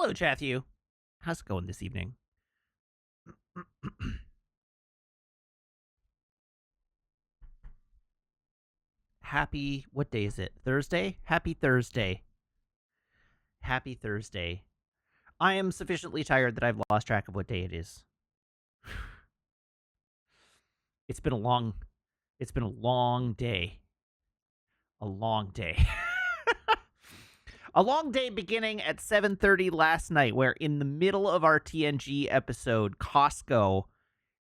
Hello, Matthew. How's it going this evening? What day is it? Thursday? Happy Thursday. Happy Thursday. I am sufficiently tired that I've lost track of what day it is. It's been a long day. A long day. A long day beginning at 7:30 last night, where in the middle of our TNG episode, Costco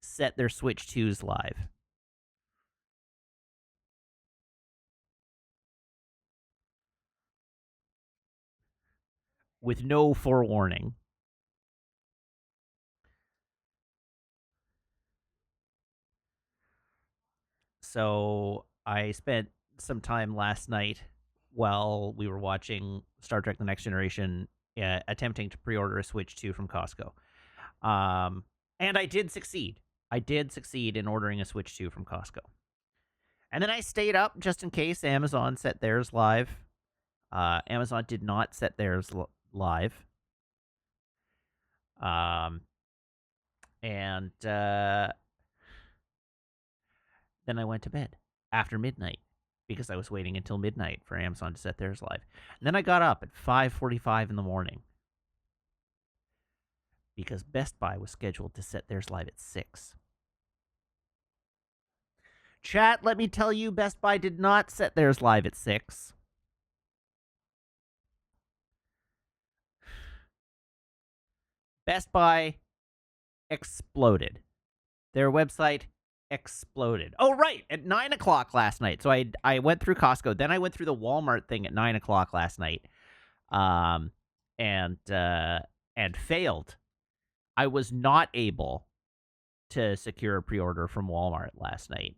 set their Switch 2s live. With no forewarning. So I spent some time last night while we were watching Star Trek The Next Generation attempting to pre-order a Switch 2 from Costco. And I did succeed. I did succeed in ordering a Switch 2 from Costco. And then I stayed up just in case Amazon set theirs live. Amazon did not set theirs live. And then I went to bed after midnight because I was waiting until midnight for Amazon to set theirs live. And then I got up at 5:45 in the morning because Best Buy was scheduled to set theirs live at 6. Chat, let me tell you, Best Buy did not set theirs live at 6. Best Buy exploded. Their website exploded. Oh, right, at 9 o'clock last night. So I went through Costco. Then I went through the Walmart thing at 9 o'clock last night, and failed. I was not able to secure a pre-order from Walmart last night.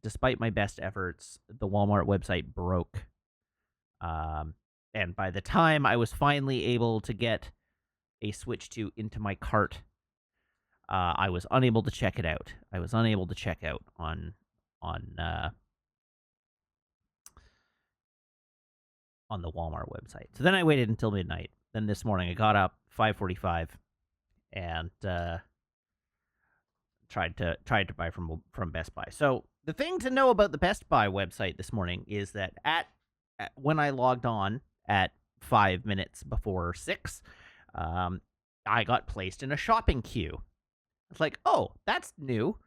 Despite my best efforts, the Walmart website broke. And by the time I was finally able to get a Switch 2 into my cart, I was unable to check it out. I was unable to check out on the Walmart website. So then I waited until midnight. Then this morning I got up 5:45 and tried to buy from Best Buy. So the thing to know about the Best Buy website this morning is that when I logged on at 5 minutes before 6, I got placed in a shopping queue. It's like, oh, that's new.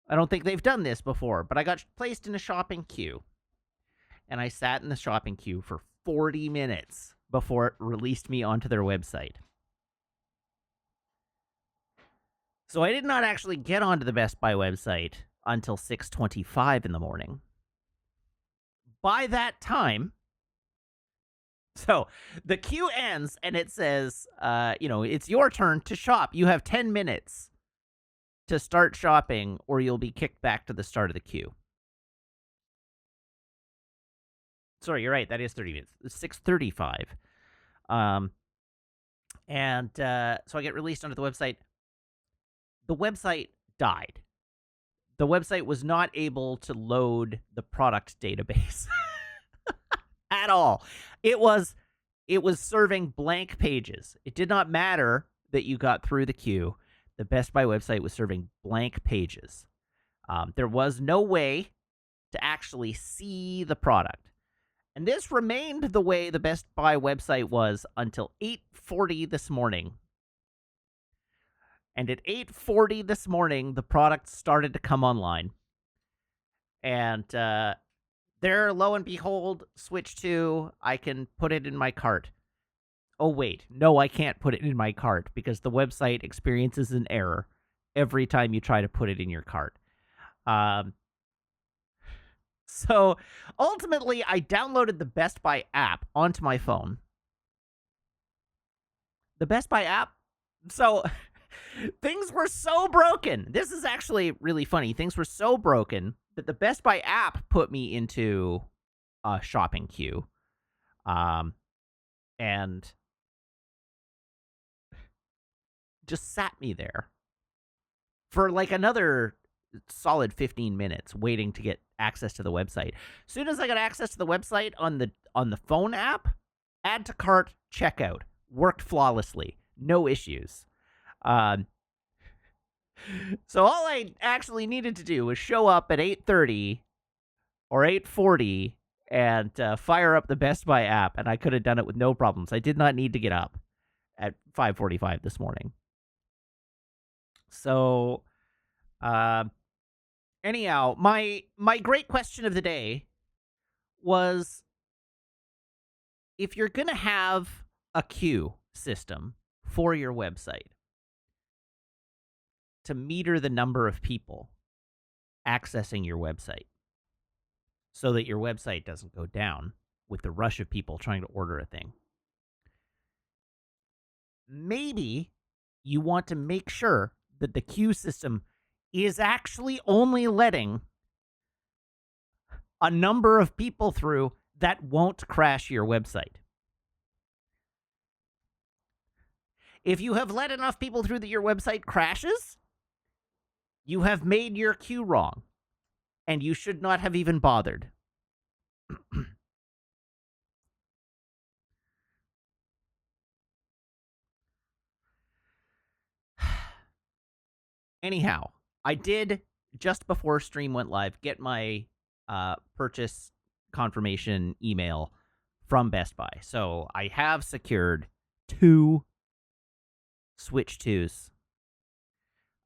I don't think they've done this before, but I got placed in a shopping queue. And I sat in the shopping queue for 40 minutes before it released me onto their website. So I did not actually get onto the Best Buy website until 6:25 in the morning. By that time, so the queue ends and it says, it's your turn to shop. You have 10 minutes to start shopping or you'll be kicked back to the start of the queue. Sorry, you're right. That is 30 minutes. It's 6:35. So I get released onto the website. The website died. The website was not able to load the product database at all. It was serving blank pages. It did not matter that you got through the queue. The Best Buy website was serving blank pages. There was no way to actually see the product. And this remained the way the Best Buy website was until 8:40 this morning. And at 8:40 this morning, the product started to come online. And there, lo and behold, Switch 2, I can put it in my cart. Oh, wait. No, I can't put it in my cart because the website experiences an error every time you try to put it in your cart. So ultimately, I downloaded the Best Buy app onto my phone. The Best Buy app. So things were so broken. This is actually really funny. Things were so broken that the Best Buy app put me into a shopping queue. And just sat me there for like another solid 15 minutes waiting to get access to the website. As soon as I got access to the website on the phone app, Add to cart, checkout. Worked flawlessly. No issues. Um, so all I actually needed to do was show up at 8:30 or 8:40 and fire up the Best Buy app, and I could have done it with no problems. I did not need to get up at 5:45 this morning. So, uh, anyhow, my great question of the day was, if you're going to have a queue system for your website to meter the number of people accessing your website so that your website doesn't go down with the rush of people trying to order a thing, maybe you want to make sure that the queue system is actually only letting a number of people through that won't crash your website. If you have let enough people through that your website crashes, you have made your queue wrong, and you should not have even bothered. Anyhow, I did, just before stream went live, get my purchase confirmation email from Best Buy. So I have secured 2 Switch 2s.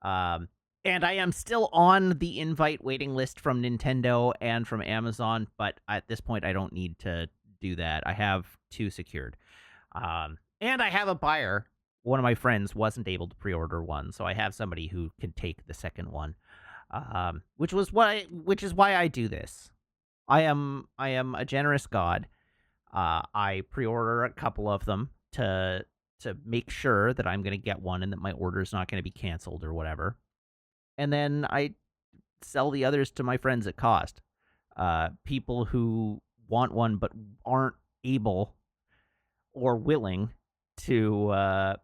And I am still on the invite waiting list from Nintendo and from Amazon, but at this point I don't need to do that. I have 2 secured. And I have a buyer. One of my friends wasn't able to pre-order one, so I have somebody who can take the second one. Which is why I do this. I am a generous god. I pre-order a couple of them to make sure that I'm going to get one and that my order is not going to be canceled or whatever. And then I sell the others to my friends at cost. People who want one but aren't able or willing to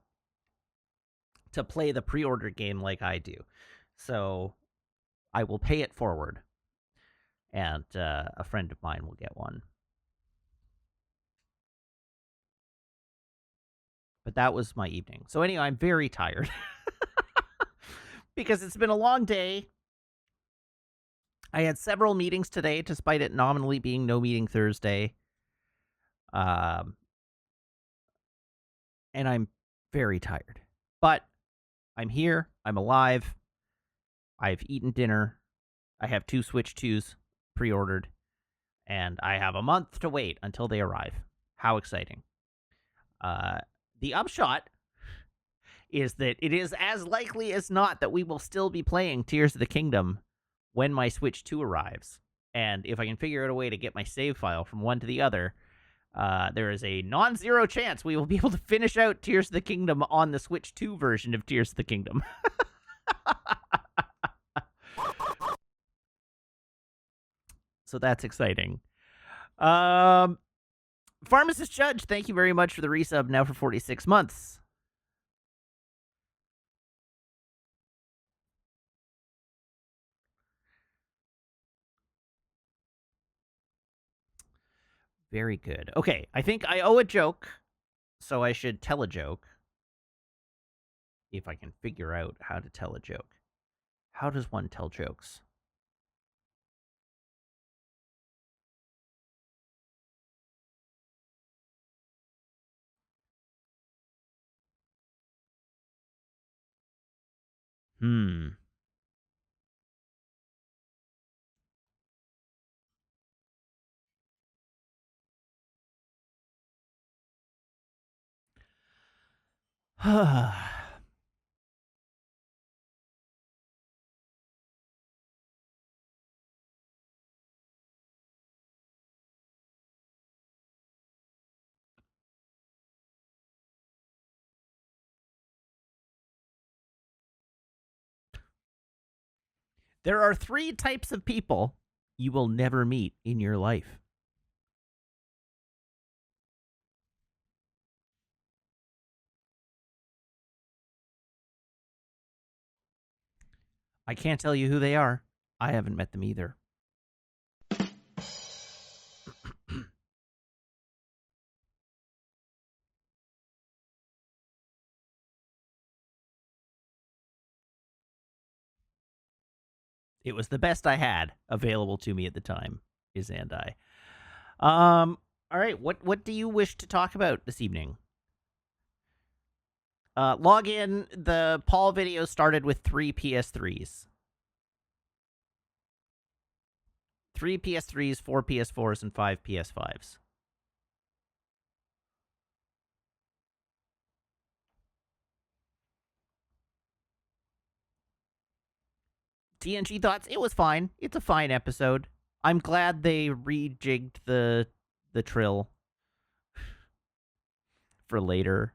play the pre-order game like I do. So I will pay it forward, and a friend of mine will get one. But that was my evening. So anyway, I'm very tired because it's been a long day. I had several meetings today, despite it nominally being no meeting Thursday. And I'm very tired. But I'm here. I'm alive. I've eaten dinner. I have 2 Switch 2s pre-ordered. And I have a month to wait until they arrive. How exciting. The upshot is that it is as likely as not that we will still be playing Tears of the Kingdom when my Switch 2 arrives. And if I can figure out a way to get my save file from one to the other, there is a non-zero chance we will be able to finish out Tears of the Kingdom on the Switch 2 version of Tears of the Kingdom. So that's exciting. Pharmacist Judge, thank you very much for the resub now for 46 months. Very good. Okay, I think I owe a joke, so I should tell a joke. If I can figure out how to tell a joke. How does one tell jokes? Hmm. There are 3 types of people you will never meet in your life. I can't tell you who they are. I haven't met them either. It was the best I had available to me at the time. Is and I. All right. What do you wish to talk about this evening? Log in. The Paul video started with 3 PS3s. 3 PS3s, 4 PS4s, and 5 PS5s. TNG thoughts. It was fine. It's a fine episode. I'm glad they rejigged the trill for later.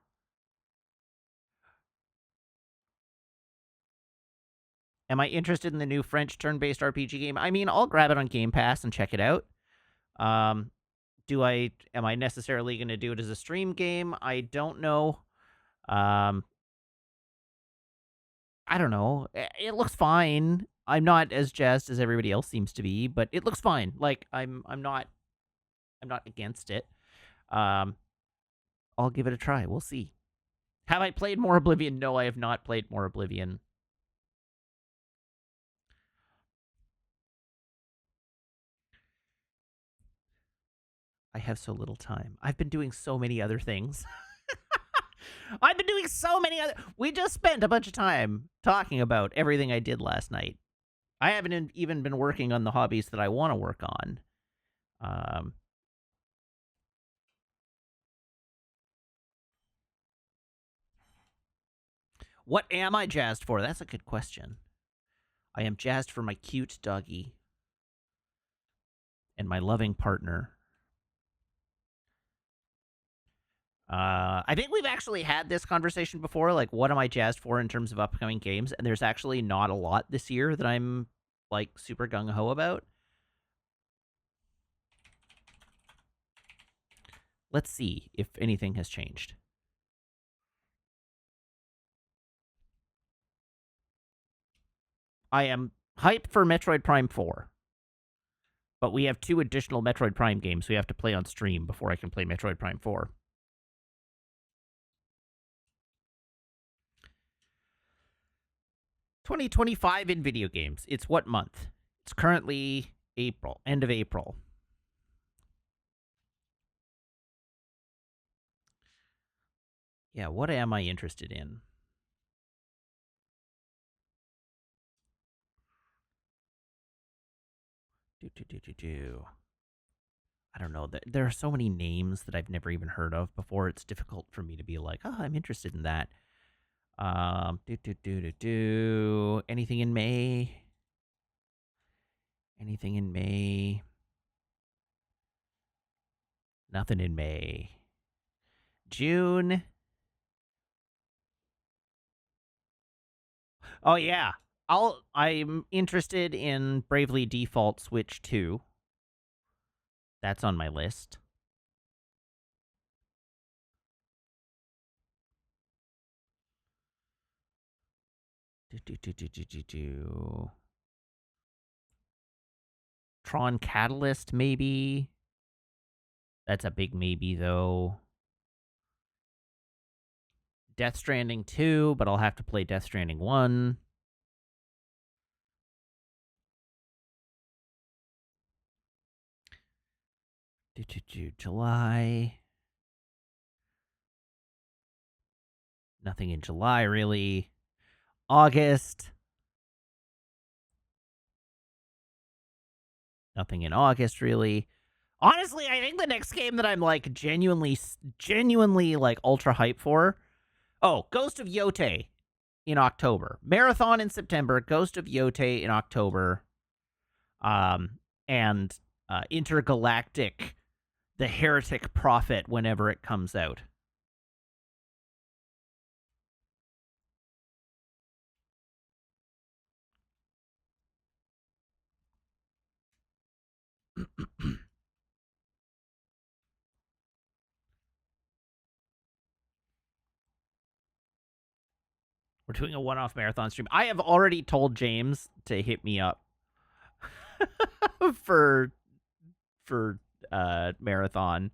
Am I interested in the new French turn-based RPG game? I mean, I'll grab it on Game Pass and check it out. Um, am I necessarily going to do it as a stream game? I don't know. I don't know. It looks fine. I'm not as jazzed as everybody else seems to be, but it looks fine. Like I'm not against it. Um, I'll give it a try. We'll see. Have I played more Oblivion? No, I have not played more Oblivion. I have so little time. I've been doing so many other things. I've been doing so many other. We just spent a bunch of time talking about everything I did last night. I haven't even been working on the hobbies that I want to work on. What am I jazzed for? That's a good question. I am jazzed for my cute doggy and my loving partner. I think we've actually had this conversation before. Like, what am I jazzed for in terms of upcoming games? And there's actually not a lot this year that I'm like super gung ho about. Let's see if anything has changed. I am hyped for Metroid Prime 4. But we have 2 additional Metroid Prime games we have to play on stream before I can play Metroid Prime 4. $2025 in video games. It's what month? It's currently April, end of April. Yeah, what am I interested in? I don't know. There are so many names that I've never even heard of before. It's difficult for me to be like, oh, I'm interested in that. Anything in May? Anything in May? Nothing in May. June. Oh yeah. I'm interested in Bravely Default Switch 2. That's on my list. Tron Catalyst, maybe. That's a big maybe, though. Death Stranding 2, but I'll have to play Death Stranding 1. July. Nothing in July, really. August. Nothing in August, really. Honestly, I think the next game that I'm like genuinely like ultra hype for. Oh, Ghost of Yote in October. Marathon in September. Ghost of Yote in October. And Intergalactic, the Heretic Prophet, whenever it comes out. We're doing a one-off marathon stream. I have already told James to hit me up for marathon.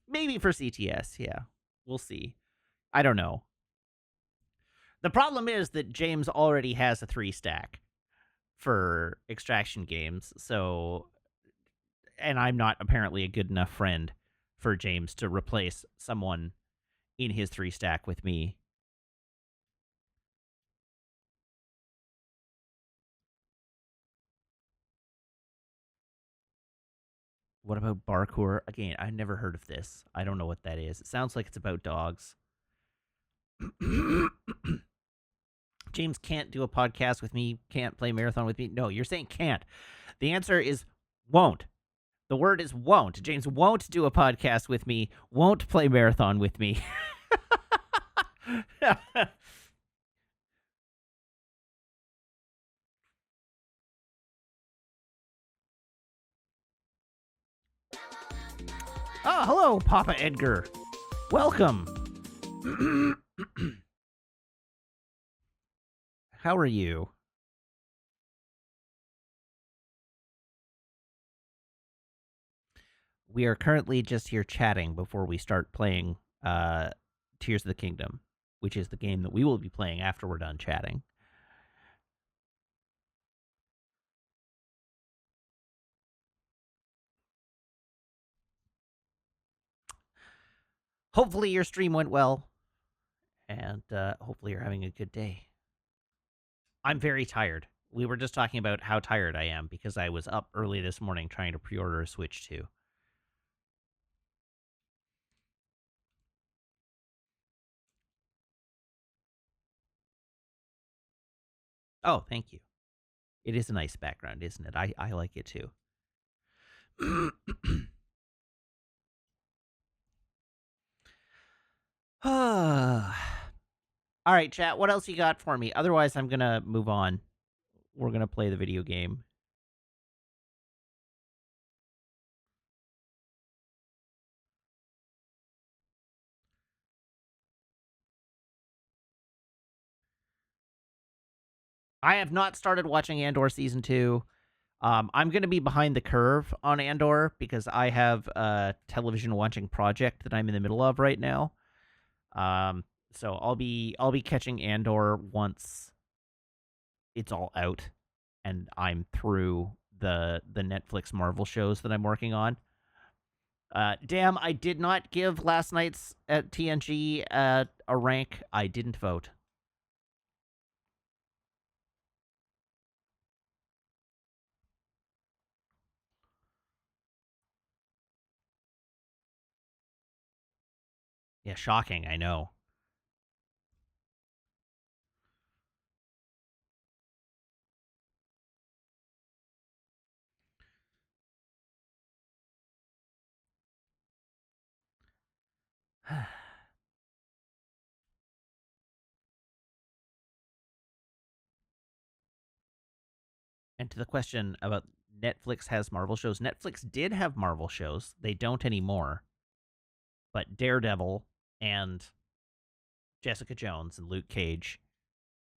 Maybe for CTS, yeah. We'll see. I don't know. The problem is that James already has a 3-stack for extraction games, so, and I'm not apparently a good enough friend for James to replace someone in his 3-stack with me. What about Barcour? Again, I've never heard of this. I don't know what that is. It sounds like it's about dogs. James can't do a podcast with me, can't play Marathon with me. No, you're saying can't. The answer is won't. The word is won't. James won't do a podcast with me, won't play Marathon with me. Oh, hello, Papa Edgar. Welcome. How are you? We are currently just here chatting before we start playing Tears of the Kingdom, which is the game that we will be playing after we're done chatting. Hopefully your stream went well, and hopefully you're having a good day. I'm very tired. We were just talking about how tired I am because I was up early this morning trying to pre-order a Switch 2. Oh, thank you. It is a nice background, isn't it? I like it too. All right, chat. What else you got for me? Otherwise, I'm going to move on. We're going to play the video game. I have not started watching Andor Season 2. I'm going to be behind the curve on Andor because I have a television watching project that I'm in the middle of right now. So I'll be catching Andor once it's all out and I'm through the Netflix Marvel shows that I'm working on. Damn, I did not give last night's at TNG a rank. I didn't vote. Yeah, shocking, I know. And to the question about Netflix has Marvel shows, Netflix did have Marvel shows. They don't anymore. But Daredevil and Jessica Jones and Luke Cage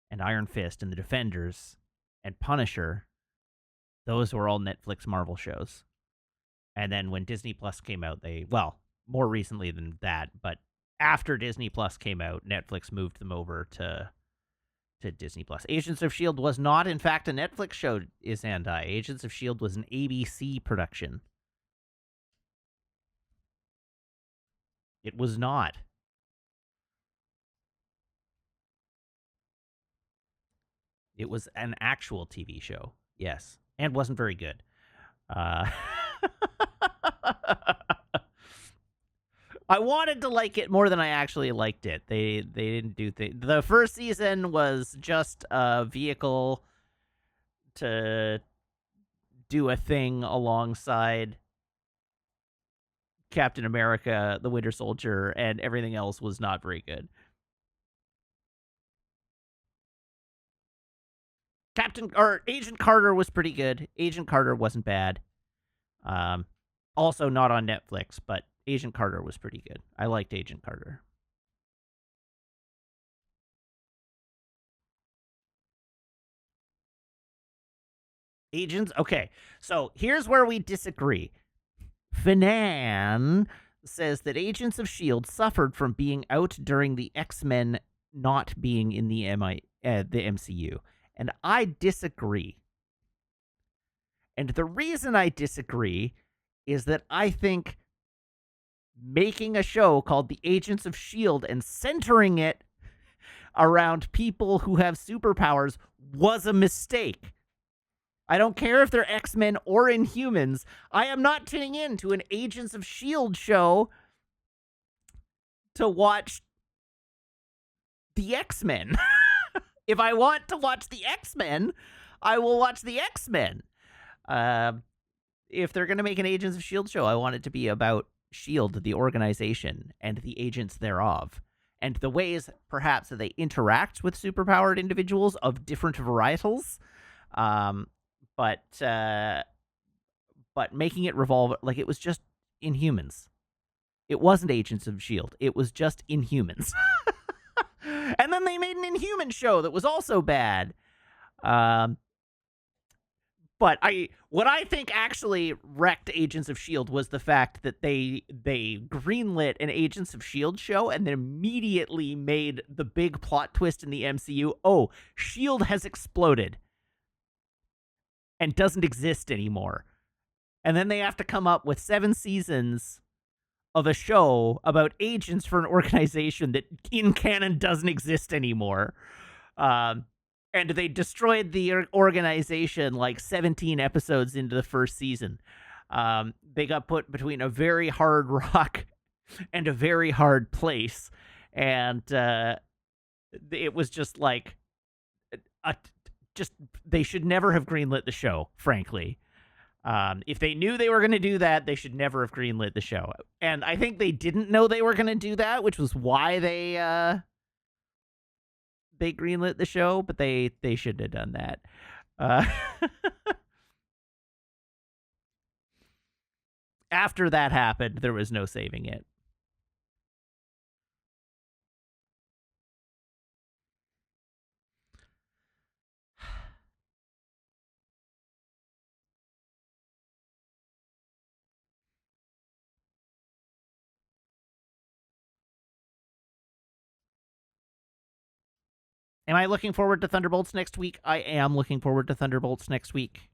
and Iron Fist and The Defenders and Punisher, those were all Netflix Marvel shows. And then when Disney Plus came out, more recently than that, but after Disney Plus came out, Netflix moved them over to Disney Plus. Agents of S.H.I.E.L.D. was not, in fact, a Netflix show, Isandai. Agents of S.H.I.E.L.D. was an ABC production. It was not. It was an actual TV show, yes, and wasn't very good. I wanted to like it more than I actually liked it. They didn't do things. The first season was just a vehicle to do a thing alongside Captain America, the Winter Soldier, and everything else was not very good. Agent Carter was pretty good. Agent Carter wasn't bad. Also not on Netflix, but Agent Carter was pretty good. I liked Agent Carter. Agents? Okay, so here's where we disagree. Finan says that Agents of S.H.I.E.L.D. suffered from being out during the X-Men not being in the MCU, and I disagree. And the reason I disagree is that I think making a show called The Agents of S.H.I.E.L.D. and centering it around people who have superpowers was a mistake. I don't care if they're X-Men or Inhumans. I am not tuning in to an Agents of S.H.I.E.L.D. show to watch the X-Men. If I want to watch the X-Men, I will watch the X-Men. If they're going to make an Agents of S.H.I.E.L.D. show, I want it to be about S.H.I.E.L.D., the organization, and the agents thereof, and the ways, perhaps, that they interact with superpowered individuals of different varietals. But making it revolve, like, it was just Inhumans. It wasn't Agents of S.H.I.E.L.D. It was just Inhumans. And then they made an Inhuman show that was also bad. But what I think actually wrecked Agents of S.H.I.E.L.D. was the fact that they greenlit an Agents of S.H.I.E.L.D. show and then immediately made the big plot twist in the MCU. Oh, S.H.I.E.L.D. has exploded and doesn't exist anymore. And then they have to come up with 7 seasons of a show about agents for an organization that in canon doesn't exist anymore. And they destroyed the organization like 17 episodes into the first season. They got put between a very hard rock and a very hard place. And it was just like, they should never have greenlit the show, frankly. If they knew they were going to do that, they should never have greenlit the show. And I think they didn't know they were going to do that, which was why they greenlit the show, but they shouldn't have done that. After that happened, there was no saving it. Am I looking forward to Thunderbolts next week? I am looking forward to Thunderbolts next week.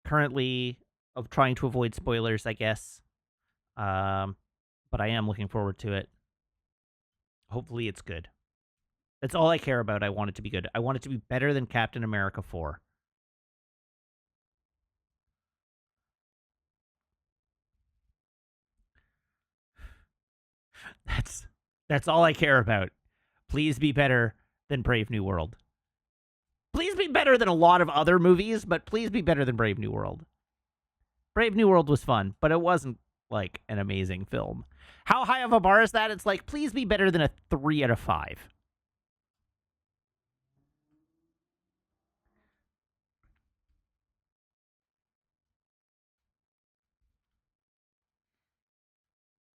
Currently, of trying to avoid spoilers, I guess. But I am looking forward to it. Hopefully it's good. That's all I care about. I want it to be good. I want it to be better than Captain America 4. That's all I care about. Please be better than Brave New World. Please be better than a lot of other movies, but please be better than Brave New World. Brave New World was fun, but it wasn't like an amazing film. How high of a bar is that? It's like, please be better than a 3 out of 5.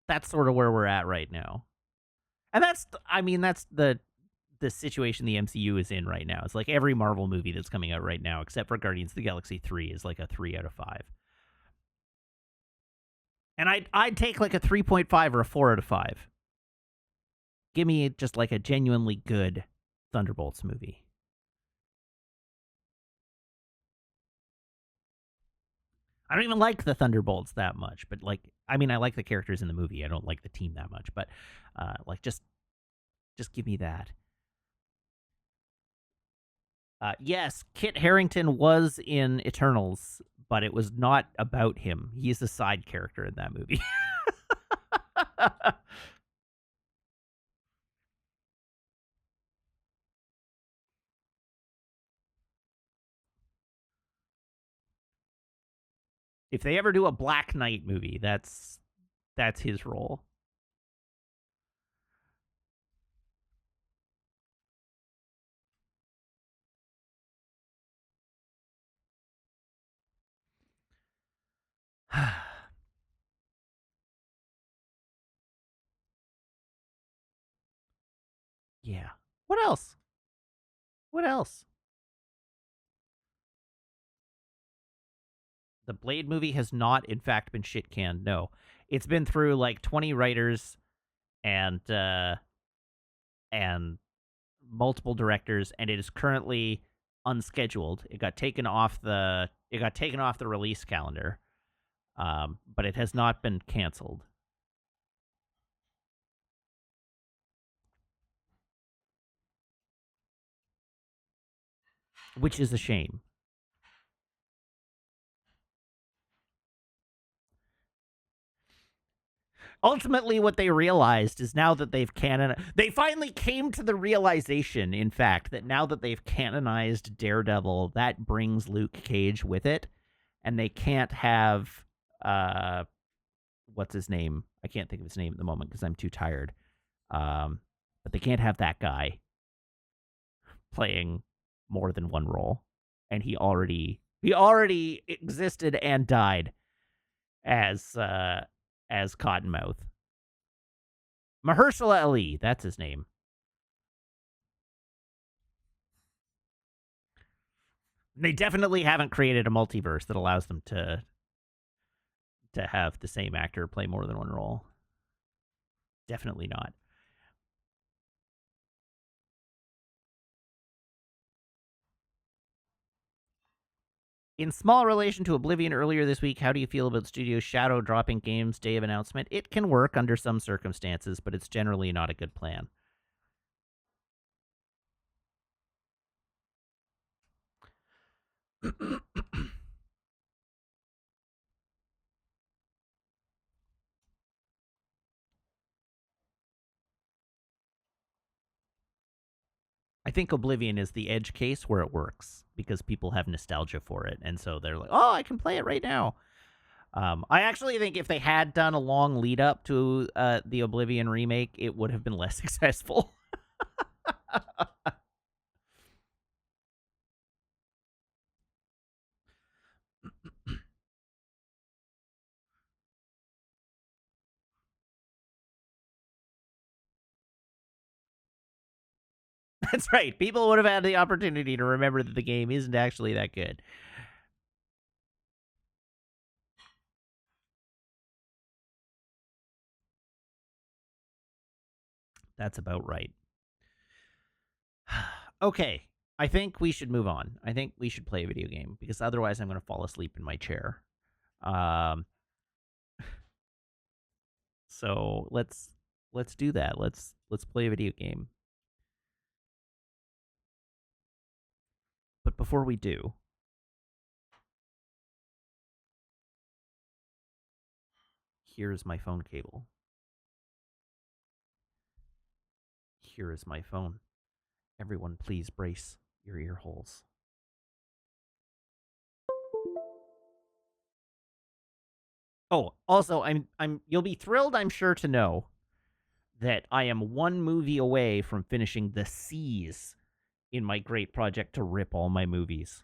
That's sort of where we're at right now. And that's the situation the MCU is in right now. It's like every Marvel movie that's coming out right now, except for Guardians of the Galaxy 3, is like a 3 out of 5. And I'd take like a 3.5 or a 4 out of 5. Give me just like a genuinely good Thunderbolts movie. I don't even like the Thunderbolts that much, but like, I mean, I like the characters in the movie. I don't like the team that much, but like just give me that. Yes, Kit Harington was in Eternals, but it was not about him. He's a side character in that movie. If they ever do a Black Knight movie, that's his role. Yeah. What else? What else? The Blade movie has not, in fact, been shit canned. No, it's been through like 20 writers, and and multiple directors, and it is currently unscheduled. It got taken off the release calendar, but it has not been canceled, which is a shame. Ultimately, what they realized is now that they finally came to the realization, in fact, that now that they've canonized Daredevil, that brings Luke Cage with it, and they can't have uh, what's his name? I can't think of his name at the moment because I'm too tired. But they can't have that guy playing more than one role, and he already existed and died as Cottonmouth. Mahershala Ali, that's his name. They definitely haven't created a multiverse that allows them to have the same actor play more than one role. Definitely not. In small relation to Oblivion earlier this week, how do you feel about Studio Shadow dropping games day of announcement? It can work under some circumstances, but it's generally not a good plan. I think Oblivion is the edge case where it works because people have nostalgia for it, and so they're like, "Oh, I can play it right now." I actually think if they had done a long lead up to the Oblivion remake, it would have been less successful. That's right. People would have had the opportunity to remember that the game isn't actually that good. That's about right. Okay. I think we should move on. I think we should play a video game because otherwise I'm going to fall asleep in my chair. Um, so let's do that. Let's play a video game. But before we do, here's my phone cable. Here is my phone. Everyone, please brace your ear holes. Oh, also, I'm you'll be thrilled, I'm sure, to know that I am one movie away from finishing The Seas in my great project to rip all my movies.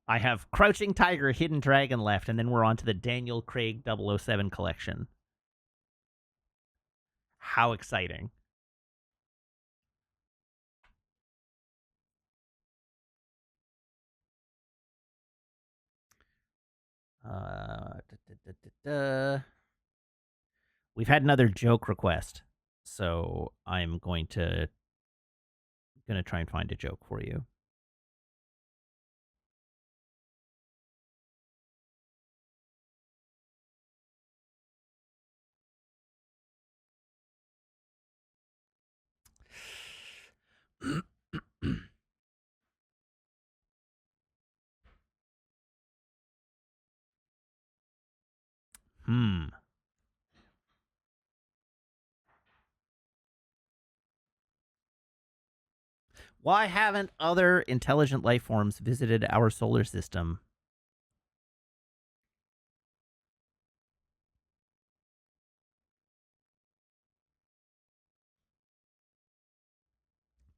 I have Crouching Tiger, Hidden Dragon left, and then we're on to the Daniel Craig 007 collection. How exciting. Uh, da, da, da, We've had another joke request, so I'm going to try and find a joke for you. Hmm. Why haven't other intelligent life forms visited our solar system?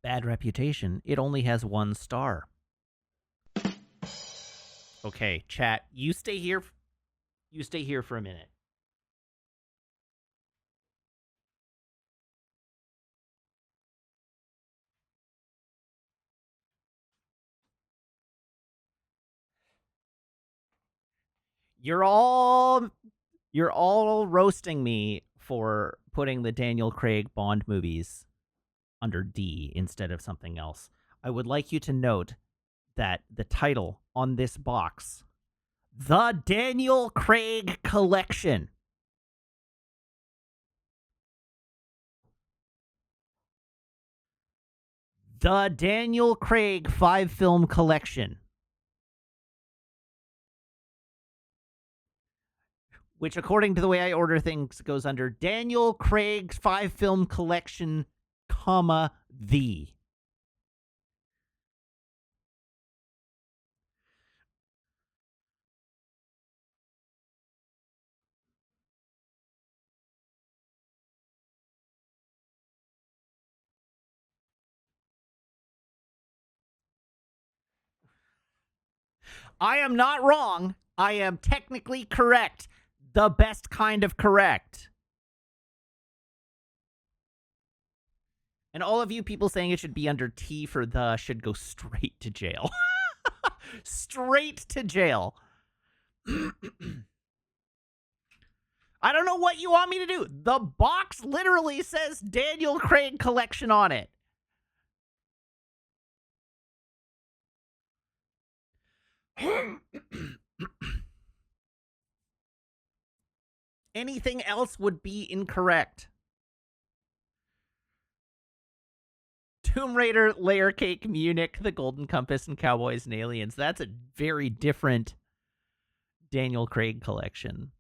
Bad reputation. It only has one star. Okay, chat. You stay here. You stay here for a minute. You're all You're all roasting me for putting the Daniel Craig Bond movies under D instead of something else. I would like you to note that the title on this box, The Daniel Craig Collection. The Daniel Craig 5-film collection. Which, according to the way I order things, goes under Daniel Craig's 5-film collection, comma, the. I am not wrong. I am technically correct. The best kind of correct. And all of you people saying it should be under T for the should go straight to jail. Straight to jail. I don't know what you want me to do. The box literally says Daniel Craig Collection on it. Anything else would be incorrect. Tomb Raider, Layer Cake, Munich, The Golden Compass, and Cowboys and Aliens. That's a very different Daniel Craig collection.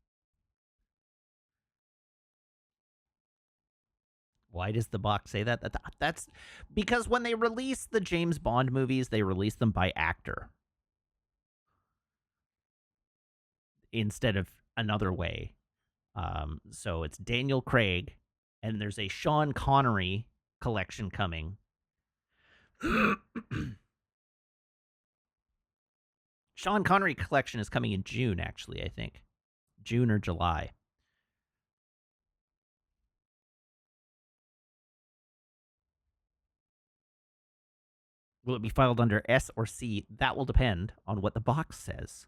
Why does the box say that? That's because when they release the James Bond movies, they release them by actor instead of another way. So it's Daniel Craig, and there's a Sean Connery collection coming. Sean Connery collection is coming in June, actually, I think. June or July. Will it be filed under S or C? That will depend on what the box says.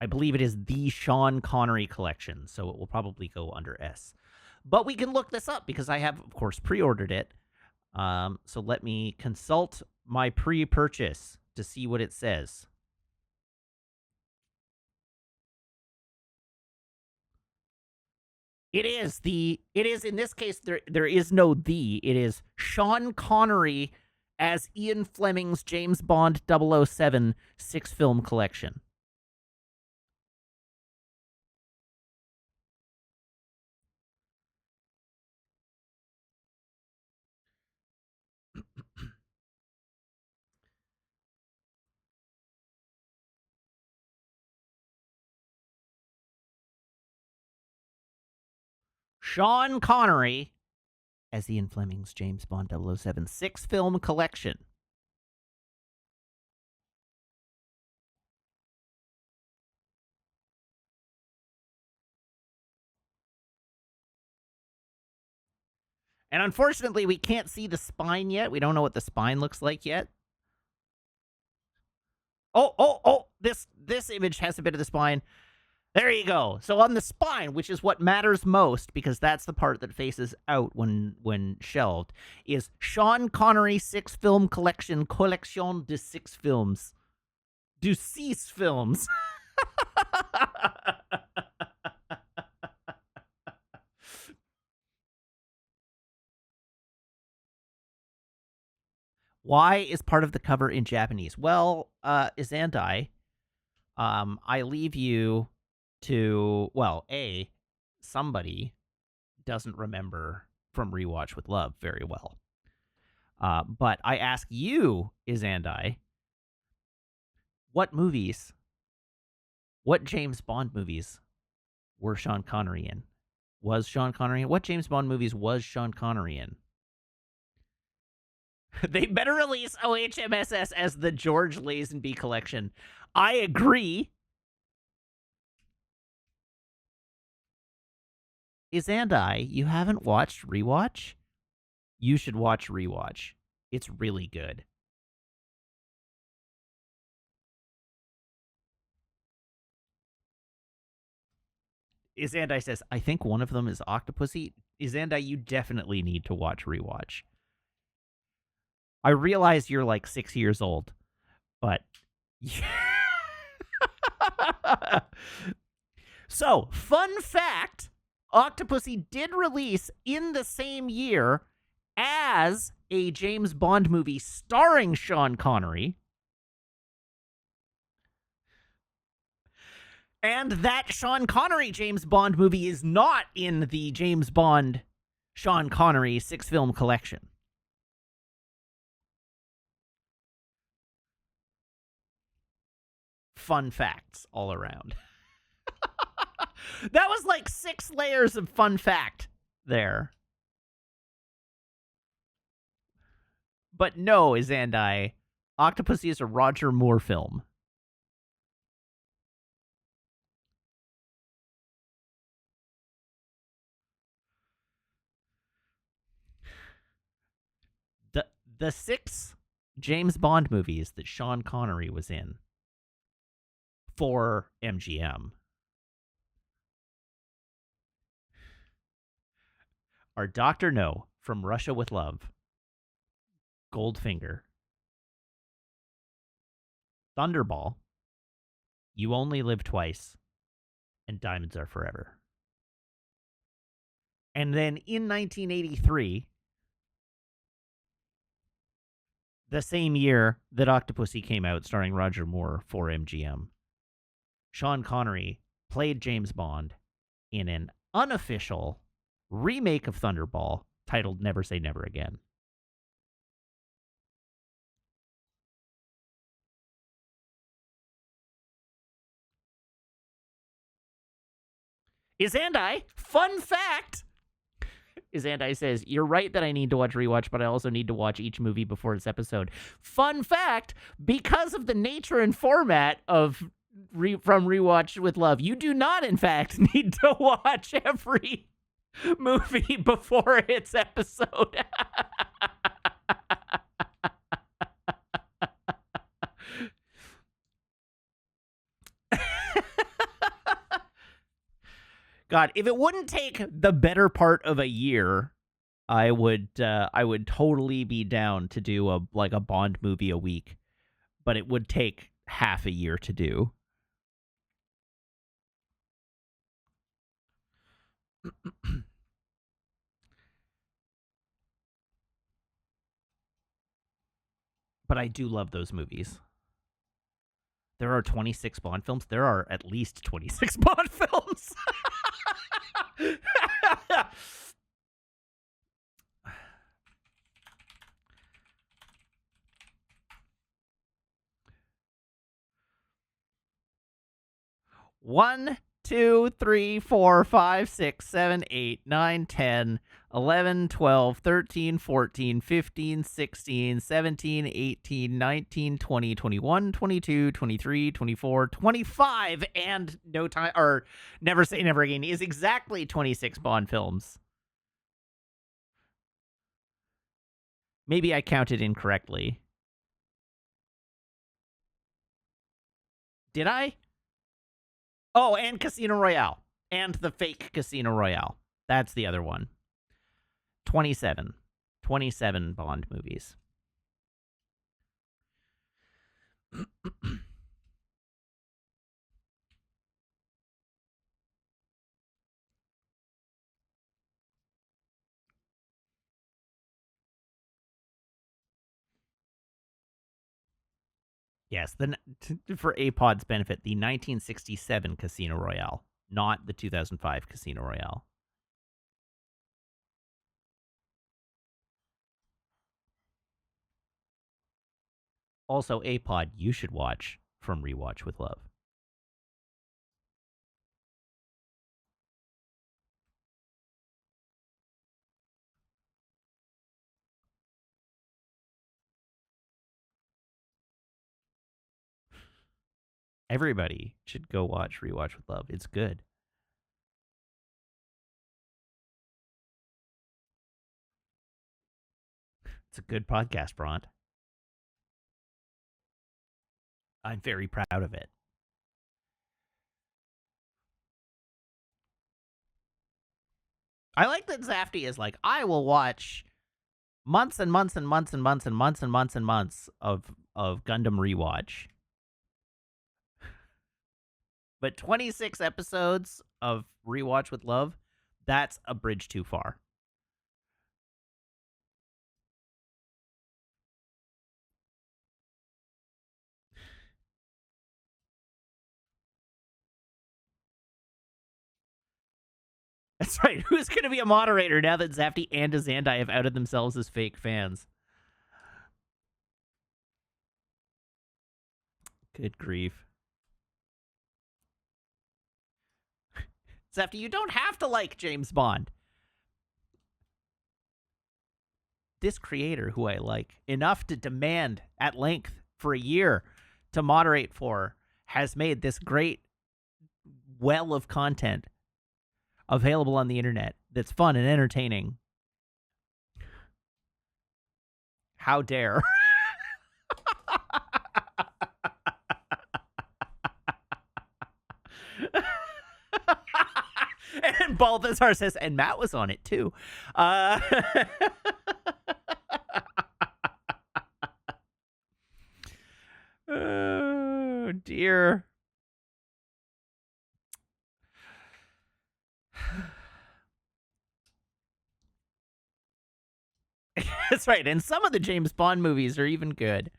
I believe it is the Sean Connery collection, so it will probably go under S. But we can look this up because I have, of course, pre-ordered it. So let me consult my pre-purchase to see what it says. It is in this case, there is no the. It is Sean Connery as Ian Fleming's James Bond 007 6-film collection. Sean Connery as Ian Fleming's James Bond 007 6-film collection. And unfortunately, we can't see the spine yet. We don't know what the spine looks like yet. Oh, this image has a bit of the spine. There you go. So on the spine, which is what matters most, because that's the part that faces out when shelved, is Sean Connery 6-film collection, Collection de 6 films. Du 6 films. Why is part of the cover in Japanese? Well, Izandai, I leave you to, well, A, somebody doesn't remember from Rewatch with Love very well. But I ask you, Izandai, what James Bond movies were Sean Connery in? Was Sean Connery in? What James Bond movies was Sean Connery in? They better release OHMSS as the George Lazenby collection. I agree. Izandai, you haven't watched Rewatch? You should watch Rewatch. It's really good. Izandai says, I think one of them is Octopussy. Izandai, you definitely need to watch Rewatch. I realize you're like 6 years old, but. So, fun fact, Octopussy did release in the same year as a James Bond movie starring Sean Connery. And that Sean Connery James Bond movie is not in the James Bond Sean Connery 6-film collection. Fun facts all around. That was like 6 layers of fun fact there. But no, Izandai, Octopussy is a Roger Moore film. The 6 James Bond movies that Sean Connery was in for MGM are Dr. No, From Russia with Love, Goldfinger, Thunderball, You Only Live Twice, and Diamonds Are Forever. And then in 1983, the same year that Octopussy came out starring Roger Moore for MGM, Sean Connery played James Bond in an unofficial remake of Thunderball titled Never Say Never Again. Izandai, fun fact. Izandai says, you're right that I need to watch Rewatch, but I also need to watch each movie before this episode. Fun fact, because of the nature and format of From Rewatch with Love, you do not, in fact, need to watch every movie before its episode. God, if it wouldn't take the better part of a year, I would totally be down to do a Bond movie a week, but it would take half a year to do. But I do love those movies. There are 26 Bond films. There are at least 26 Bond films. 1, 2, 3, 4, 5, 6, 7, 8, 9, 10, 11, 12, 13, 14, 15, 16, 17, 18, 19, 20, 21, 22, 23, 24, 25, and No Time or Never Say Never Again is exactly 26 Bond films. Maybe I counted incorrectly. Did I? Oh, and Casino Royale. And the fake Casino Royale. That's the other one. 27. 27 Bond movies. Yes, for APOD's benefit, the 1967 Casino Royale, not the 2005 Casino Royale. Also, APOD, you should watch From Rewatch with Love. Everybody should go watch Rewatch with Love. It's good. It's a good podcast, Bront. I'm very proud of it. I like that Zafty is like, I will watch months and months and months and months and months and months and months of Gundam rewatch. But 26 episodes of rewatch with love, that's a bridge too far. That's right. Who's going to be a moderator now that Zafty and Azandai have outed themselves as fake fans? Good grief. Zafty, you don't have to like James Bond. This creator, who I like enough to demand at length for a year to moderate for, has made this great well of content available on the internet that's fun and entertaining. How dare. And Balthazar says, and Matt was on it too. Oh, dear. That's right. And some of the James Bond movies are even good.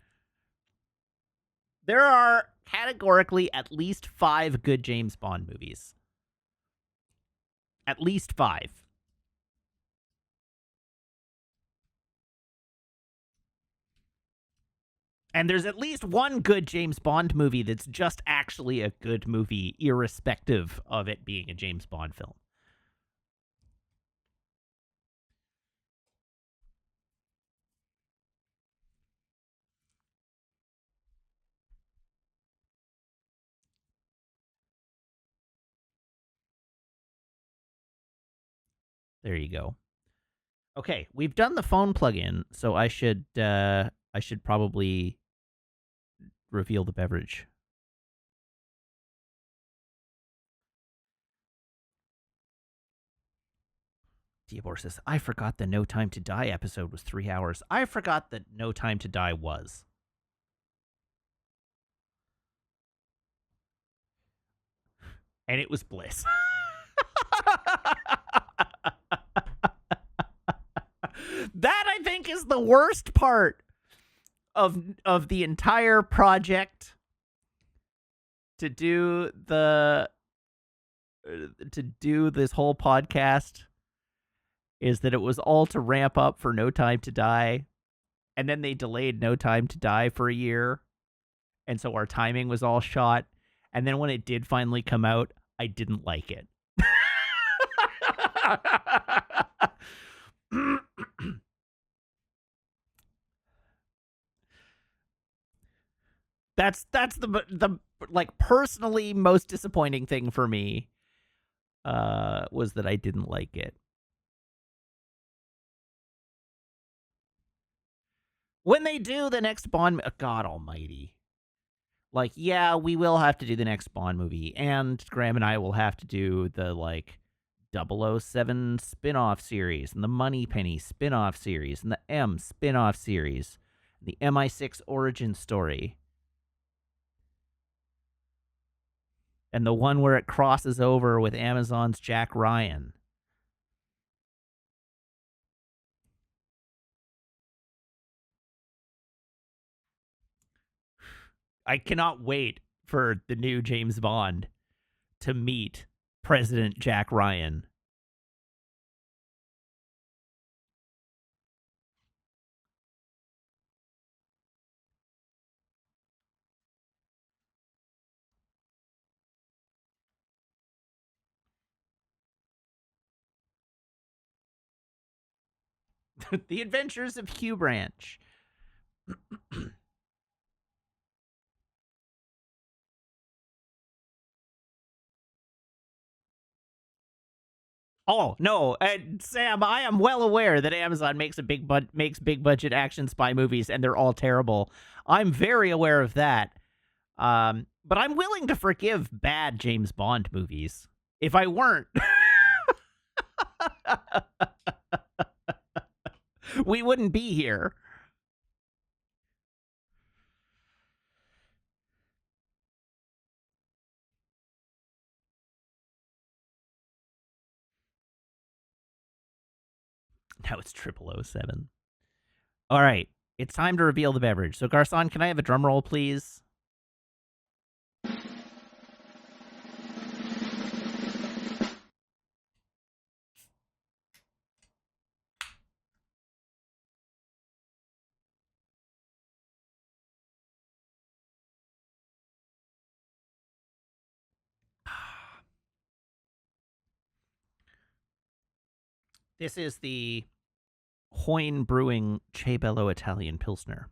There are categorically at least 5 good James Bond movies. At least 5. And there's at least one good James Bond movie that's just actually a good movie, irrespective of it being a James Bond film. There you go. Okay, we've done the phone plug-in, so I should probably reveal the beverage. Diabor says, I forgot the No Time to Die episode was 3 hours. I forgot that No Time to Die was. And it was bliss. That, I think, is the worst part of the entire project to do this whole podcast, is that it was all to ramp up for No Time to Die, and then they delayed No Time to Die for a year, and so our timing was all shot, and then when it did finally come out, I didn't like it. That's the like personally most disappointing thing for me, was that I didn't like it. When they do the next Bond, God Almighty, like, yeah, we will have to do the next Bond movie, and Graham and I will have to do the like 007 spin-off series and the Moneypenny spin-off series and the M spin-off series, the MI6 origin story. And the one where it crosses over with Amazon's Jack Ryan. I cannot wait for the new James Bond to meet President Jack Ryan. The Adventures of Hugh Branch. Oh no, Sam! I am well aware that Amazon makes big budget action spy movies, and they're all terrible. I'm very aware of that. But I'm willing to forgive bad James Bond movies. If I weren't, We wouldn't be here. Now it's 0007. All right. It's time to reveal the beverage. So, Garcon, can I have a drum roll, please? This is the Hoyne Brewing Che Bello Italian Pilsner.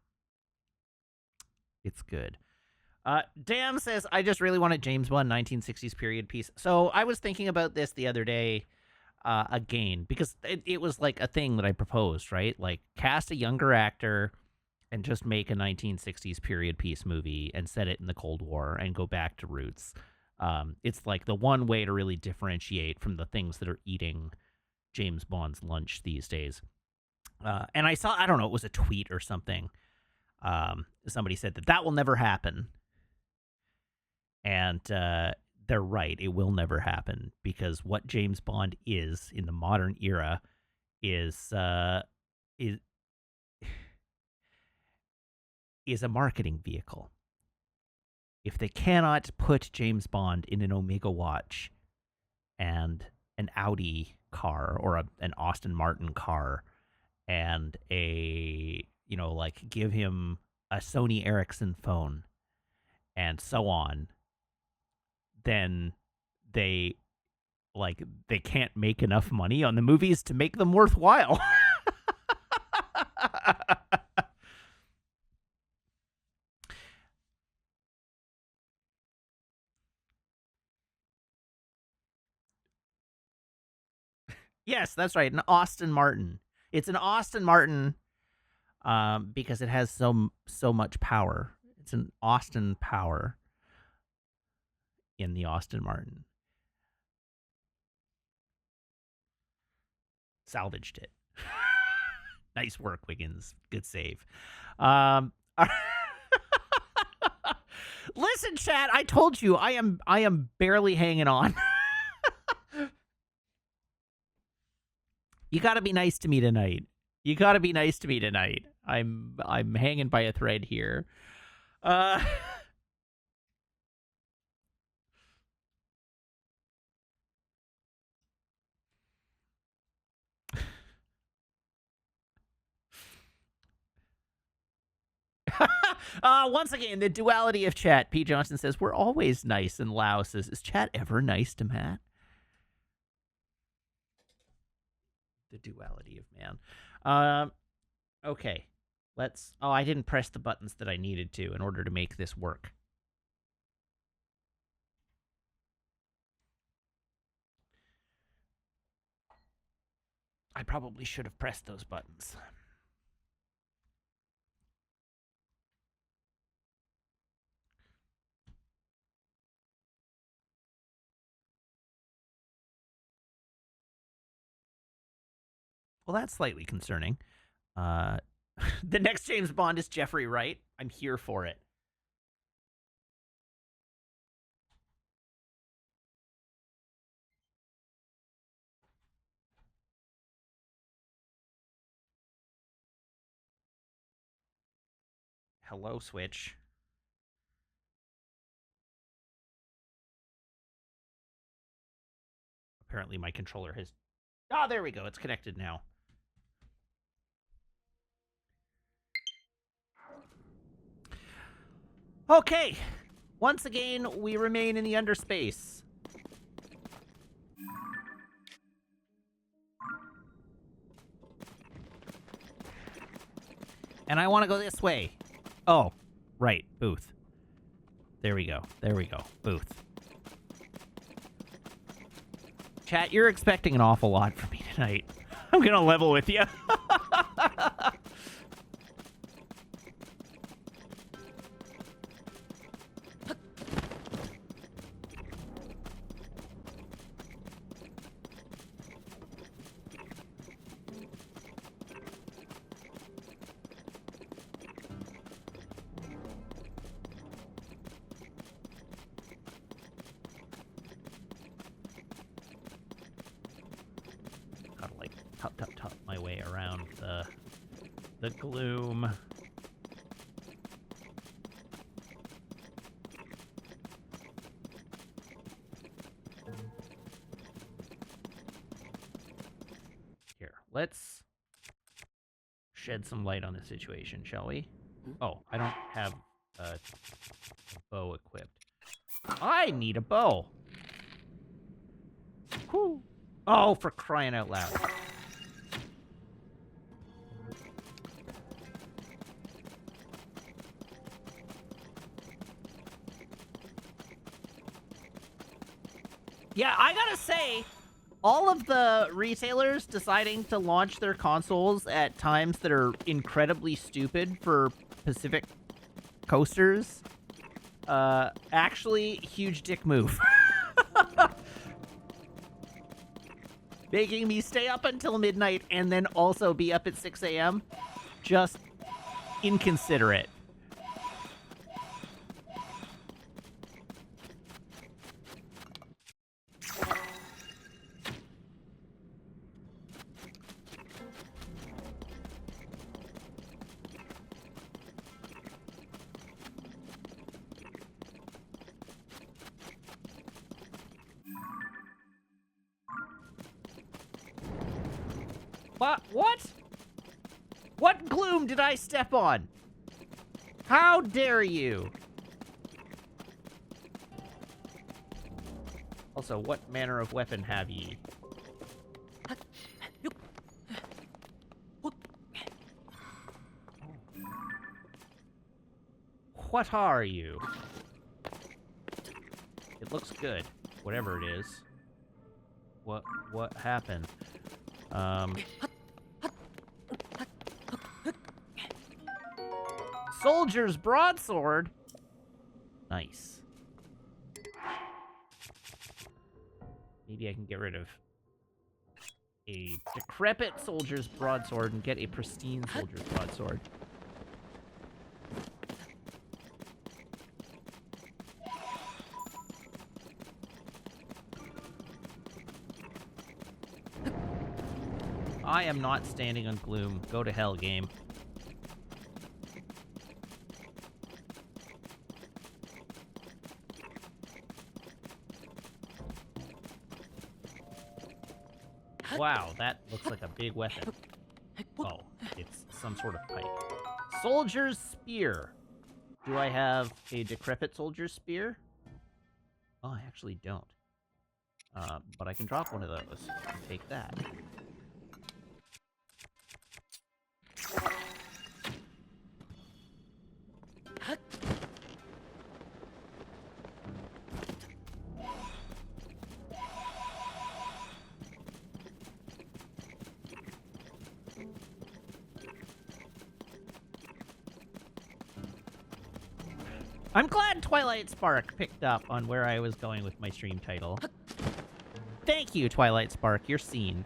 It's good. Dam says, I just really wanted James Bond 1960s period piece. So I was thinking about this the other day again, because it was like a thing that I proposed, right? Like, cast a younger actor and just make a 1960s period piece movie and set it in the Cold War and go back to roots. It's like the one way to really differentiate from the things that are eating James Bond's lunch these days. And I saw, I don't know, it was a tweet or something. Somebody said that will never happen. And they're right. It will never happen, because what James Bond is in the modern era is a marketing vehicle. If they cannot put James Bond in an Omega watch and an Audi car or an Aston Martin car and give him a Sony Ericsson phone and so on, then they can't make enough money on the movies to make them worthwhile. Yes, that's right. An Aston Martin. It's an Aston Martin because it has so much power. It's an Austin power in the Aston Martin. Salvaged it. Nice work, Wiggins. Good save. Listen, chat, I told you I am barely hanging on. You got to be nice to me tonight. I'm hanging by a thread here. Once again, the duality of chat. P. Johnson says, we're always nice, and Lao says, is chat ever nice to Matt? The duality of man. Okay. I didn't press the buttons that I needed to in order to make this work. I probably should have pressed those buttons. Well, that's slightly concerning. The next James Bond is Jeffrey Wright. I'm here for it. Hello, Switch. Apparently my controller has... Oh, there we go. It's connected now. Okay. Once again, we remain in the underspace. And I want to go this way. Oh, right. Booth. There we go. Booth. Chat, you're expecting an awful lot from me tonight. I'm going to level with you. The gloom. Here, let's shed some light on the situation, shall we? Oh, I don't have a bow equipped. I need a bow. Whew. Oh, for crying out loud. Yeah, I gotta say, all of the retailers deciding to launch their consoles at times that are incredibly stupid for Pacific coasters, actually, huge dick move. Making me stay up until midnight and then also be up at 6 a.m. Just inconsiderate. What? What gloom did I step on? How dare you? Also, what manner of weapon have ye? What are you? It looks good, whatever it is. What happened? Soldier's broadsword? Nice. Maybe I can get rid of a decrepit soldier's broadsword and get a pristine soldier's broadsword. I am not standing on gloom. Go to hell, game. Wow, that looks like a big weapon. Oh, it's some sort of pike. Soldier's spear. Do I have a decrepit soldier's spear? Oh, I actually don't. But I can drop one of those and take that. I'm glad Twilight Spark picked up on where I was going with my stream title. Thank you, Twilight Spark. You're seen.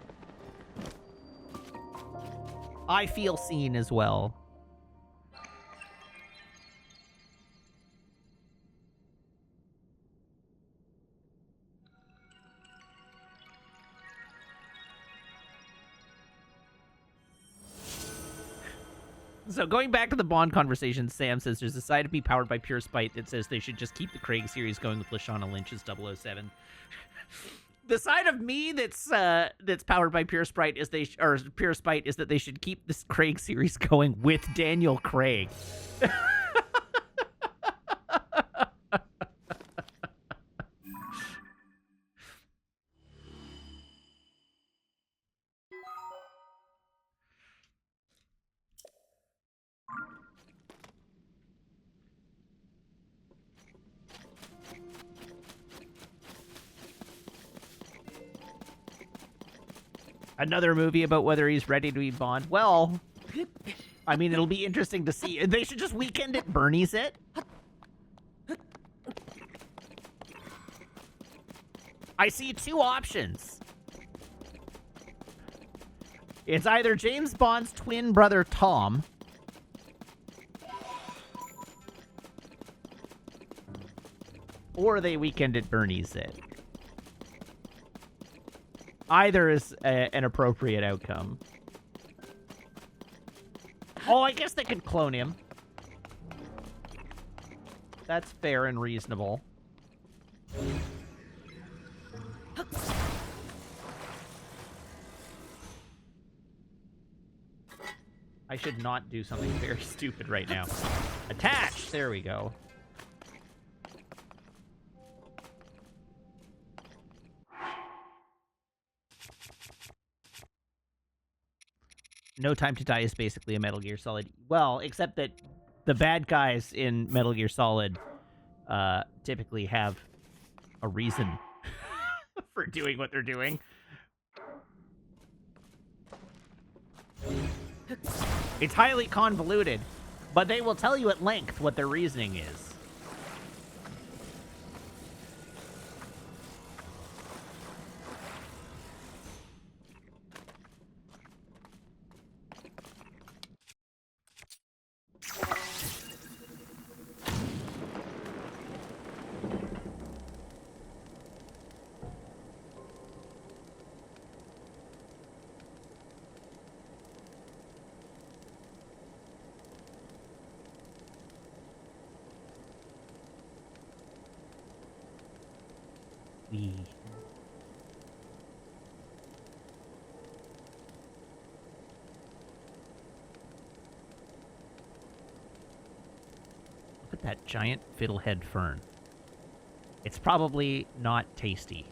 I feel seen as well. So going back to the Bond conversation, Sam says there's a side of me powered by pure spite that says they should just keep the Craig series going with Lashana Lynch's 007. The side of me that's powered by pure spite is pure spite is that they should keep this Craig series going with Daniel Craig. Another movie about whether he's ready to be Bond. Well, I mean, it'll be interesting to see. They should just Weekend at Bernie's it. I see two options. It's either James Bond's twin brother, Tom, or they Weekend at Bernie's it. Either is an appropriate outcome. Oh, I guess they could clone him. That's fair and reasonable. I should not do something very stupid right now. Attach! There we go. No Time to Die is basically a Metal Gear Solid. Well, except that the bad guys in Metal Gear Solid typically have a reason for doing what they're doing. It's highly convoluted, but they will tell you at length what their reasoning is. Look at that giant fiddlehead fern. It's probably not tasty.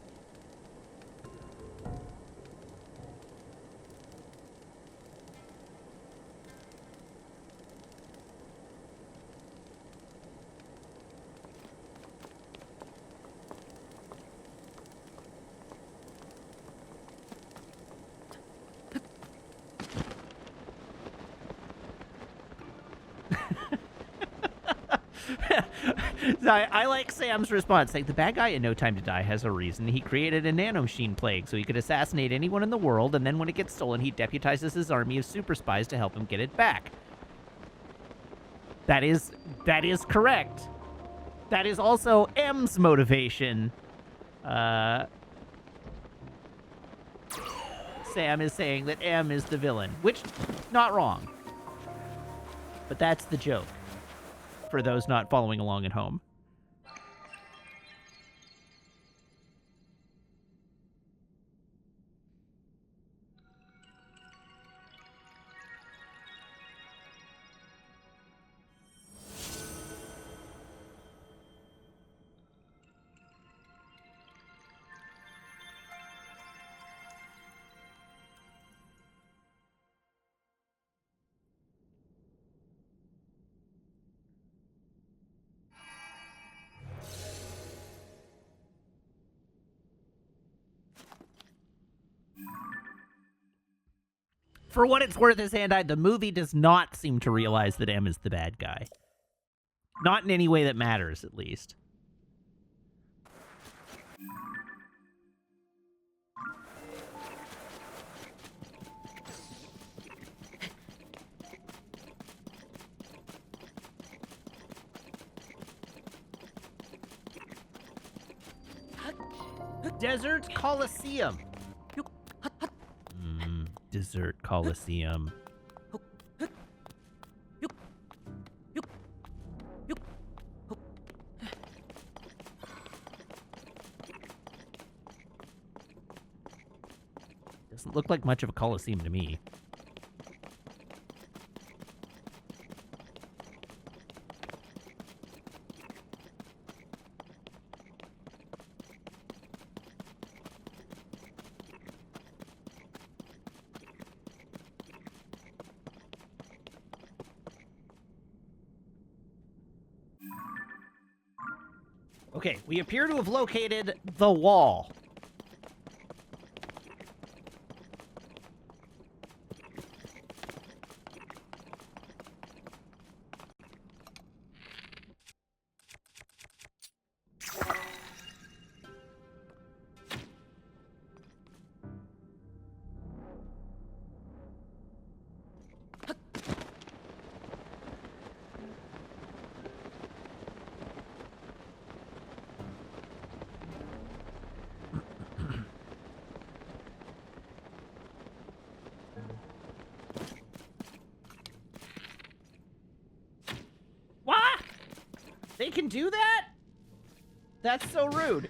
So I like Sam's response. Like, the bad guy in No Time to Die has a reason. He created a nanomachine plague so he could assassinate anyone in the world, and then when it gets stolen, he deputizes his army of super spies to help him get it back. That is correct. That is also M's motivation. Sam is saying that M is the villain, which, not wrong. But that's the joke, for those not following along at home. For what it's worth, as Hand-Eye, the movie does not seem to realize that M is the bad guy. Not in any way that matters, at least. Desert Coliseum. Desert Coliseum. Doesn't look like much of a Coliseum to me. Okay, we appear to have located the wall. can do that? That's so rude.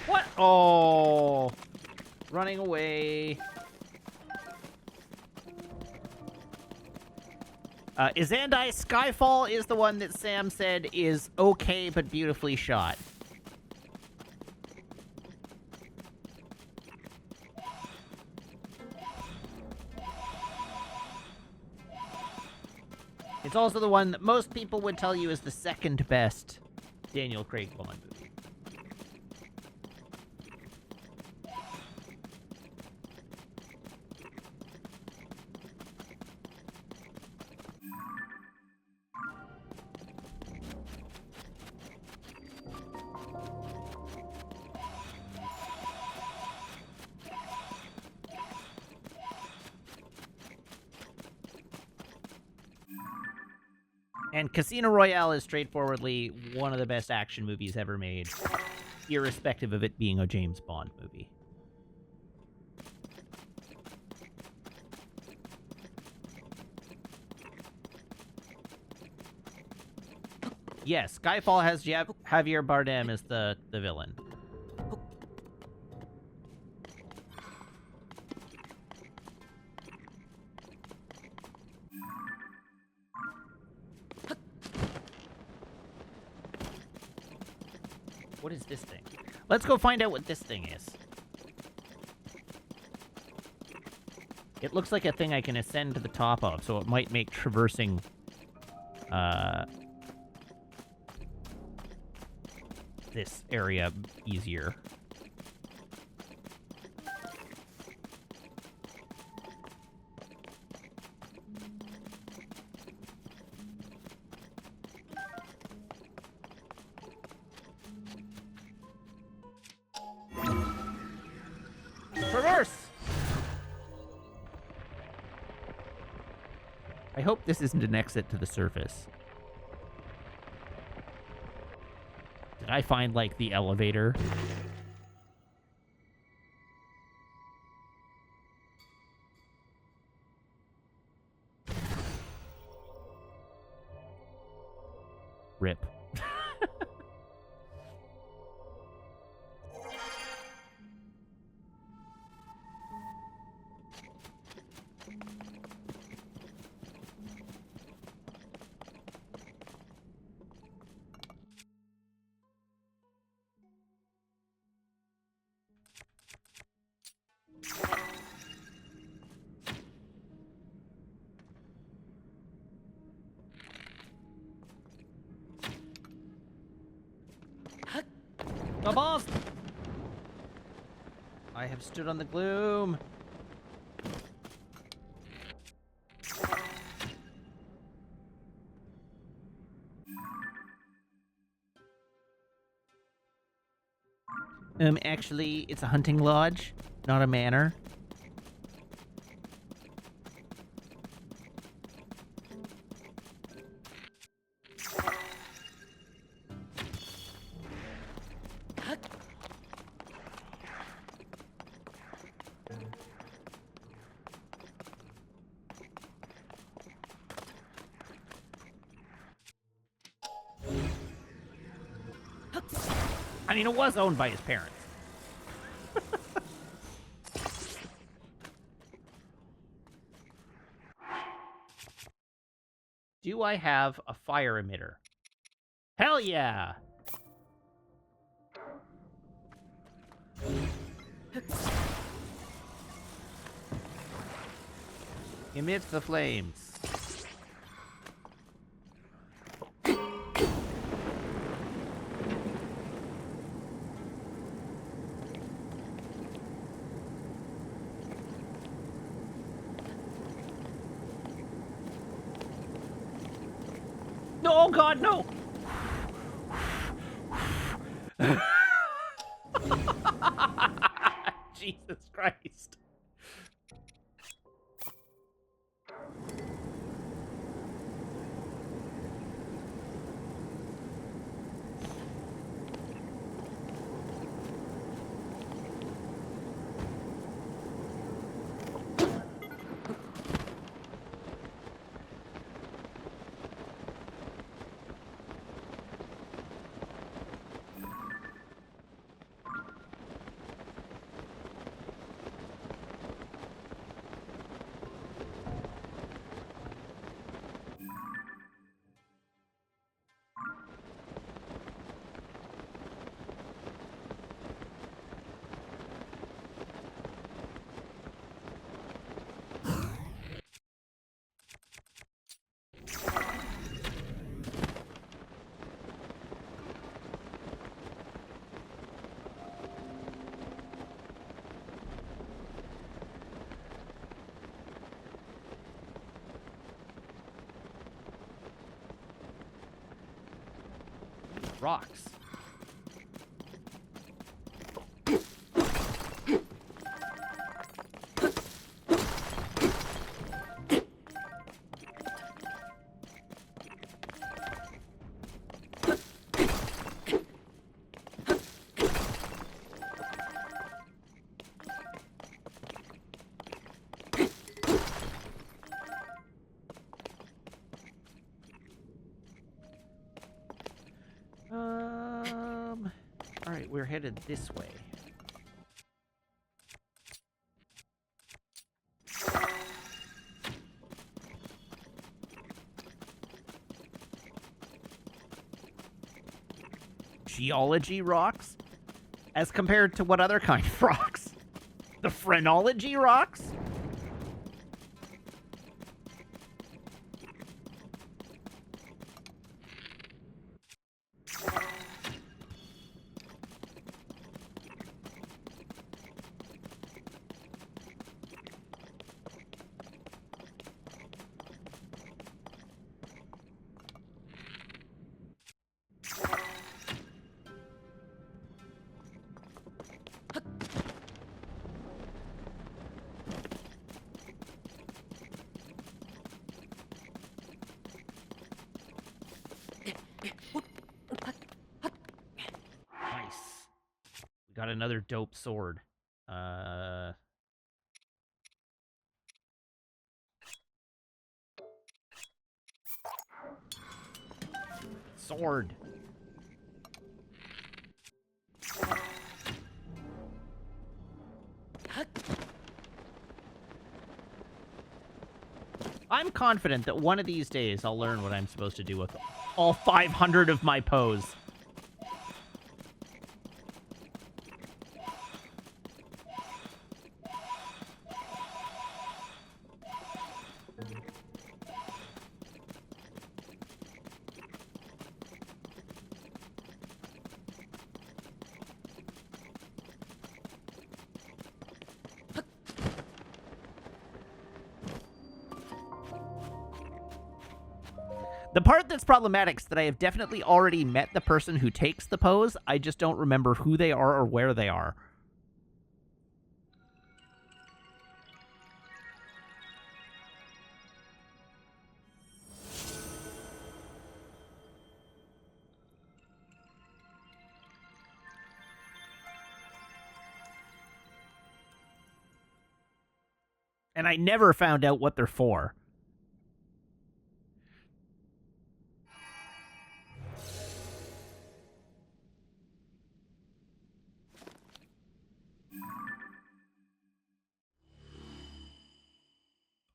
What? Oh. Running away. Izandai Skyfall is the one that Sam said is okay but beautifully shot. It's also the one that most people would tell you is the second best Daniel Craig Bond movie. And Casino Royale is straightforwardly one of the best action movies ever made, irrespective of it being a James Bond movie. Yes, Skyfall has Javier Bardem as the villain. What is this thing? Let's go find out what this thing is. It looks like a thing I can ascend to the top of, so it might make traversing this area easier. Traverse! I hope this isn't an exit to the surface. Did I find, like, the elevator? Rip. The boss! I have stood on the gloom. Actually, it's a hunting lodge, not a manor. I mean, it was owned by his parents. Do I have a fire emitter? Hell yeah! Emit the flames. Oh god, no! Jesus Christ. Rocks. Alright, we're headed this way. Geology rocks? As compared to what other kind of rocks? The phrenology rocks? Got another dope sword. Sword. I'm confident that one of these days I'll learn what I'm supposed to do with all 500 of my poes. The part that's problematic is that I have definitely already met the person who takes the pose. I just don't remember who they are or where they are. And I never found out what they're for.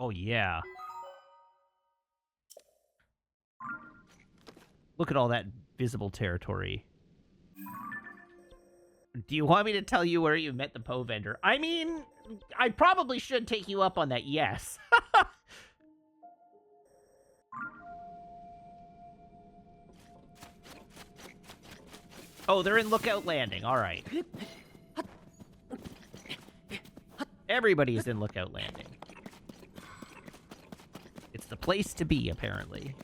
Oh, yeah. Look at all that visible territory. Do you want me to tell you where you met the Poe vendor? I mean, I probably should take you up on that, yes. Oh, they're in Lookout Landing. All right. Everybody's in Lookout Landing. It's the place to be, apparently.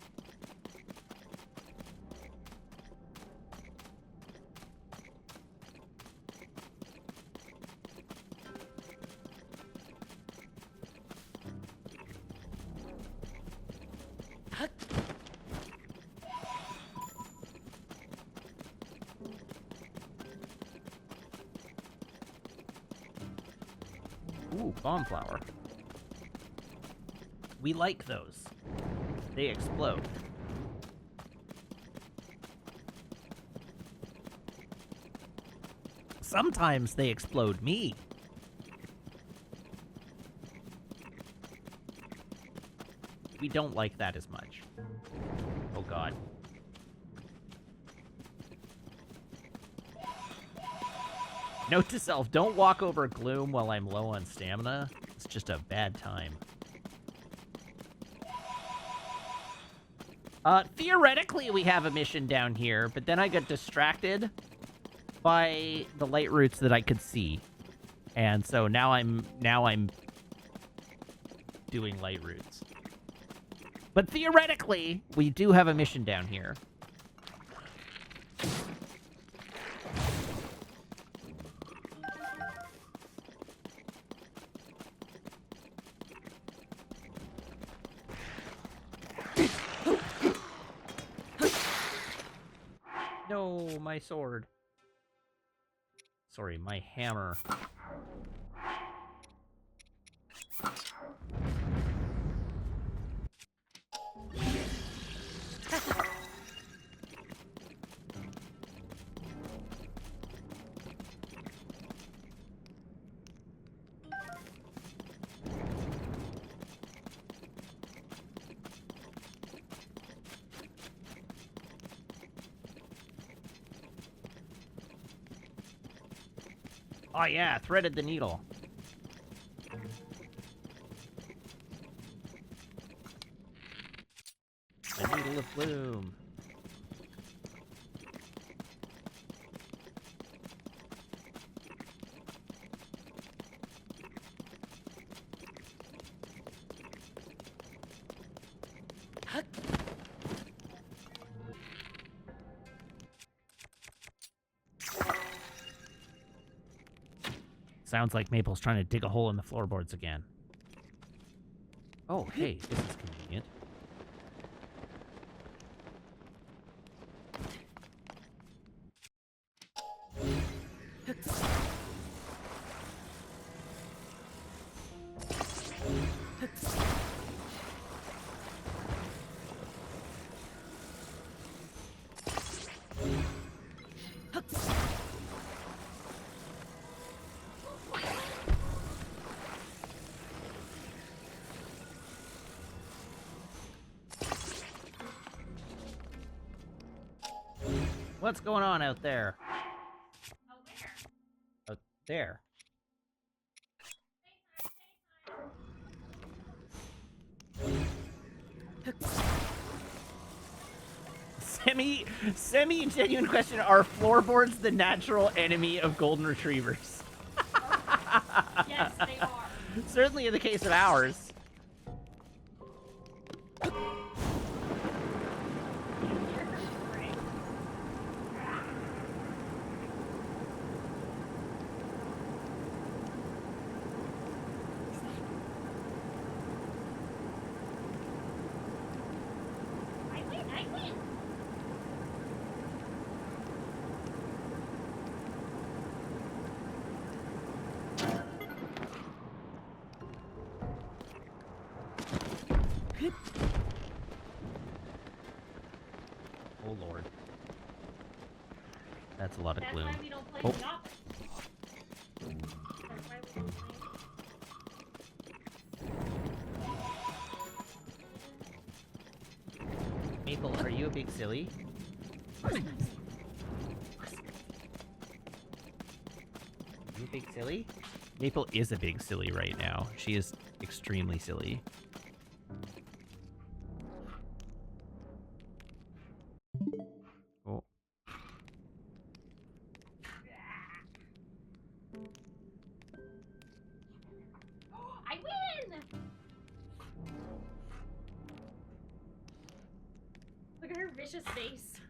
Ooh, bomb flower. We like those. They explode. Sometimes they explode me. We don't like that as much. Oh, God. Note to self, don't walk over Gloom while I'm low on stamina. It's just a bad time. Theoretically, we have a mission down here, but then I got distracted by the light routes that I could see. And so now I'm doing light routes. But theoretically, we do have a mission down here. my sword. Sorry, my hammer. Oh yeah, threaded the needle. The needle of bloom. Sounds like Maple's trying to dig a hole in the floorboards again. Oh, hey, this is convenient. What's going on out there? Out there. Semi-genuine question, are floorboards the natural enemy of golden retrievers? Yes, they are. Certainly in the case of ours. I win. Oh lord. That's a lot of That's gloom. why we don't play Oh. the office. That's why we don't play. Maple, are you a big silly? You a big silly? Maple is a big silly right now. She is extremely silly. Oh. I win! Look at her vicious face.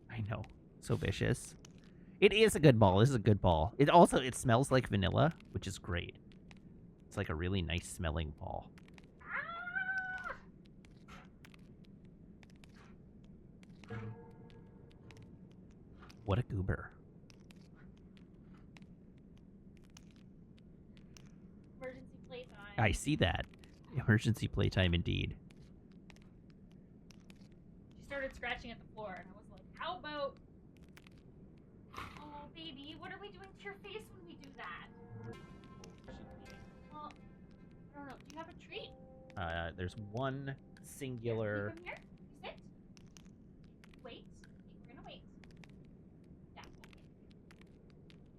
I know. So vicious. It is a good ball. This is a good ball. It smells like vanilla, which is great. It's like a really nice smelling ball. Ah! What a goober. Emergency playtime. I see that. Emergency playtime indeed. She started scratching at the floor, and I was like, how about... Oh, baby, what are we doing to your face when we do that? Well, I don't know. Do you have a treat? There's one You singular... come here. You sit. Wait. Okay, we're gonna wait. Yeah, okay.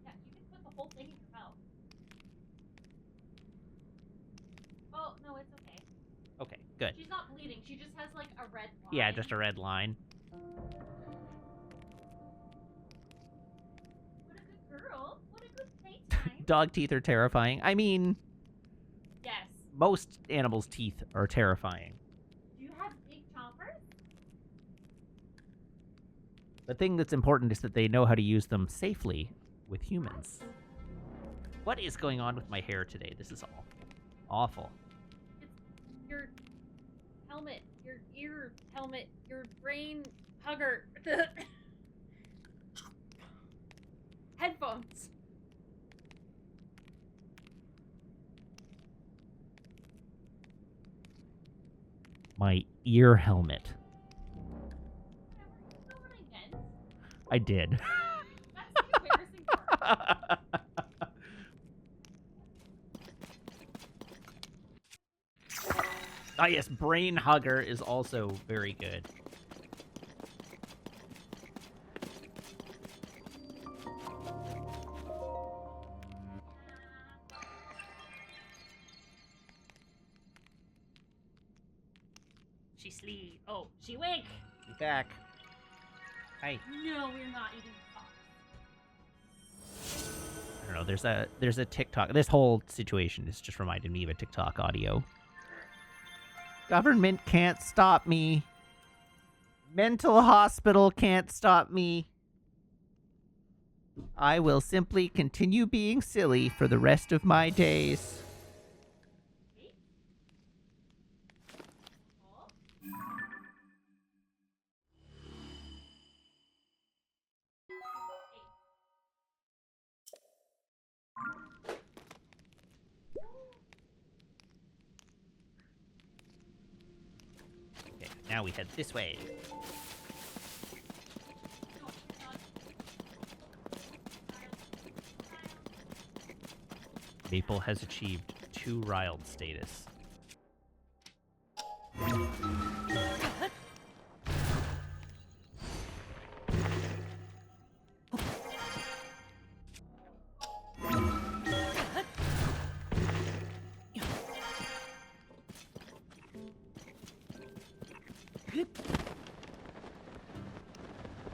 Yeah, you can put the whole thing in your mouth. Oh, no, it's okay. Okay, good. She's not bleeding. She just has, like, a red line. Yeah, just a red line. What a good girl. What a good playtime. Dog teeth are terrifying. I mean, Yes. most animals' teeth are terrifying. Do you have big chompers? The thing that's important is that they know how to use them safely with humans. What is going on with my hair today? This is awful. Awful. It's your helmet, your ear helmet, your brain Hugger. Headphones. My ear helmet. You know what I meant? I did. That's the embarrassing part. Ah, yes, Brain Hugger is also very good. She sleep. Oh, she wake. Be back. Hi. No, we're not eating socks. I don't know. There's a TikTok. This whole situation is just reminded me of a TikTok audio. Government can't stop me. Mental hospital can't stop me. I will simply continue being silly for the rest of my days. Okay, now we head this way. Maple has achieved 2 riled status.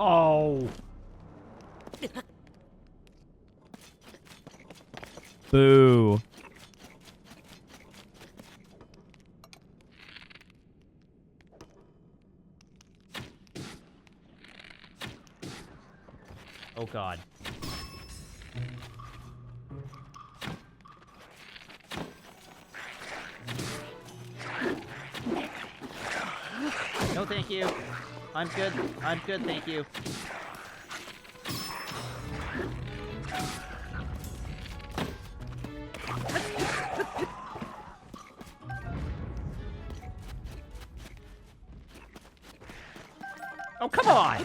Oh! Boo. Oh god. No, thank you. I'm good. I'm good, thank you. Oh, come on!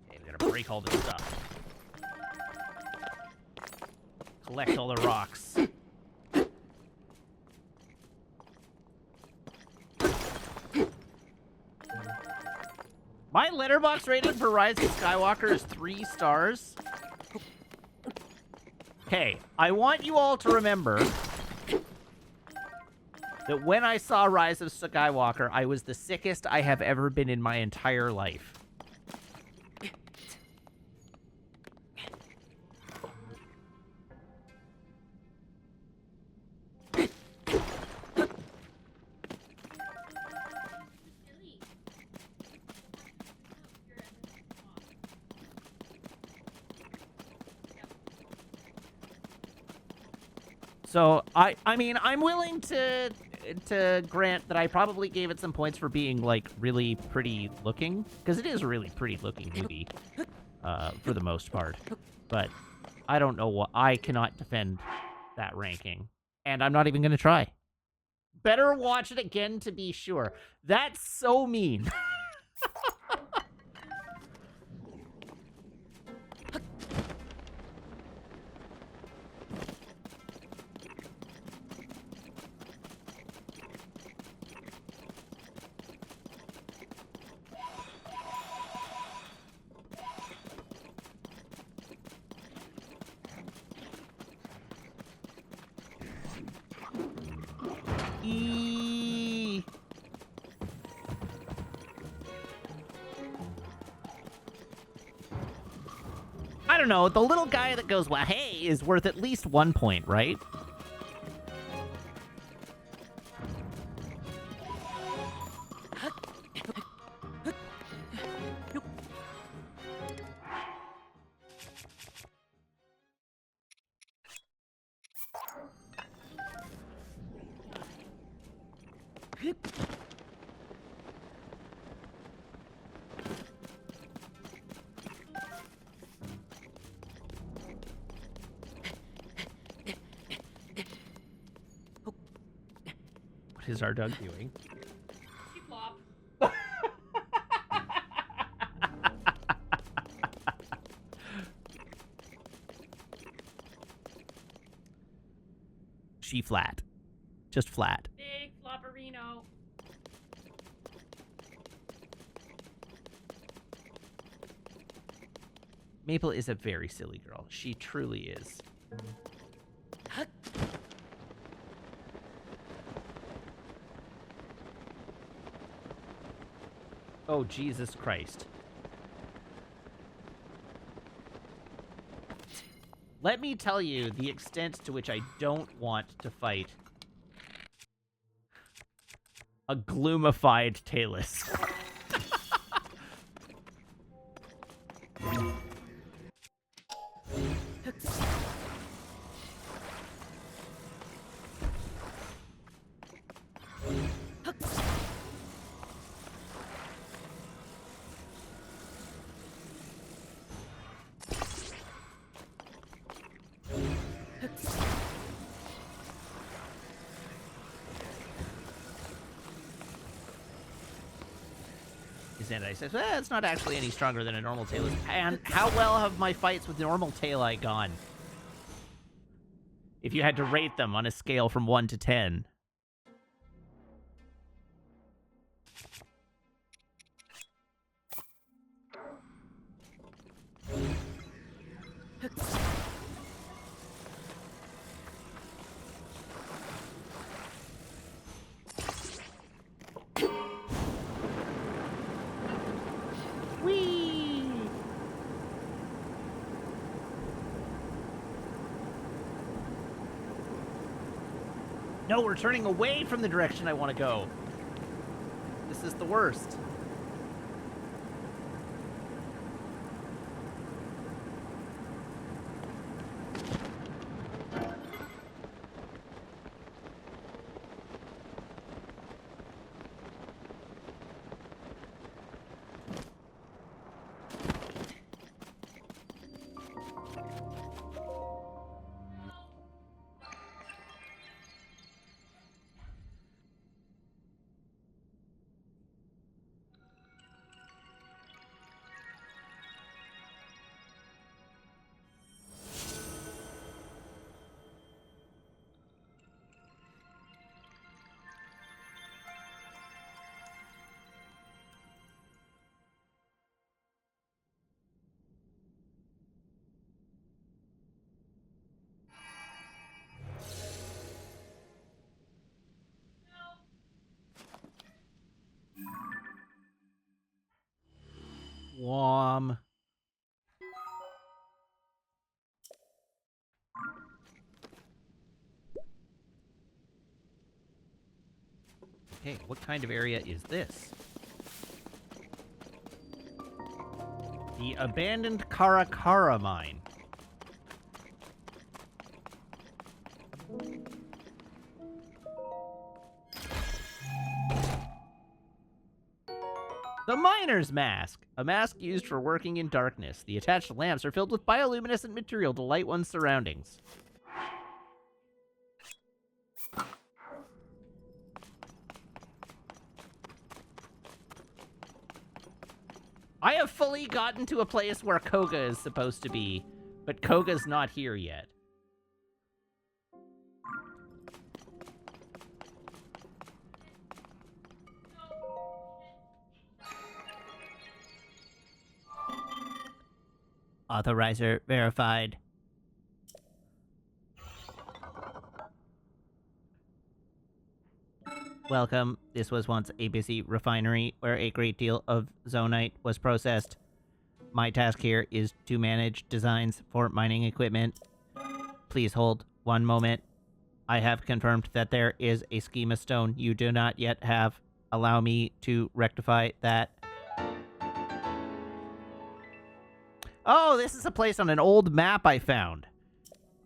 Okay, we gotta break all this stuff. Collect all the rocks. My letterbox rating for Rise of Skywalker is 3 stars. Okay, I want you all to remember that when I saw Rise of Skywalker, I was the sickest I have ever been in my entire life. So I mean, I'm willing to grant that I probably gave it some points for being like really pretty looking, because it is a really pretty looking movie, for the most part. But I don't know what I cannot defend that ranking, and I'm not even gonna try. Better watch it again to be sure. That's so mean. I don't know. The little guy that goes, well, hey, is worth at least 1 point, right? What is our dog doing? She flop. She flat. Just flat. Big flopperino. Maple is a very silly girl. She truly is. Oh, Jesus Christ. Let me tell you the extent to which I don't want to fight a gloomified Talus. Xanadai says, it's not actually any stronger than a normal Talus. And how well have my fights with normal Tali gone? If you had to rate them on a scale from 1 to 10. No, we're turning away from the direction I want to go. This is the worst. Wom. Okay, what kind of area is this? The abandoned Karakara mine. The Miner's Mask, a mask used for working in darkness. The attached lamps are filled with bioluminescent material to light one's surroundings. I have fully gotten to a place where Koga is supposed to be, but Koga's not here yet. Authorizer verified. Welcome. This was once a busy refinery where a great deal of zonite was processed. My task here is to manage designs for mining equipment. Please hold one moment. I have confirmed that there is a schema stone you do not yet have. Allow me to rectify that. Oh, this is a place on an old map I found.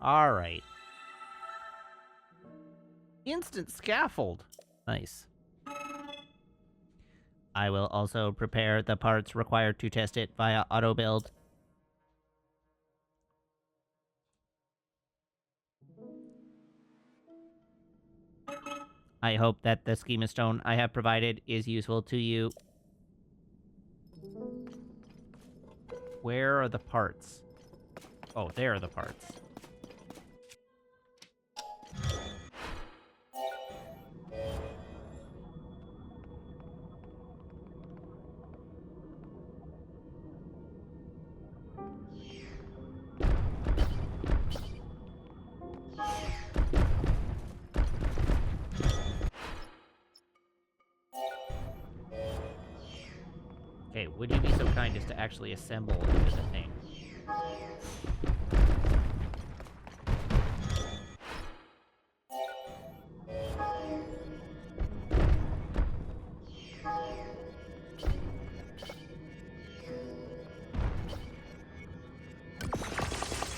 All right. Instant scaffold. Nice. I will also prepare the parts required to test it via auto build. I hope that the schema stone I have provided is useful to you. Where are the parts? Oh, there are the parts. Okay, would you be so kind as to actually assemble into the thing?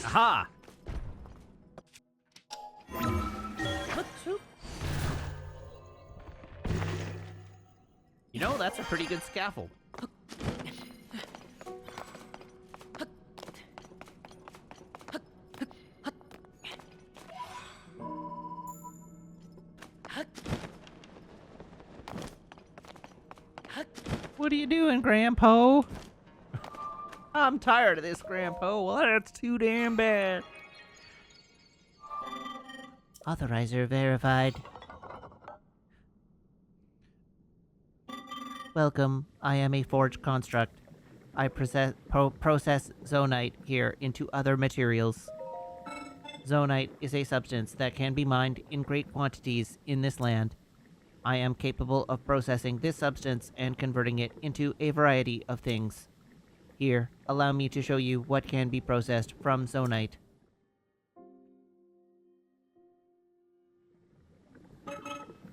Aha! You know, that's a pretty good scaffold. What are you doing, Grandpa? I'm tired of this, Grandpa. Well, that's too damn bad. Authorizer verified. Welcome. I am a forged construct. I process zonite here into other materials. Zonite is a substance that can be mined in great quantities in this land. I am capable of processing this substance and converting it into a variety of things. Here, allow me to show you what can be processed from zonite.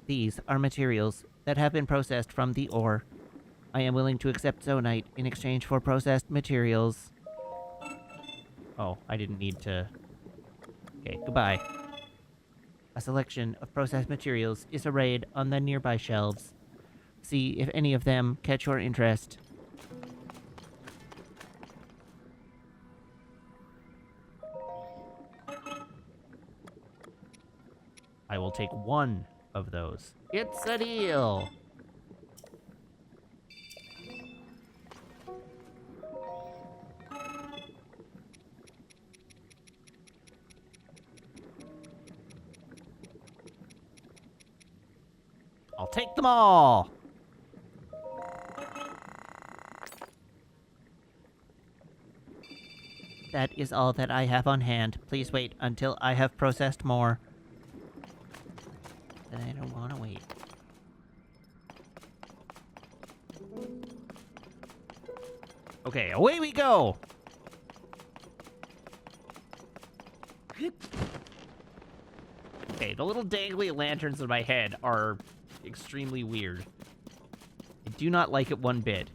These are materials that have been processed from the ore. I am willing to accept zonite in exchange for processed materials. Oh, I didn't need to... Okay, goodbye. A selection of processed materials is arrayed on the nearby shelves. See if any of them catch your interest. I will take one of those. It's a deal! I'll take them all! That is all that I have on hand. Please wait until I have processed more. But I don't want to wait. Okay, away we go! Okay, the little dangly lanterns in my head are extremely weird. I do not like it one bit.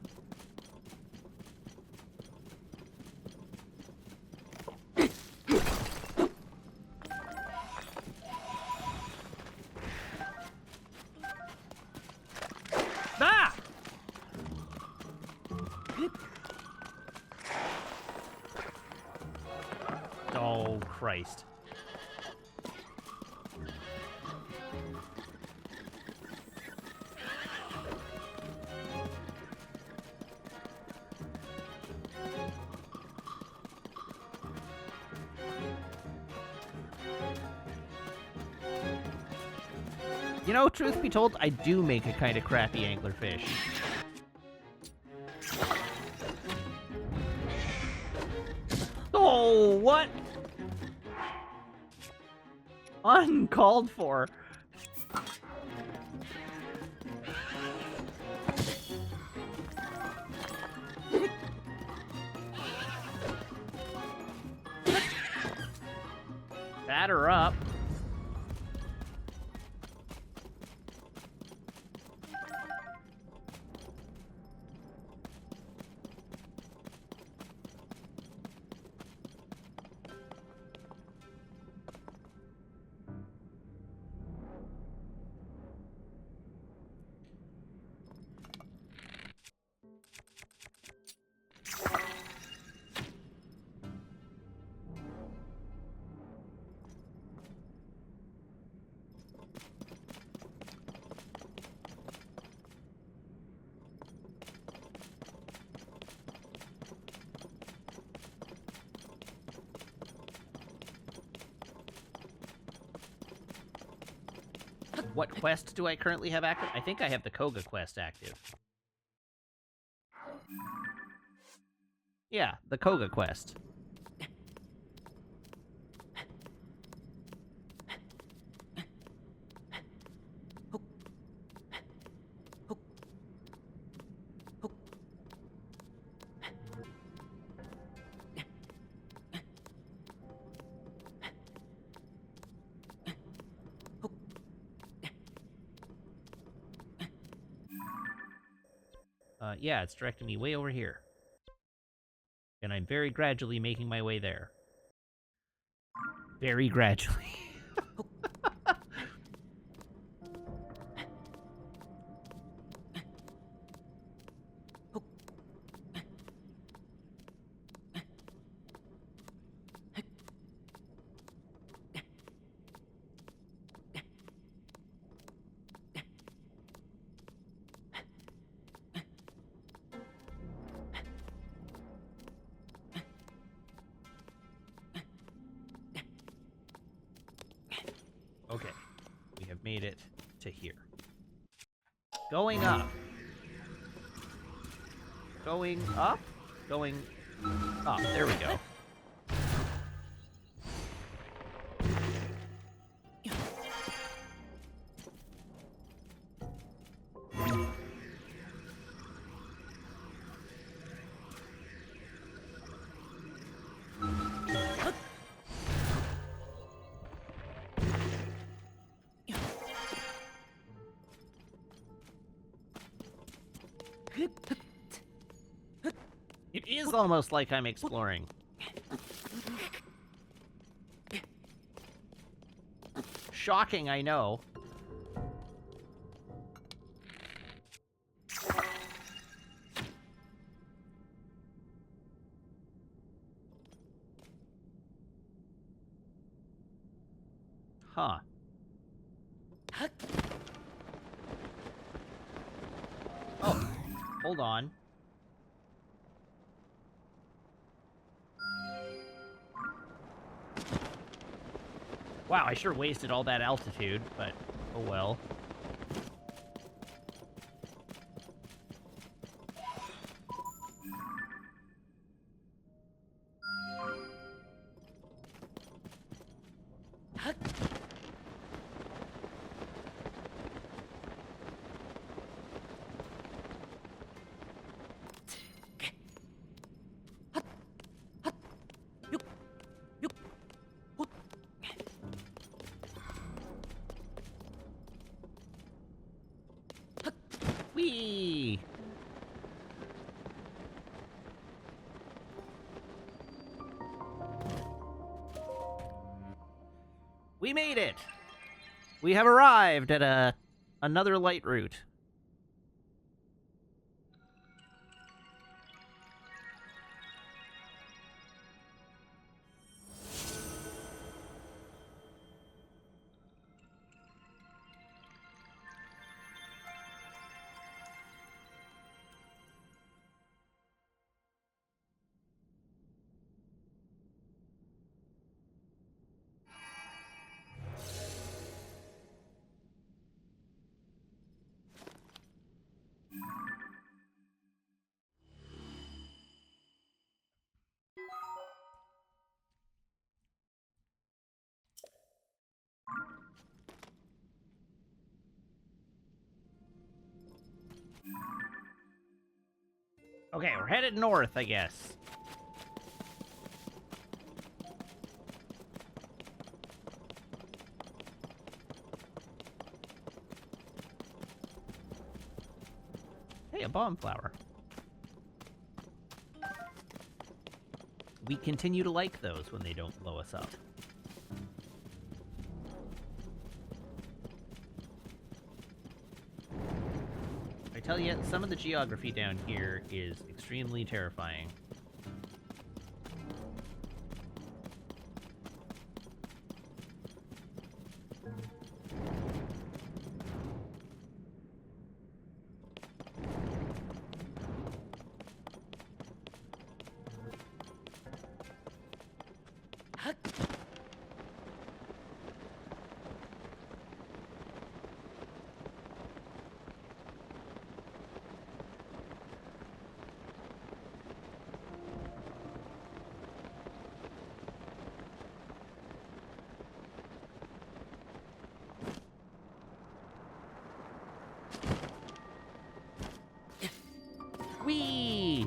Ah! Oh, Christ. You know, truth be told, I do make a kind of crappy anglerfish. Oh, what? Uncalled for. Batter up. What quest do I currently have active? I think I have the Koga quest active. Yeah, the Koga quest. Yeah, it's directing me way over here. And I'm very gradually making my way there. Very gradually. Okay, we have made it to here. Going up. Going up? Going up. There we go. It is almost like I'm exploring. Shocking, I know. Huh. Oh, hold on. Wow, I sure wasted all that altitude, but oh well. Whee! We made it! We have arrived at another light route. Okay, we're headed north, I guess. a bomb flower. We continue to like those when they don't blow us up. I tell you, some of the geography down here is extremely terrifying. Whee!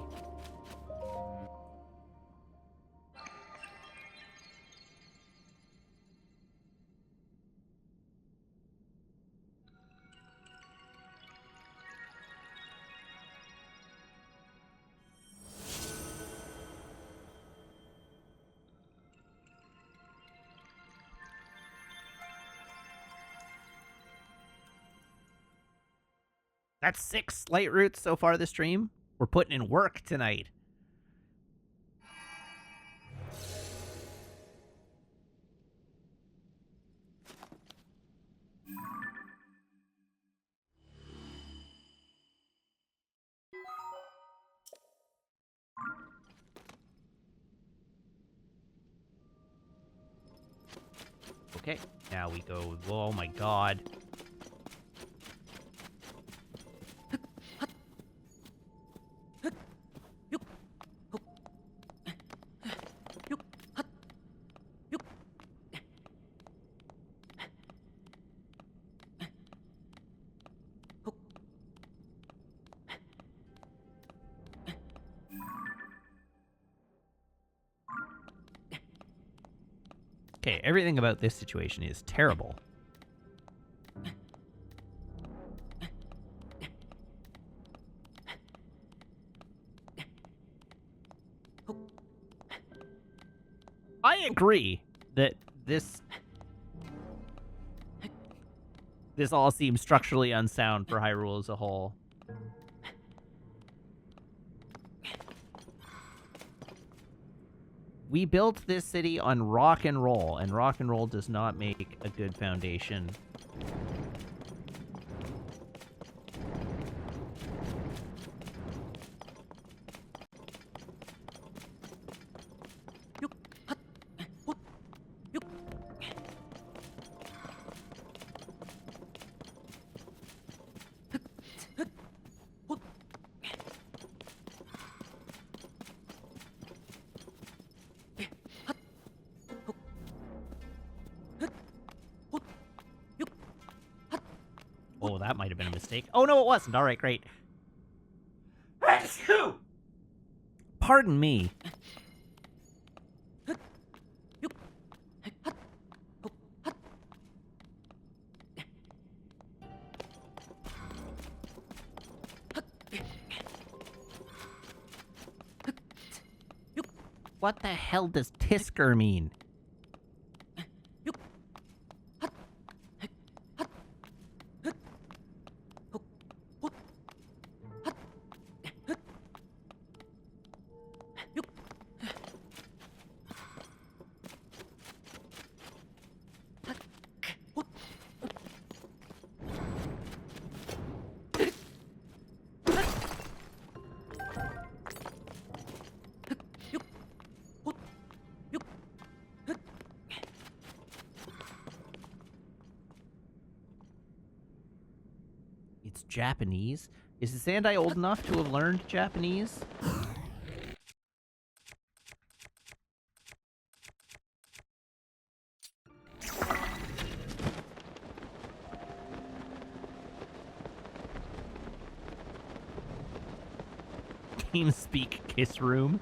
That's 6 light routes so far this stream. We're putting in work tonight. Okay, now we go. Oh my god. Okay, everything about this situation is terrible. I agree that this all seems structurally unsound for Hyrule as a whole. We built this city on rock and roll does not make a good foundation. Oh, that might have been a mistake. Oh, no, it wasn't. All right, great. Pardon me. What the hell does Tisker mean? It's Japanese? Is the Sandai old enough to have learned Japanese? TeamSpeak Kiss Room.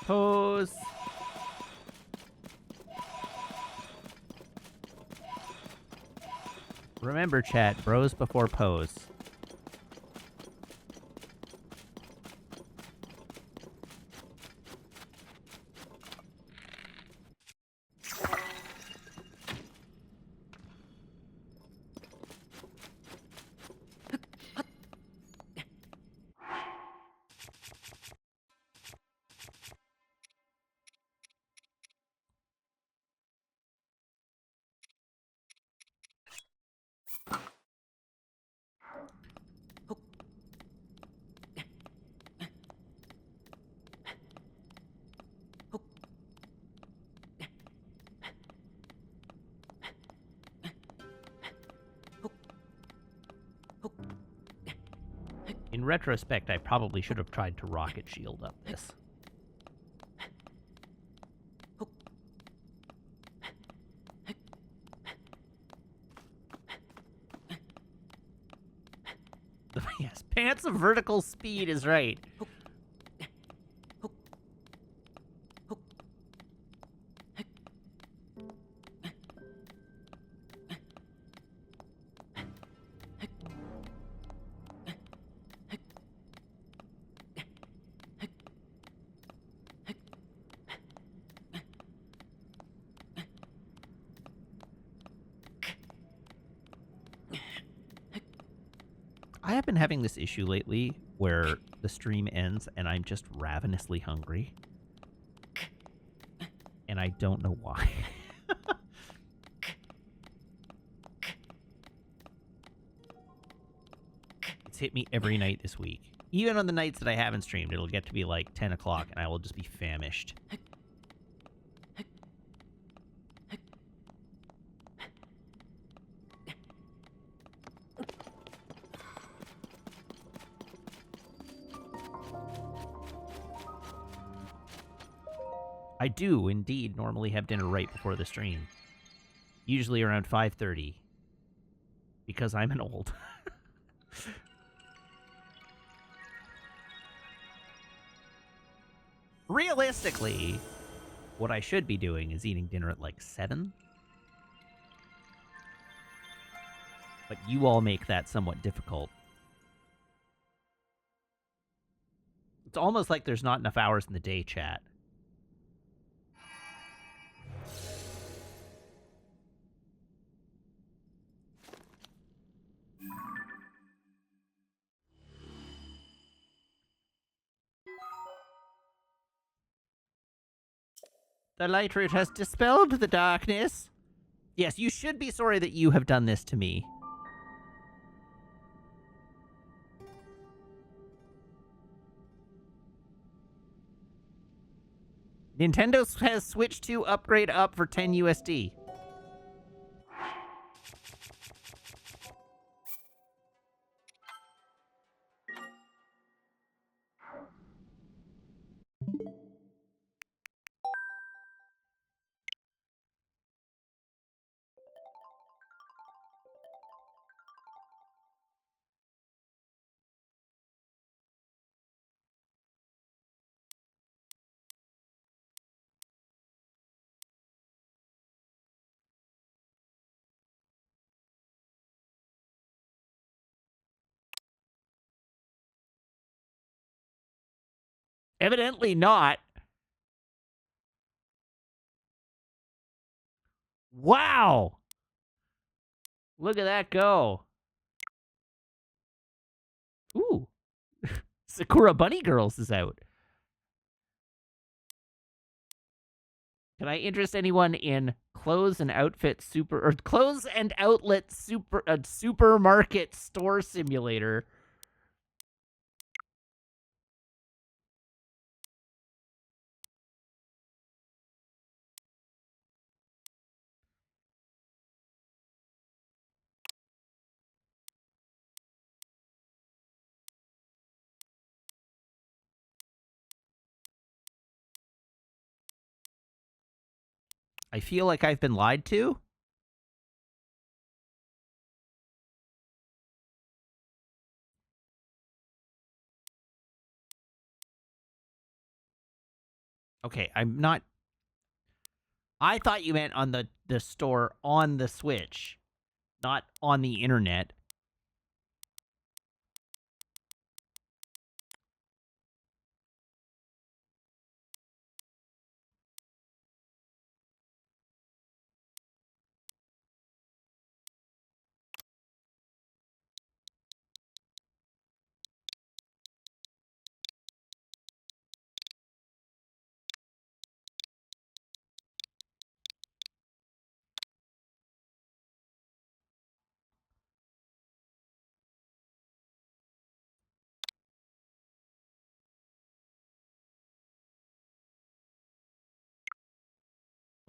Pose. Remember, chat, bros before pose. In retrospect, I probably should have tried to rocket shield up this. Yes, pants of vertical speed is right. I have been having this issue lately where the stream ends and I'm just ravenously hungry. And I don't know why. It's hit me every night this week. Even on the nights that I haven't streamed, it'll get to be like 10 o'clock and I will just be famished. I do, indeed, normally have dinner right before the stream. Usually around 5:30. Because I'm an old. Realistically, what I should be doing is eating dinner at like 7. But you all make that somewhat difficult. It's almost like there's not enough hours in the day, chat. The light root has dispelled the darkness. Yes, you should be sorry that you have done this to me. Nintendo has Switch 2 upgrade up for 10 USD. Evidently not. Wow! Look at that go. Ooh. Sakura Bunny Girls is out. Can I interest anyone in clothes and outfit super or clothes and outlet supermarket store simulator? I feel like I've been lied to. Okay, I'm not... I thought you meant on the store on the Switch, not on the internet.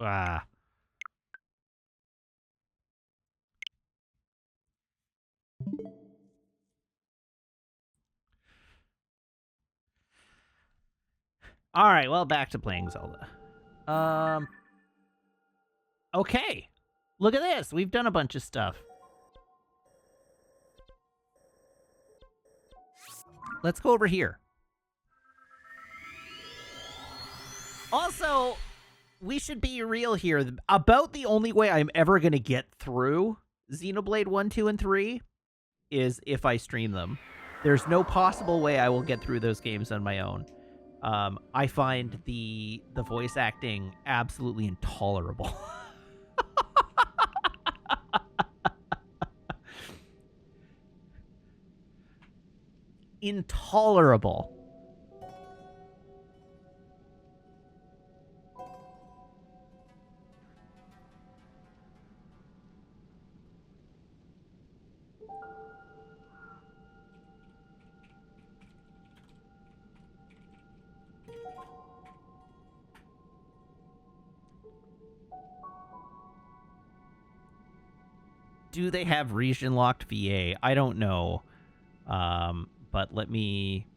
Ah. All right, well, back to playing Zelda. Okay. Look at this. We've done a bunch of stuff. Let's go over here. Also, we should be real here. About the only way I'm ever going to get through Xenoblade 1, 2, and 3 is if I stream them. There's no possible way I will get through those games on my own. I find the voice acting absolutely intolerable. Intolerable. Do they have region locked VA? I don't know. But let me...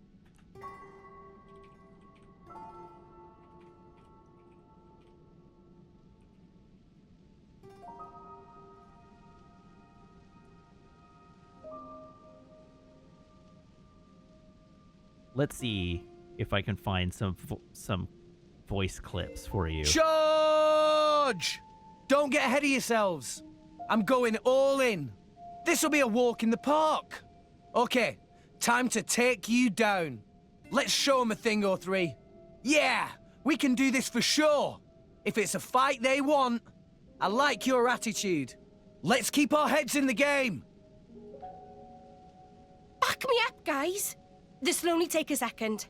Let's see if I can find some voice clips for you. Charge! Don't get ahead of yourselves. I'm going all in. This'll be a walk in the park. Okay, time to take you down. Let's show them a thing or three. Yeah, we can do this for sure. If it's a fight they want, I like your attitude. Let's keep our heads in the game. Back me up, guys. This'll only take a second.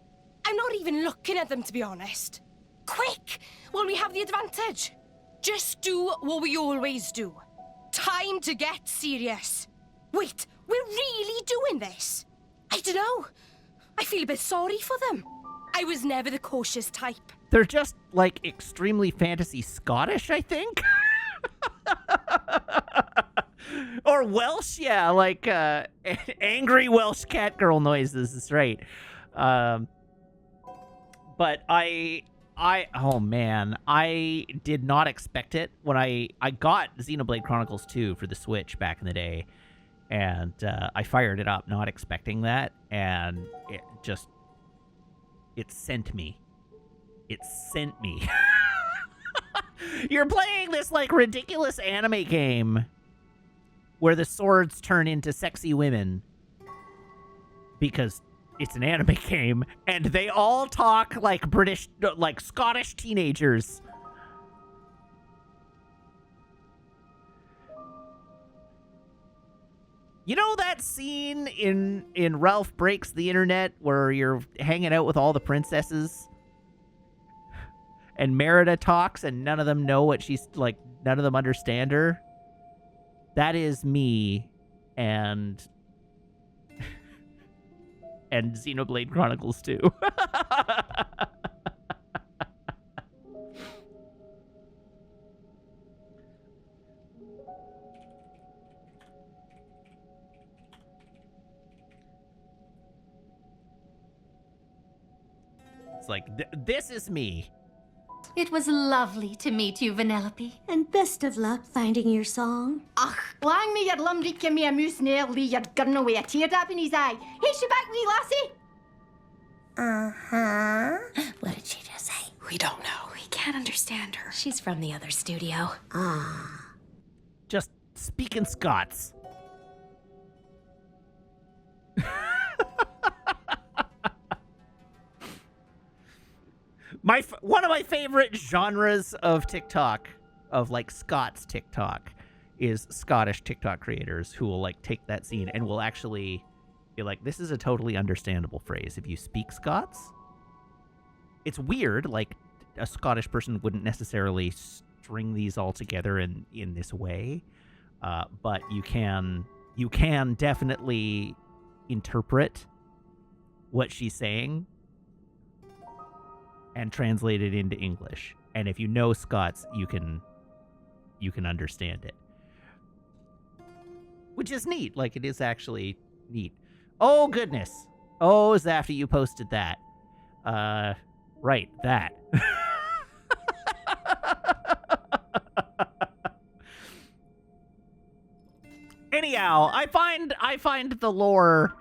I'm not even looking at them, to be honest. Quick, while we have the advantage. Just do what we always do. Time to get serious. Wait, we're really doing this? I don't know. I feel a bit sorry for them. I was never the cautious type. They're just, like, extremely fantasy Scottish, I think? Or Welsh, yeah, like, angry Welsh cat girl noises, that's right. But oh man, I did not expect it when I got Xenoblade Chronicles 2 for the Switch back in the day, and I fired it up not expecting that, and it sent me. It sent me. You're playing this, like, ridiculous anime game where the swords turn into sexy women because it's an anime game, and they all talk like British, like Scottish teenagers. You know that scene in Ralph Breaks the Internet where you're hanging out with all the princesses? And Merida talks and none of them know what she's, like, none of them understand her? That is me and Xenoblade Chronicles 2. It's like, this is me. It was lovely to meet you, Vanellope. And best of luck finding your song. Ach, lang me your lumrieke me a moose nearly you'd gone away a teardrop in his eye. Hey, she back, wee lassie. Uh-huh. What did she just say? We don't know. We can't understand her. She's from the other studio. Just speaking Scots. One of my favorite genres of TikTok, of like Scots TikTok, is Scottish TikTok creators who will like take that scene and will actually be like, this is a totally understandable phrase if you speak Scots. It's weird, like a Scottish person wouldn't necessarily string these all together in this way, but you can definitely interpret what she's saying and translate it into English. And if you know Scots, you can understand it. Which is neat. Like, it is actually neat. Oh, goodness. Oh, Zafty, you posted that. Right, that. Anyhow, I find the lore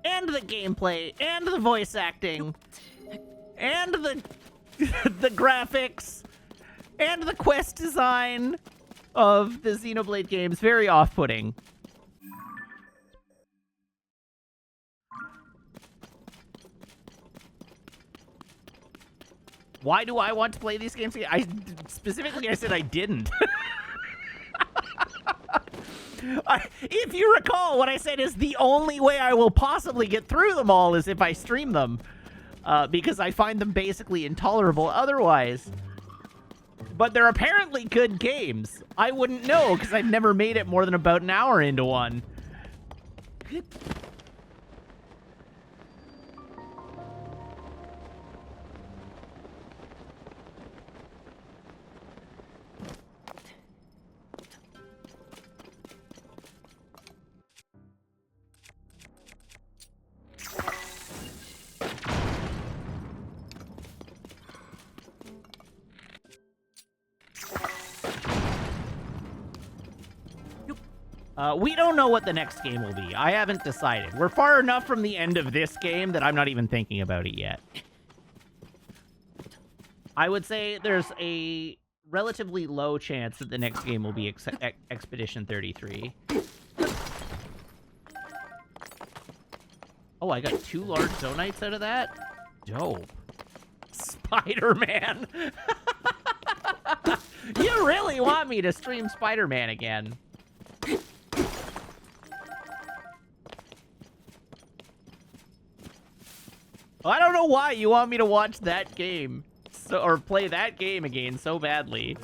and the gameplay and the voice acting and the the graphics and the quest design of the Xenoblade games very off-putting. Why do I want to play these games again? I said I didn't. If you recall, what I said is the only way I will possibly get through them all is if I stream them. Because I find them basically intolerable otherwise. But they're apparently good games. I wouldn't know, because I've never made it more than about an hour into one. We don't know what the next game will be. I haven't decided. We're far enough from the end of this game that I'm not even thinking about it yet. I would say there's a relatively low chance that the next game will be Expedition 33. Oh, I got 2 large Zonites out of that? Dope. Spider-Man! You really want me to stream Spider-Man again? I don't know why you want me to watch that game or play that game again so badly.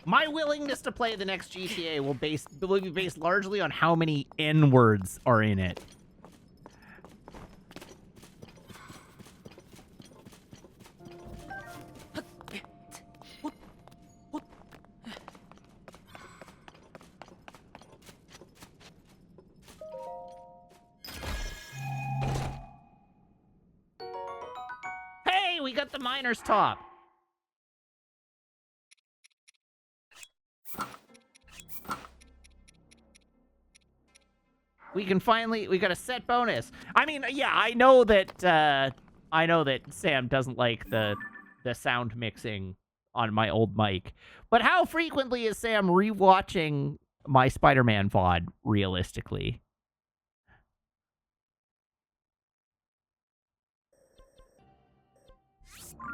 My willingness to play the next GTA will be based largely on how many N-words are in it. Hey, we got the miner's top. We got a set bonus. I mean, yeah, I know that Sam doesn't like the sound mixing on my old mic. But how frequently is Sam rewatching my Spider-Man VOD, realistically?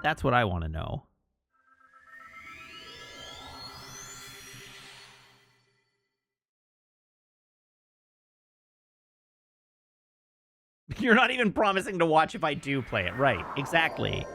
That's what I want to know. You're not even promising to watch if I do play it. Right, exactly.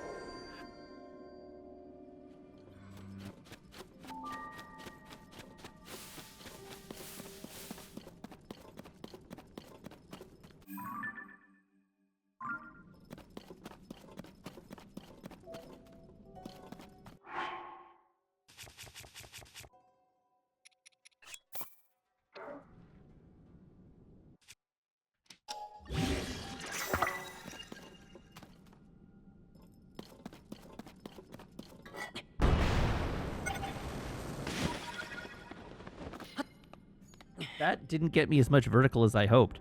That didn't get me as much vertical as I hoped.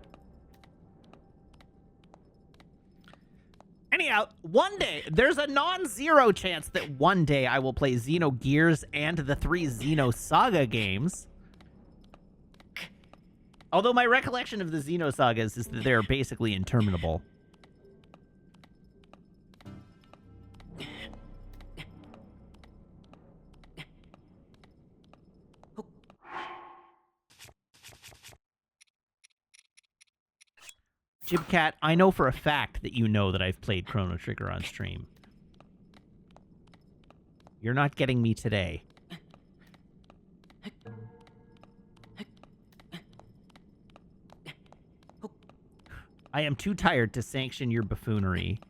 Anyhow, one day, there's a non-zero chance that one day I will play Xenogears and the 3 Xenosaga games. Although my recollection of the Xenosagas is that they're basically interminable. Jibcat, I know for a fact that you know that I've played Chrono Trigger on stream. You're not getting me today. I am too tired to sanction your buffoonery.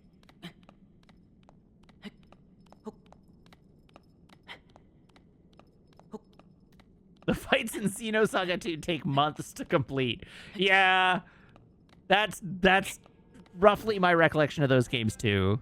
The fights in Xenosaga 2 take months to complete. Yeah. That's roughly my recollection of those games too.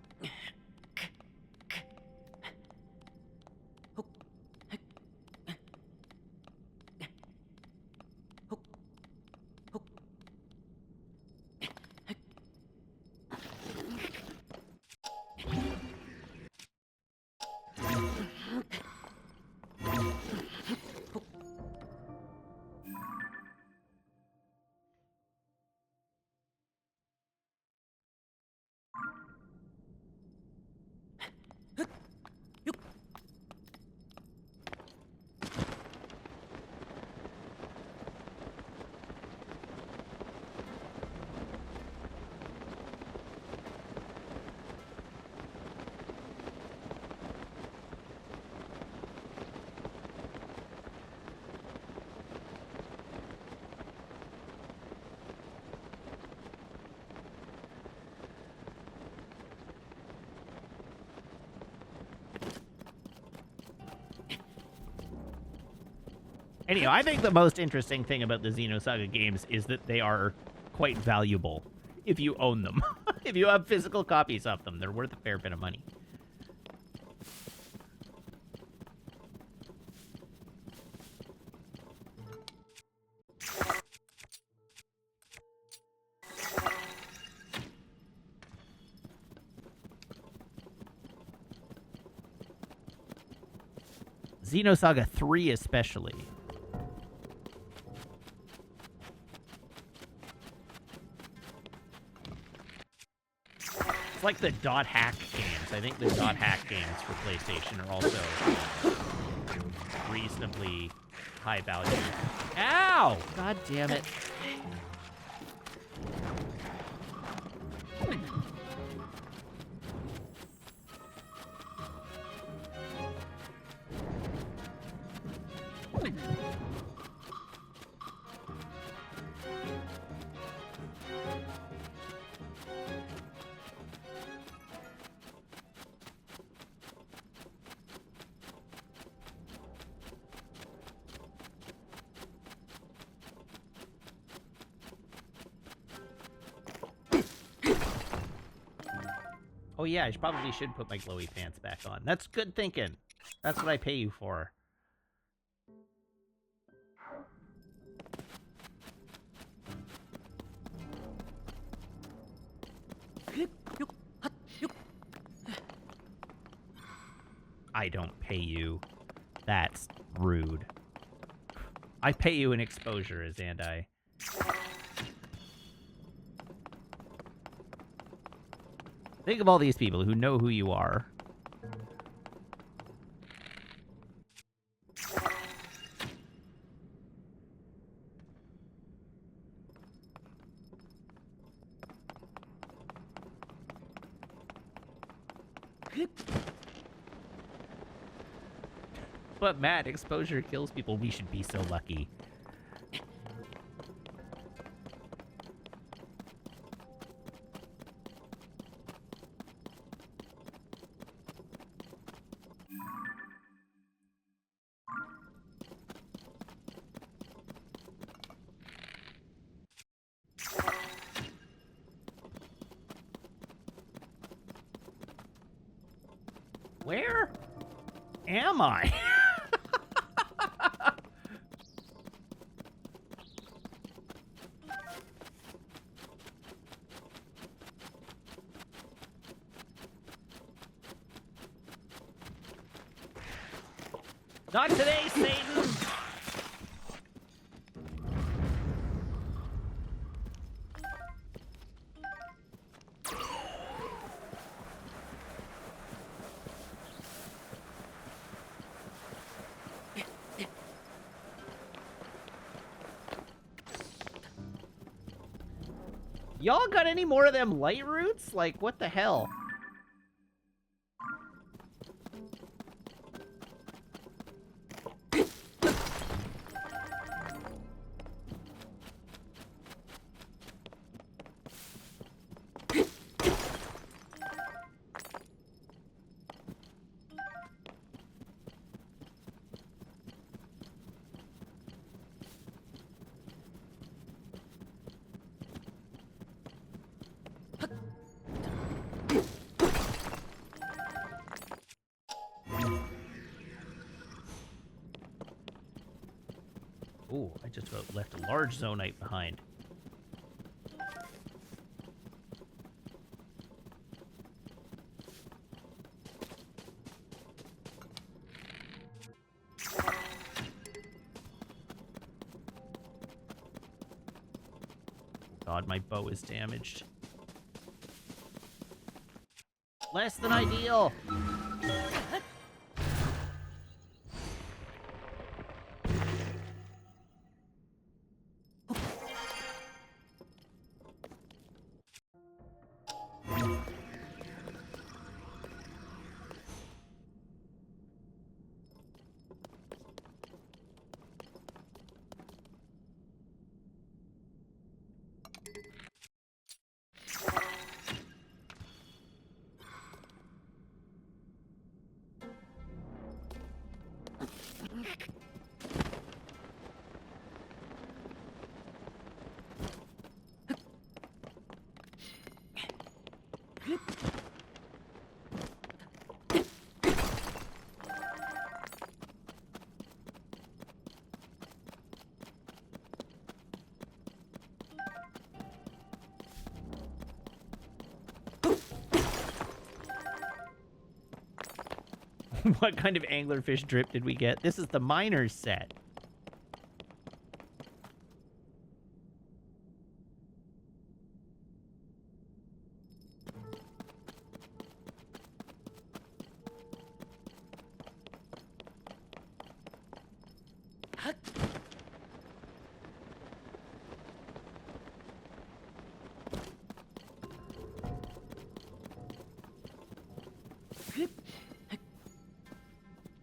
Anyway, I think the most interesting thing about the Xenosaga games is that they are quite valuable if you own them. If you have physical copies of them, they're worth a fair bit of money. Xenosaga 3 especially. It's like the dot hack games. I think the dot hack games for PlayStation are also reasonably high value. Ow! God damn it. Oh yeah, I probably should put my glowy pants back on. That's good thinking. That's what I pay you for. I don't pay you. That's rude. I pay you in exposure, Zandai. Think of all these people who know who you are. But Matt, exposure kills people. We should be so lucky. Where am I? Not today, Satan! Y'all got any more of them light roots? Like, what the hell? Ooh, I just about left a large zonite behind. God, my bow is damaged. Less than ideal! What kind of anglerfish drip did we get? This is the miner's set.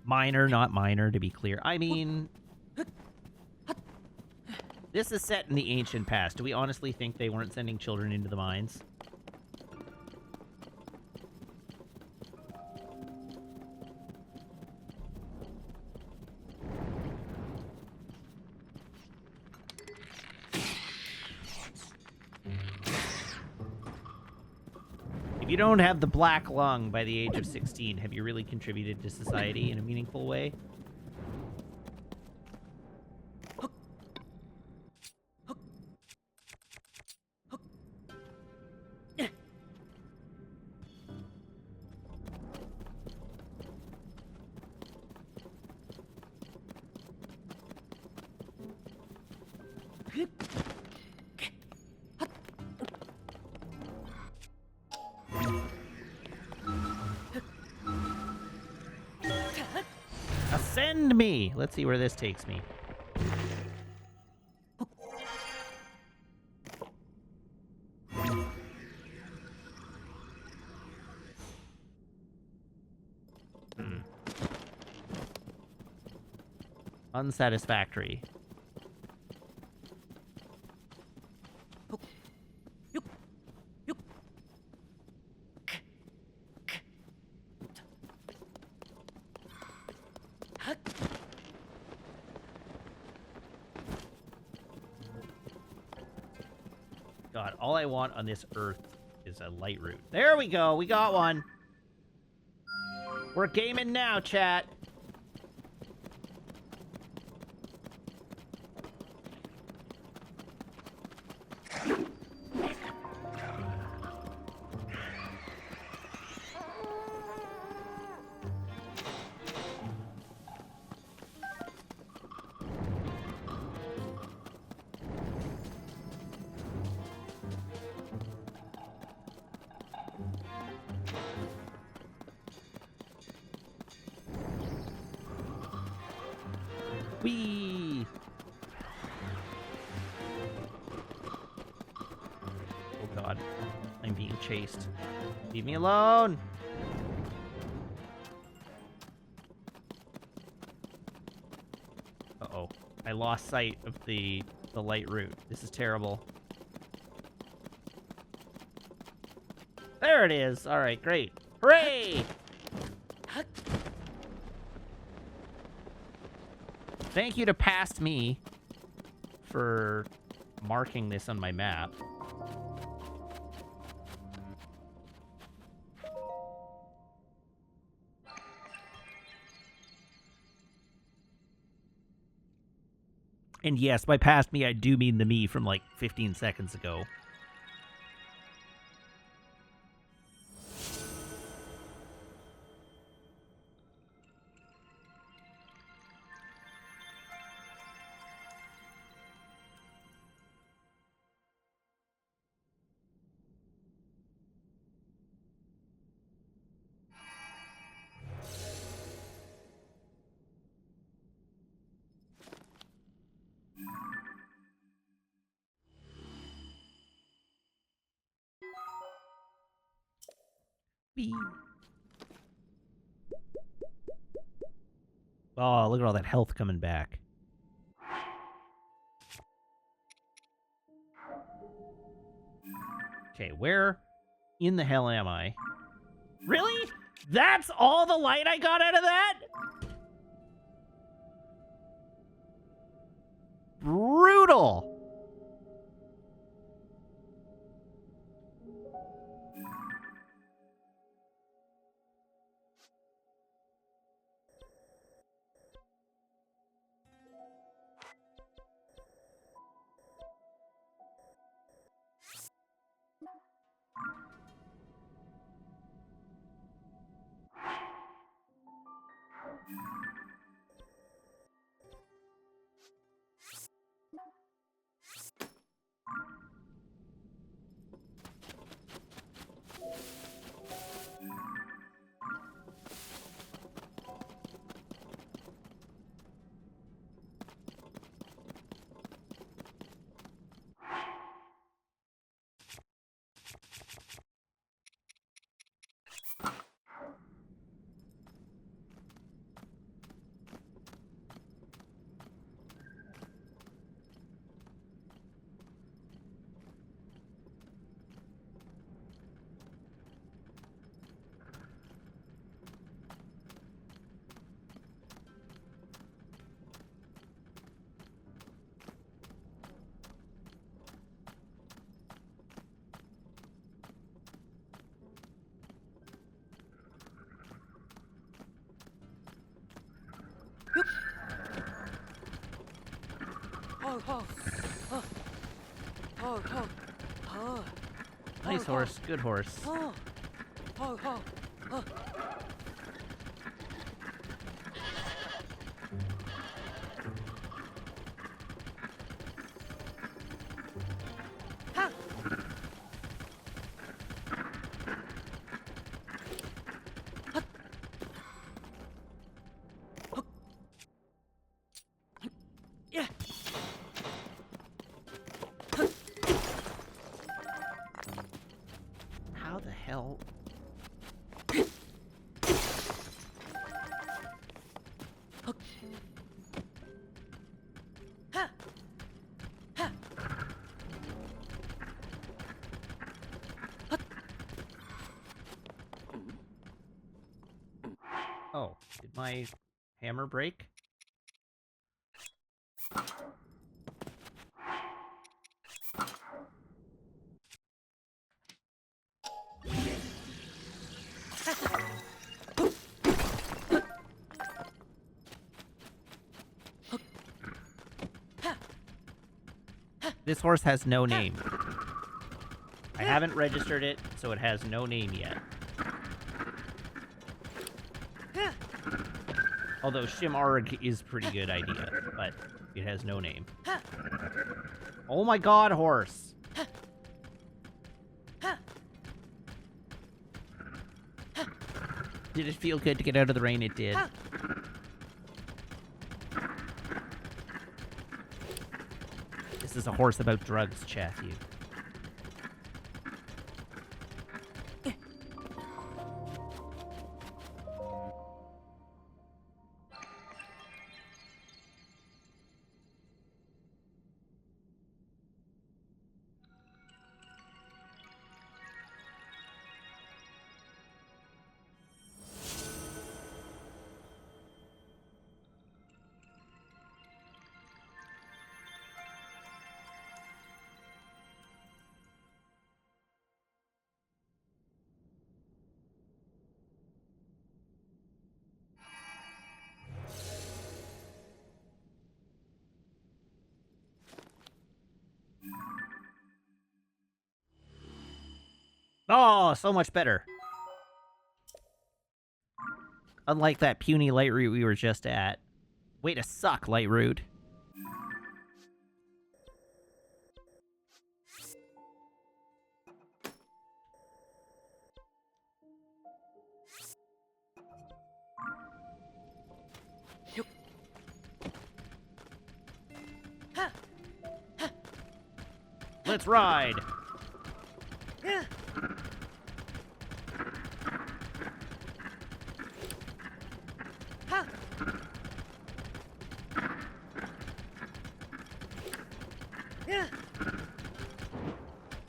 Minor, not minor, to be clear. I mean, this is set in the ancient past. Do we honestly think they weren't sending children into the mines? If you don't have the black lung by the age of 16, have you really contributed to society in a meaningful way? Ascend me! Let's see where this takes me. Unsatisfactory. God, all I want on this earth is a light root. There we go. We got one. We're gaming now, chat. Whee! Oh god. I'm being chased. Leave me alone! Uh-oh. I lost sight of the light route. This is terrible. There it is! Alright, great. Hooray! Thank you to Past Me for marking this on my map. And yes, by Past Me, I do mean the me from like 15 seconds ago. Whee. Oh, look at all that health coming back. Okay, where in the hell am I? Really? That's all the light I got out of that? Brutal! Nice horse. Good horse. How the hell? Oh, did my hammer break? This horse has no name. I haven't registered it, so it has no name yet. Although Shimarg is a pretty good idea, but it has no name. Oh my god, horse! Did it feel good to get out of the rain? It did. is a horse about drugs, Matthew. Oh, so much better. Unlike that puny light route we were just at. Way to suck, light route. Let's ride.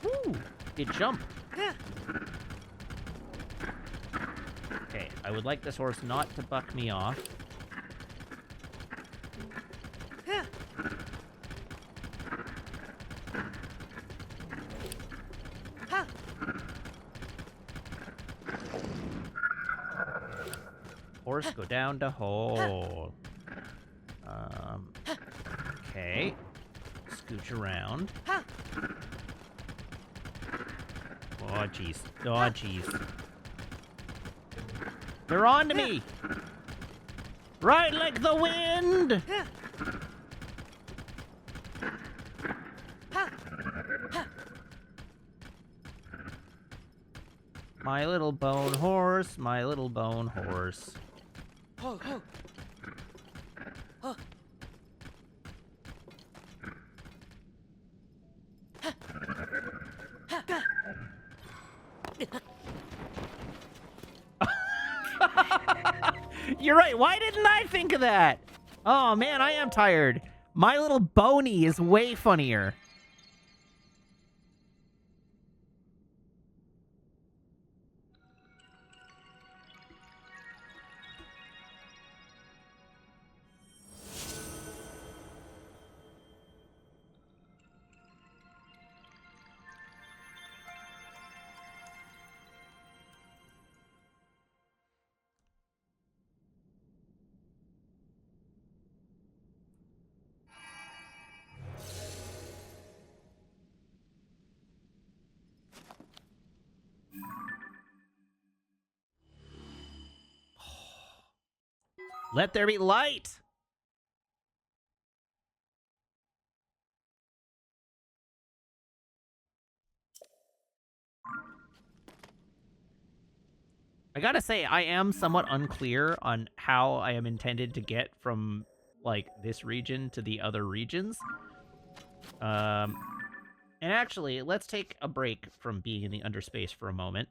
Woo! Good jump. Okay, I would like this horse not to buck me off. Horse, go down to hole. Okay. Scooch around. Oh, jeez. Oh, jeez. They're on to me! Ride like the wind! My little bone horse, my little bone horse. You're right. Why didn't I think of that? Oh, man, I am tired. My Little Boney is way funnier. Let there be light. I gotta say, I am somewhat unclear on how I am intended to get from, like, this region to the other regions. And actually, let's take a break from being in the underspace for a moment.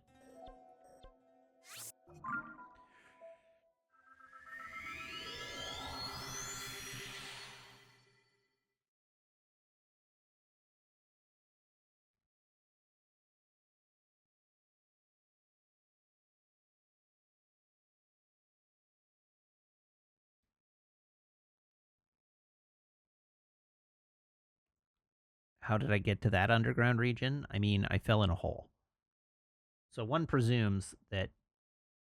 How did I get to that underground region? I mean, I fell in a hole. So one presumes that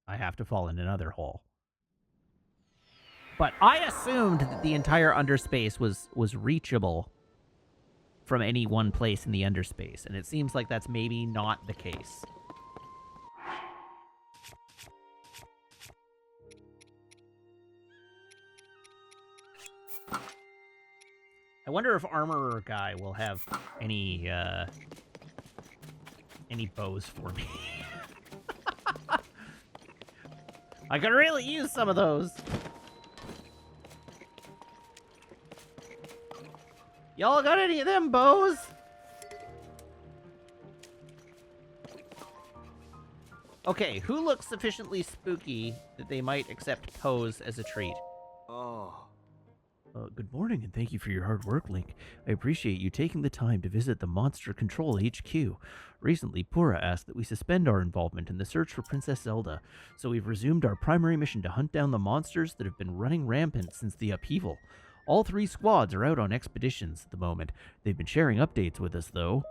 I have to fall in another hole. But I assumed that the entire underspace was reachable from any one place in the underspace, and it seems like that's maybe not the case. I wonder if Armorer Guy will have any bows for me. I could really use some of those. Y'all got any of them bows? Okay, who looks sufficiently spooky that they might accept pose as a treat? Oh. Good morning, and thank you for your hard work, Link. I appreciate you taking the time to visit the Monster Control HQ. Recently, Pura asked that we suspend our involvement in the search for Princess Zelda, so we've resumed our primary mission to hunt down the monsters that have been running rampant since the upheaval. All 3 squads are out on expeditions at the moment. They've been sharing updates with us, though.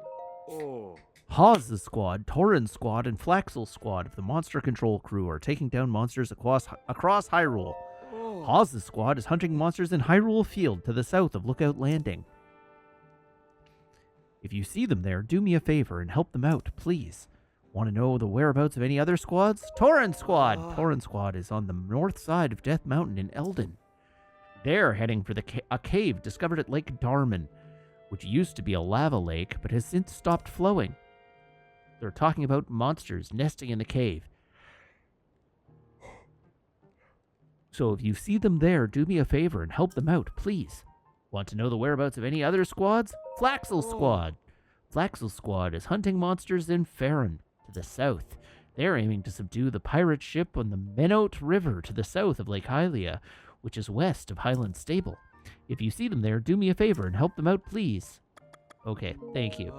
Oh. Hawes' squad, Torin's squad, and Flaxel's squad of the Monster Control crew are taking down monsters across Hyrule. Hawes' squad is hunting monsters in Hyrule Field to the south of Lookout Landing. If you see them there, do me a favor and help them out, please. Want to know the whereabouts of any other squads? Torin's squad! Torin's squad is on the north side of Death Mountain in Eldon. They're heading for a cave discovered at Lake Darman, which used to be a lava lake but has since stopped flowing. They're talking about monsters nesting in the cave. So if you see them there, do me a favor and help them out, please. Want to know the whereabouts of any other squads? Flaxel's squad. Flaxel's squad is hunting monsters in Farron, to the south. They're aiming to subdue the pirate ship on the Menout River to the south of Lake Hylia, which is west of Highland Stable. If you see them there, do me a favor and help them out, please. Okay, thank you.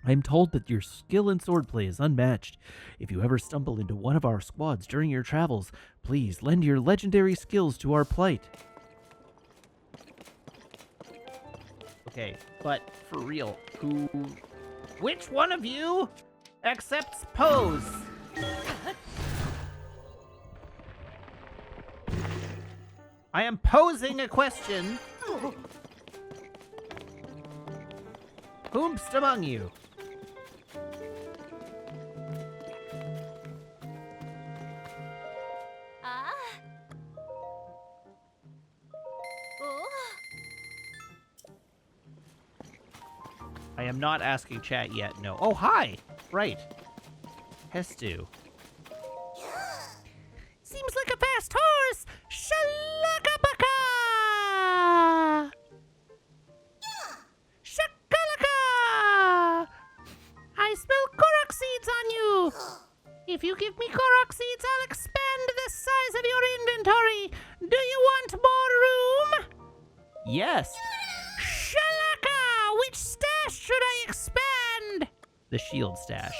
I'm told that your skill in swordplay is unmatched. If you ever stumble into one of our squads during your travels, please lend your legendary skills to our plight. Okay, but for real, which one of you accepts pose? I am posing a question. Whomst among you? I am not asking chat yet, no. Oh, hi! Right. Hestu. Seems like a fast horse! Shalakabaka! Shakalaka! I smell Korok seeds on you! If you give me Korok seeds, I'll expand the size of your inventory! Do you want more room? Yes. Shalaka! Which stash should I expand? The shield stash.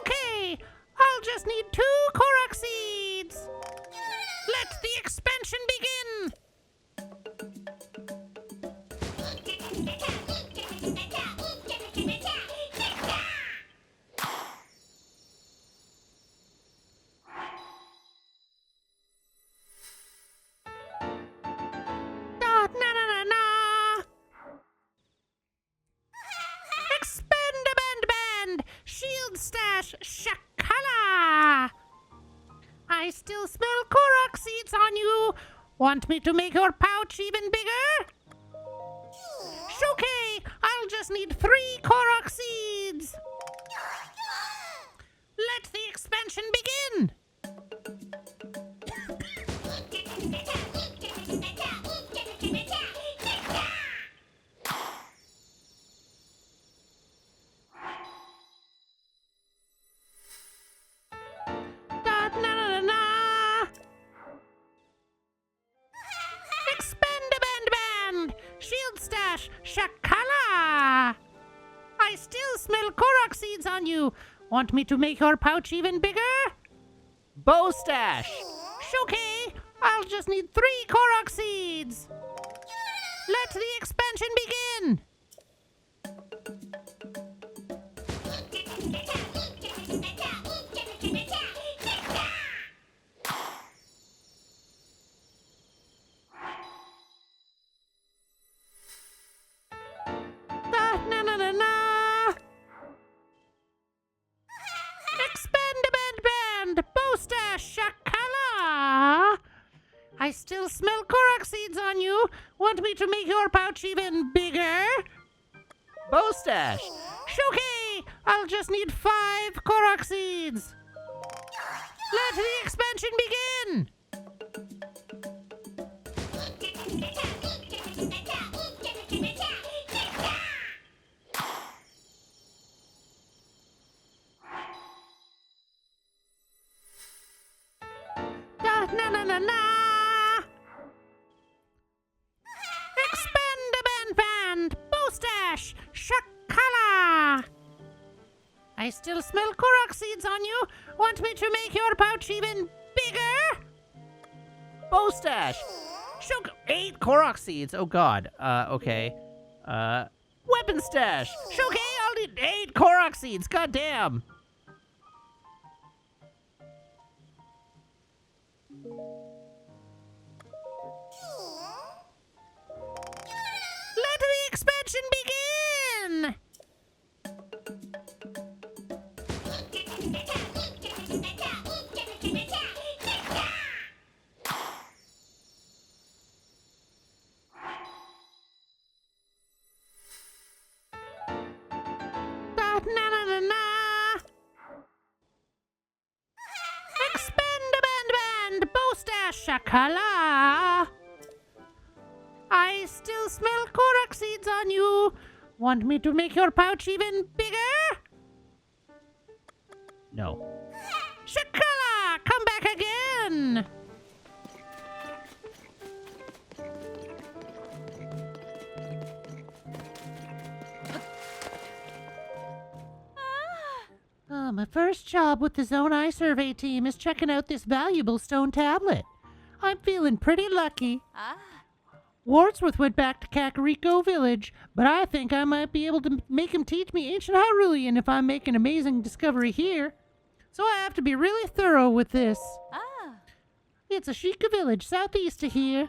Okay, I'll just need 2 Korok seeds. Let the expansion begin. Shield stash, Shakala! I still smell Korok seeds on you. Want me to make your pouch even bigger? Okay, I'll just need 3 Korok seeds. Let the expansion begin. Shield stash, Shakala! I still smell Korok seeds on you. Want me to make your pouch even bigger? Bow stash. Okay, I'll just need 3 Korok seeds. Let the expansion begin. Shakala! I still smell Korok seeds on you. Want me to make your pouch even bigger? Bow stash. Okay, I'll just need 5 Korok seeds. Let the expansion begin. Na na na na! Expand band! Boostash! Shakala! I still smell Korok seeds on you. Want me to make your pouch even bigger? Boostash! 8 Korok seeds. Oh god. Okay. Weapon stash. Okay, I'll need 8 Korok seeds. God damn. Let the expansion begin. Na na na na. Expand Boostash Shakala. I still smell Korok seeds on you. Want me to make your pouch even bigger? No. Shakala, come back again. My first job with the Zone Eye survey team is checking out this valuable stone tablet. I'm feeling pretty lucky. Wordsworth went back to Kakariko Village, but I think I might be able to make him teach me ancient Hyrulean if I make an amazing discovery here. So I have to be really thorough with this. It's a Sheikah village southeast of here.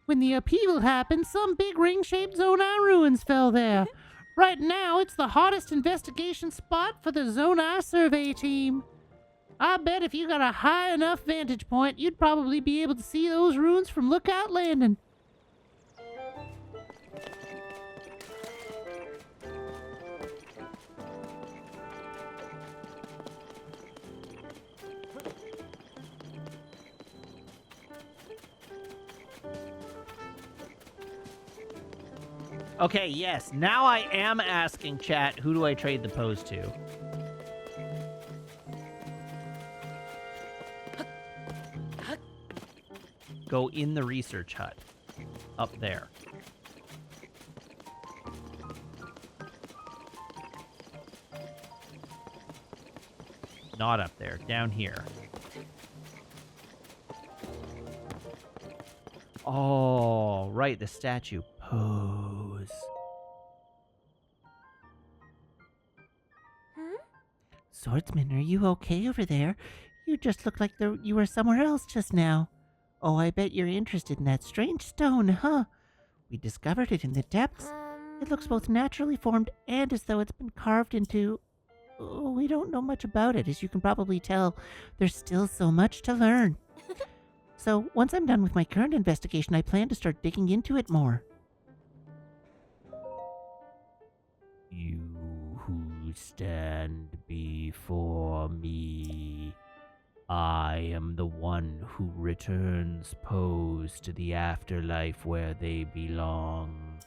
When the upheaval happened, some big ring-shaped Zone Eye ruins fell there. Right now, it's the hottest investigation spot for the Zone Eye survey team. I bet if you got a high enough vantage point, you'd probably be able to see those ruins from Lookout Landing. Okay, yes. Now I am asking chat, who do I trade the pose to? Go in the research hut. Up there. Not up there. Down here. Oh, right. The statue. Pose. Swordsman, are you okay over there? You just looked like you were somewhere else just now. Oh, I bet you're interested in that strange stone, huh? We discovered it in the depths. It looks both naturally formed and as though it's been carved into... Oh, we don't know much about it, as you can probably tell. There's still so much to learn. So, once I'm done with my current investigation, I plan to start digging into it more. You who stand before me, I am the one who returns Pose to the afterlife where they belong.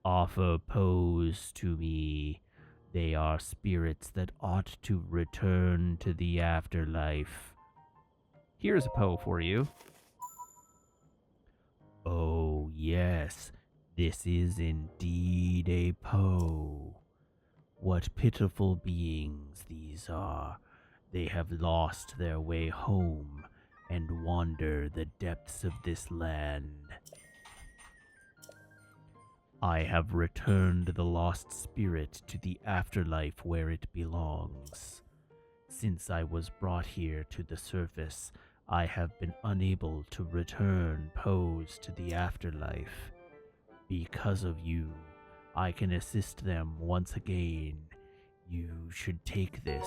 Offer Pose to me. They are spirits that ought to return to the afterlife. Here's a Poe for you. Oh, yes, this is indeed a Poe. What pitiful beings these are. They have lost their way home and wander the depths of this land. I have returned the lost spirit to the afterlife where it belongs. Since I was brought here to the surface, I have been unable to return Pose to the afterlife. Because of you, I can assist them once again. You should take this.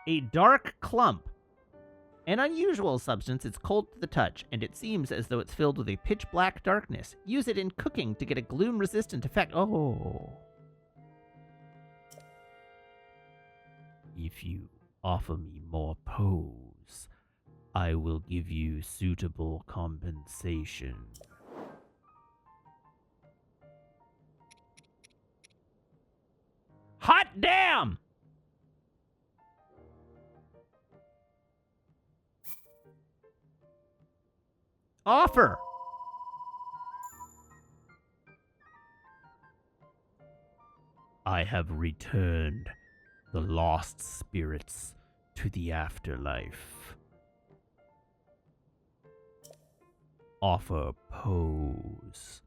A dark clump. An unusual substance, it's cold to the touch, and it seems as though it's filled with a pitch-black darkness. Use it in cooking to get a gloom-resistant effect. Oh. If you offer me more Pose, I will give you suitable compensation. Hot damn! Offer! I have returned the lost spirits to the afterlife. Offer pose.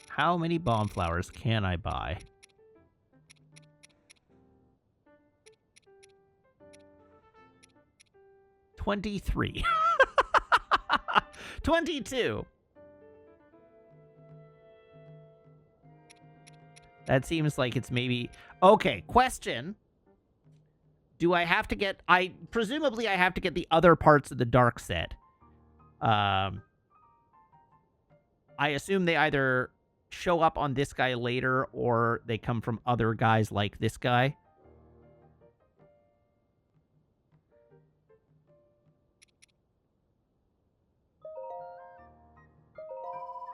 How many bomb flowers can I buy? 23. 22. That seems like it's maybe... Okay, question. Do I have to get... Presumably I have to get the other parts of the dark set. I assume they either show up on this guy later or they come from other guys like this guy.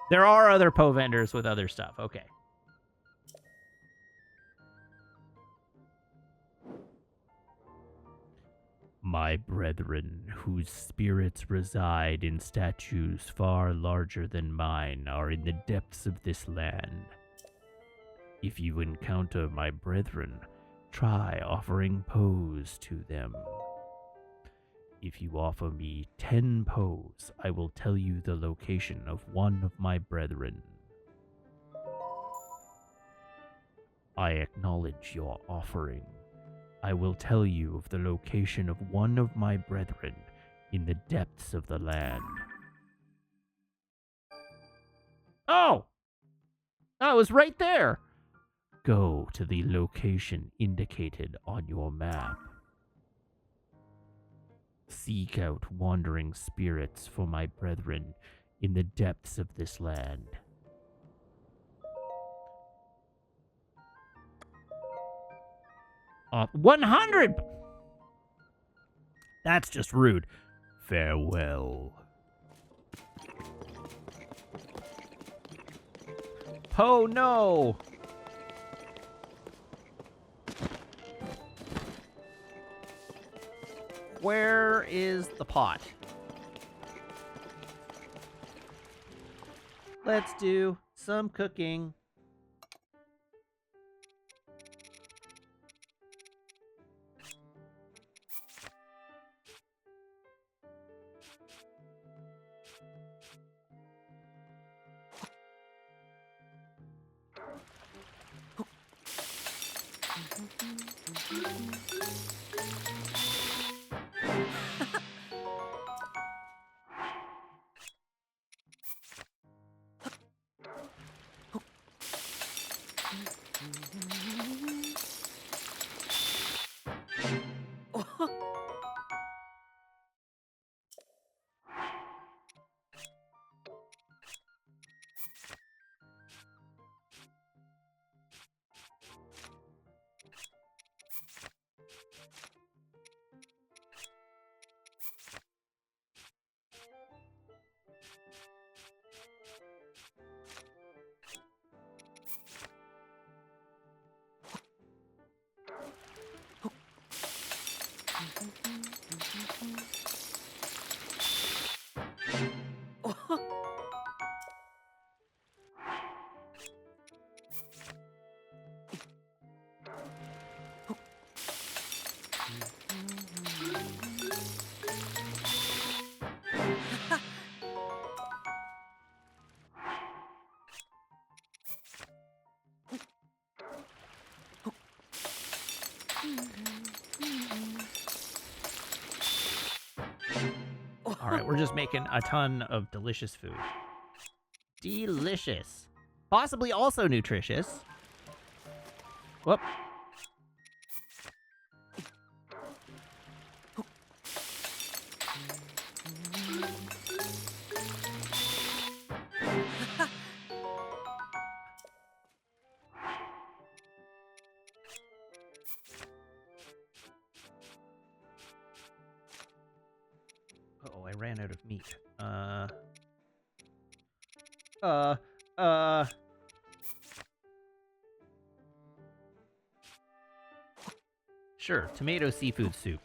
There are other Poe vendors with other stuff. Okay. My brethren, whose spirits reside in statues far larger than mine, are in the depths of this land. If you encounter my brethren, try offering Poes to them. If you offer me 10 Poes, I will tell you the location of one of my brethren. I acknowledge your offering. I will tell you of the location of one of my brethren in the depths of the land. Oh! I was right there! Go to the location indicated on your map. Seek out wandering spirits for my brethren in the depths of this land. Uh, 100! That's just rude. Farewell. Oh no! Where is the pot? Let's do some cooking. All right, we're just making a ton of delicious food. Delicious. Possibly also nutritious. Whoop. Uh-oh, I ran out of meat. Sure, tomato seafood soup.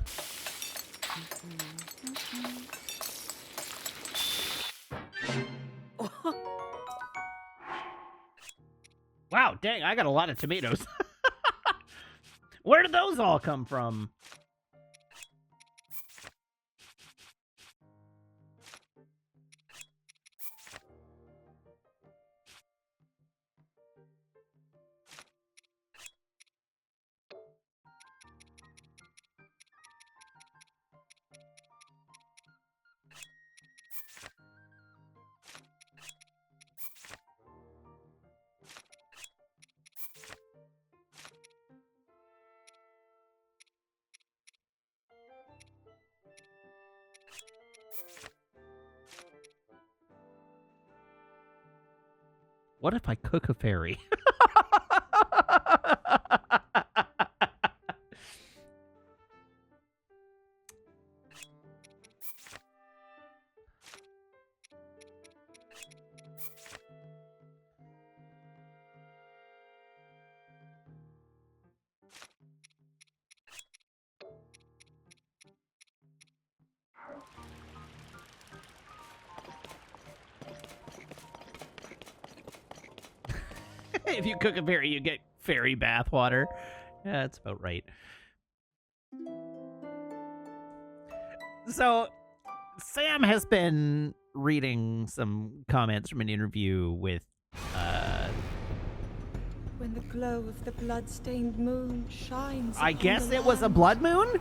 Wow, dang, I got a lot of tomatoes. Where did those all come from? What if I cook a fairy? If you cook a fairy, you get fairy bathwater. Yeah, that's about right. So, Sam has been reading some comments from an interview with, When the glow of the blood-stained moon shines I upon guess the it was a land, blood moon?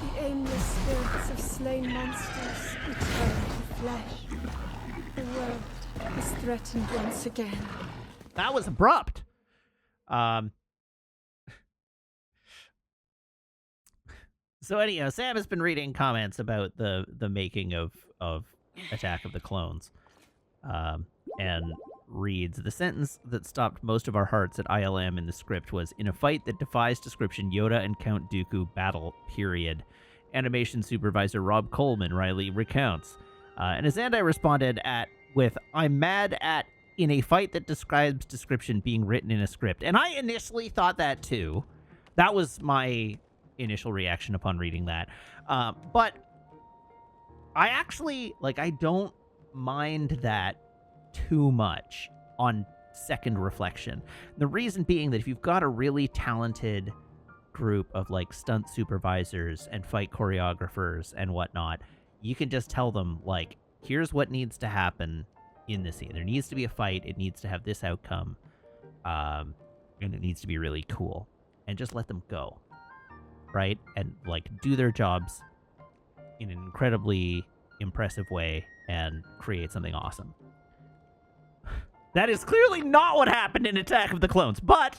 the aimless spirits of slain monsters return to flesh. The world is threatened once again. That was abrupt. So anyhow, Sam has been reading comments about the making of Attack of the Clones, and reads, the sentence that stopped most of our hearts at ILM in the script was, in a fight that defies description, Yoda and Count Dooku battle, period. Animation supervisor Rob Coleman, Riley recounts. And as Andai responded with, I'm mad at in a fight that describes description being written in a script. And I initially thought that too. That was my initial reaction upon reading that. But I actually, I don't mind that too much on second reflection. The reason being that if you've got a really talented group of stunt supervisors and fight choreographers and whatnot, you can just tell them, here's what needs to happen in the scene. There needs to be a fight. It needs to have this outcome. And it needs to be really cool. And just let them go. Right? And, do their jobs in an incredibly impressive way and create something awesome. That is clearly not what happened in Attack of the Clones, but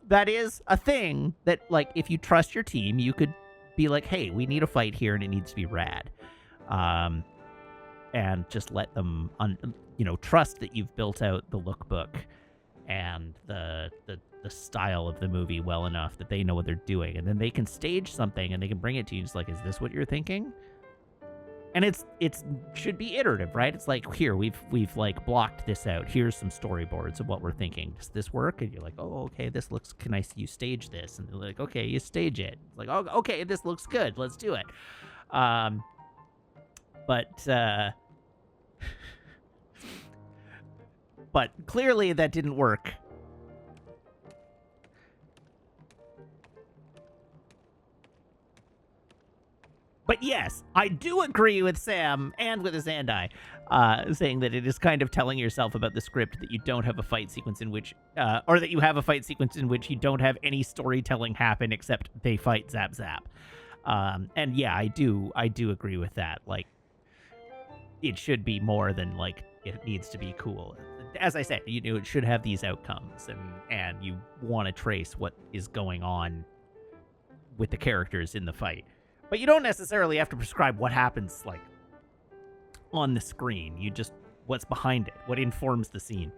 that is a thing that, if you trust your team, you could be like, hey, we need a fight here and it needs to be rad. And just let them, trust that you've built out the lookbook and the style of the movie well enough that they know what they're doing. And then they can stage something and they can bring it to you just is this what you're thinking? And it should be iterative, right? It's here, we've blocked this out. Here's some storyboards of what we're thinking. Does this work? And you're like, oh, okay, this looks, can I see you stage this? And they're like, okay, you stage it. It's oh, okay, this looks good. Let's do it. But clearly that didn't work. But yes, I do agree with Sam and with Azandai, saying that it is kind of telling yourself about the script that you don't have a fight sequence in which, or that you have a fight sequence in which you don't have any storytelling happen except they fight zap zap. And yeah, I do agree with that. It should be more than it needs to be cool. As I said, it should have these outcomes, and you want to trace what is going on with the characters in the fight. But you don't necessarily have to prescribe what happens, on the screen. You just, what's behind it, what informs the scene.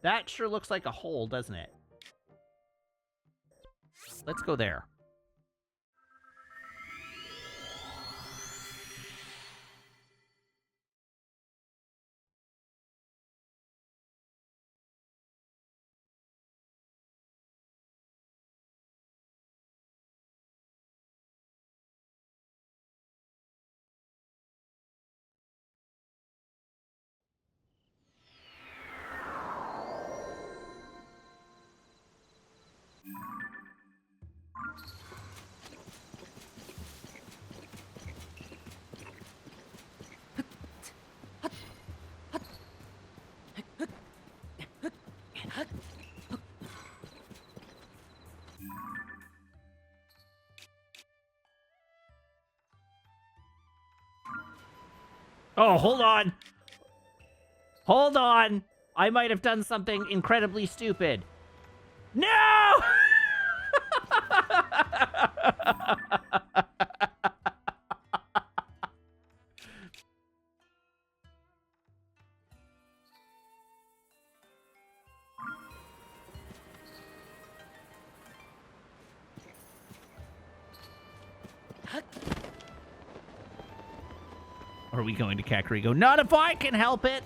That sure looks like a hole, doesn't it? Let's go there. Oh, hold on. Hold on. I might have done something incredibly stupid. No! Are we going to Kakariko? Not if I can help it!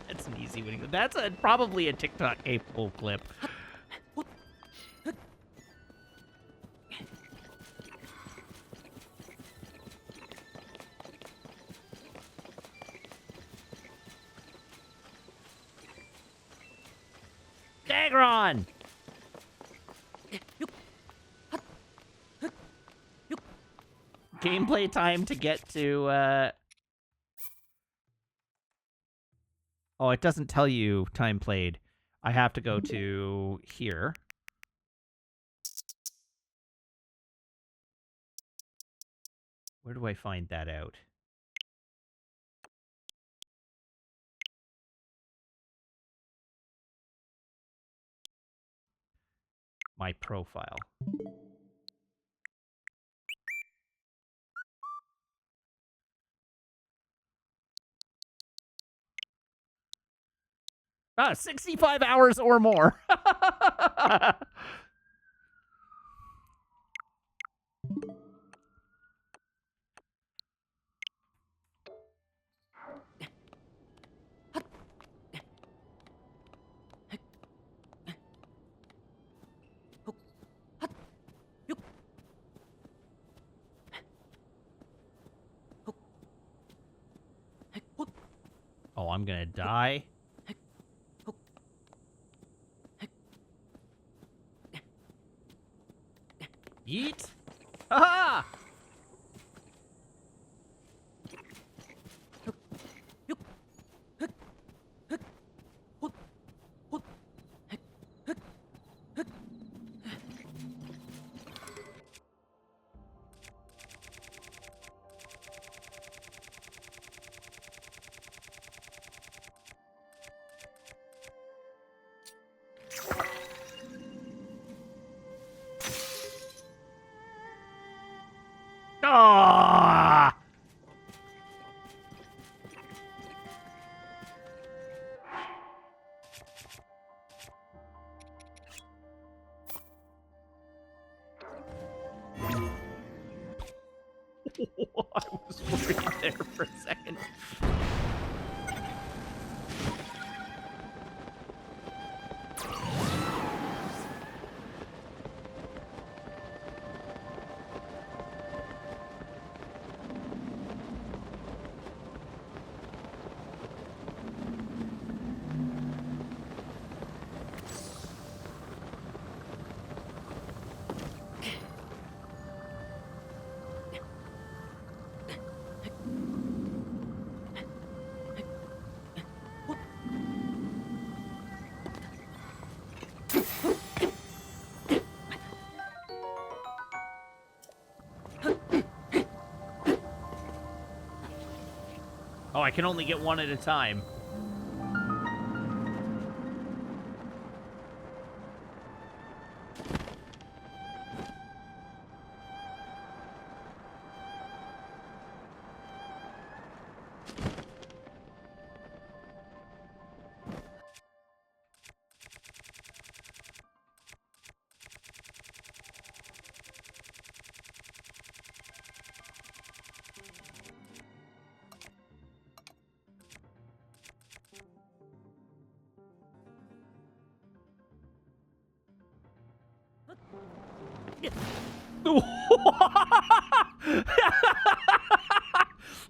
That's an easy winning. That's probably a TikTok capable clip. Dagron! Gameplay time to get to, Oh, it doesn't tell you time played. I have to go to here. Where do I find that out? My profile. Ah, 65 hours or more. Oh, I'm gonna die. Yeet! Ha! Ah! I was worried there for a second. Oh, I can only get one at a time.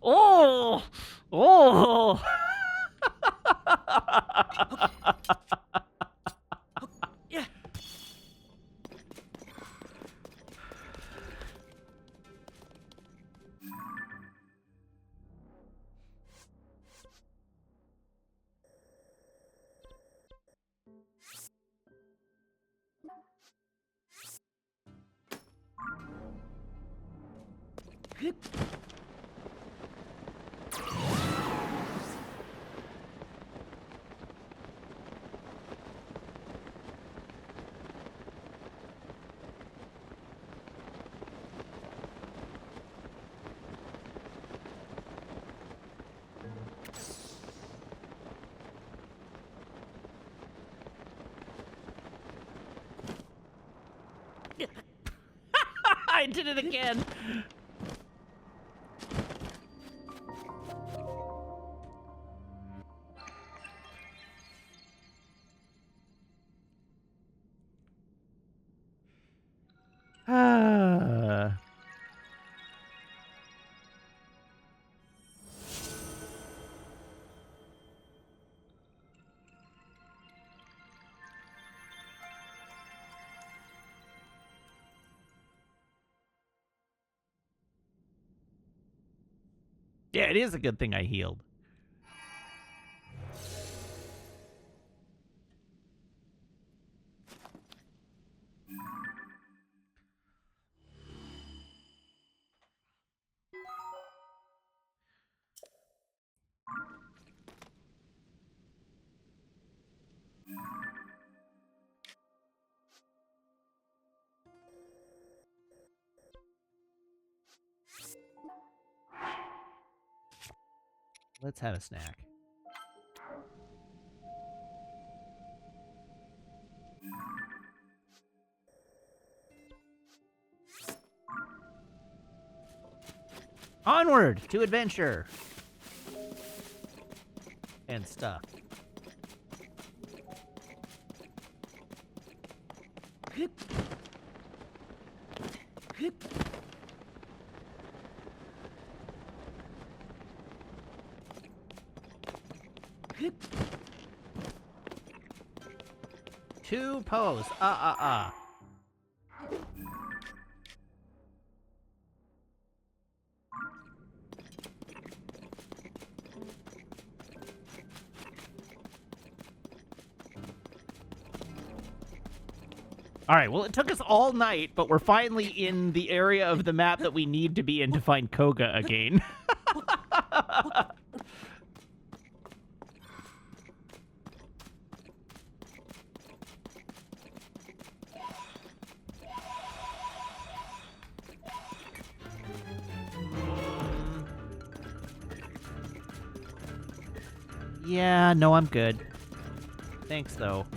Oh! Oh! I did it again. Ah. Yeah, it is a good thing I healed. Let's have a snack. Onward to adventure and stuff. Two pose. All right, well, it took us all night, but we're finally in the area of the map that we need to be in to find Koga again. Yeah, no, I'm good. Thanks, though.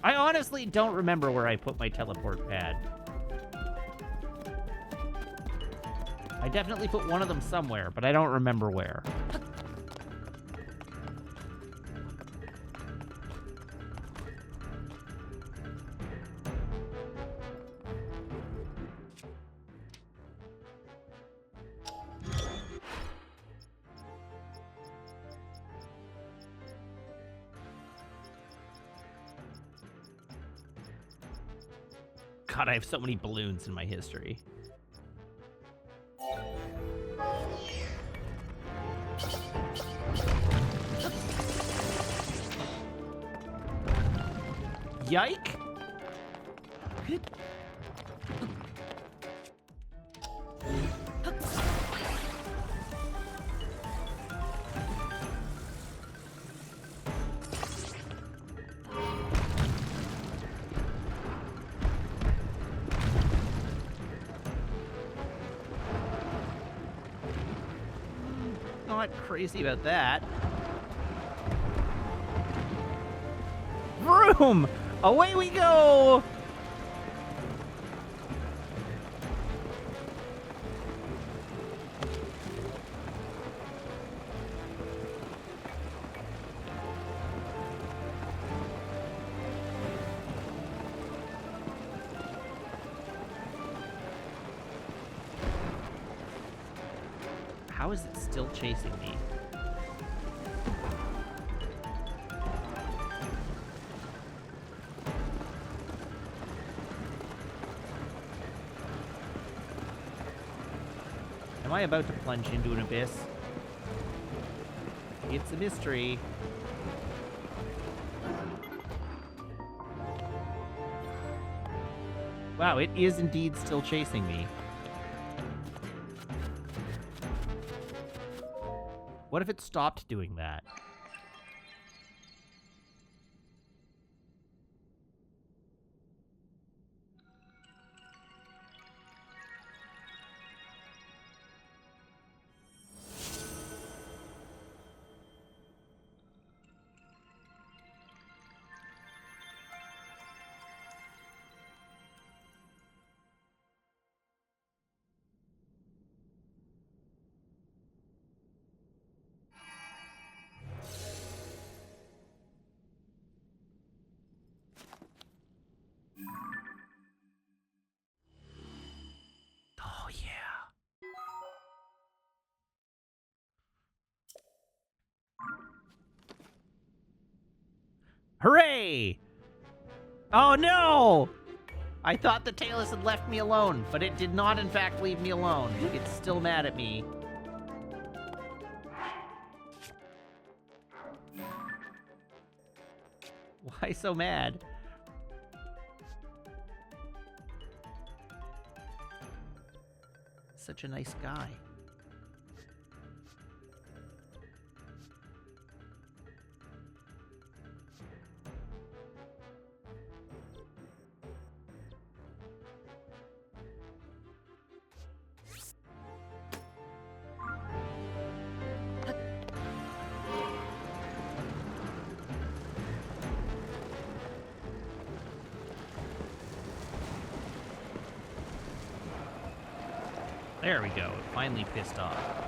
I honestly don't remember where I put my teleport pad. I definitely put one of them somewhere, but I don't remember where. God, I have so many balloons in my history. Yike! Good. Not crazy about that. Vroom! Away we go! How is it still chasing me? Am I about to plunge into an abyss? It's a mystery. Wow, it is indeed still chasing me. What if it stopped doing that? Oh, yeah. Hooray! Oh, no! I thought the Talus had left me alone, but it did not, in fact, leave me alone. It's still mad at me. Why so mad? Such a nice guy. There we go. It finally pissed off.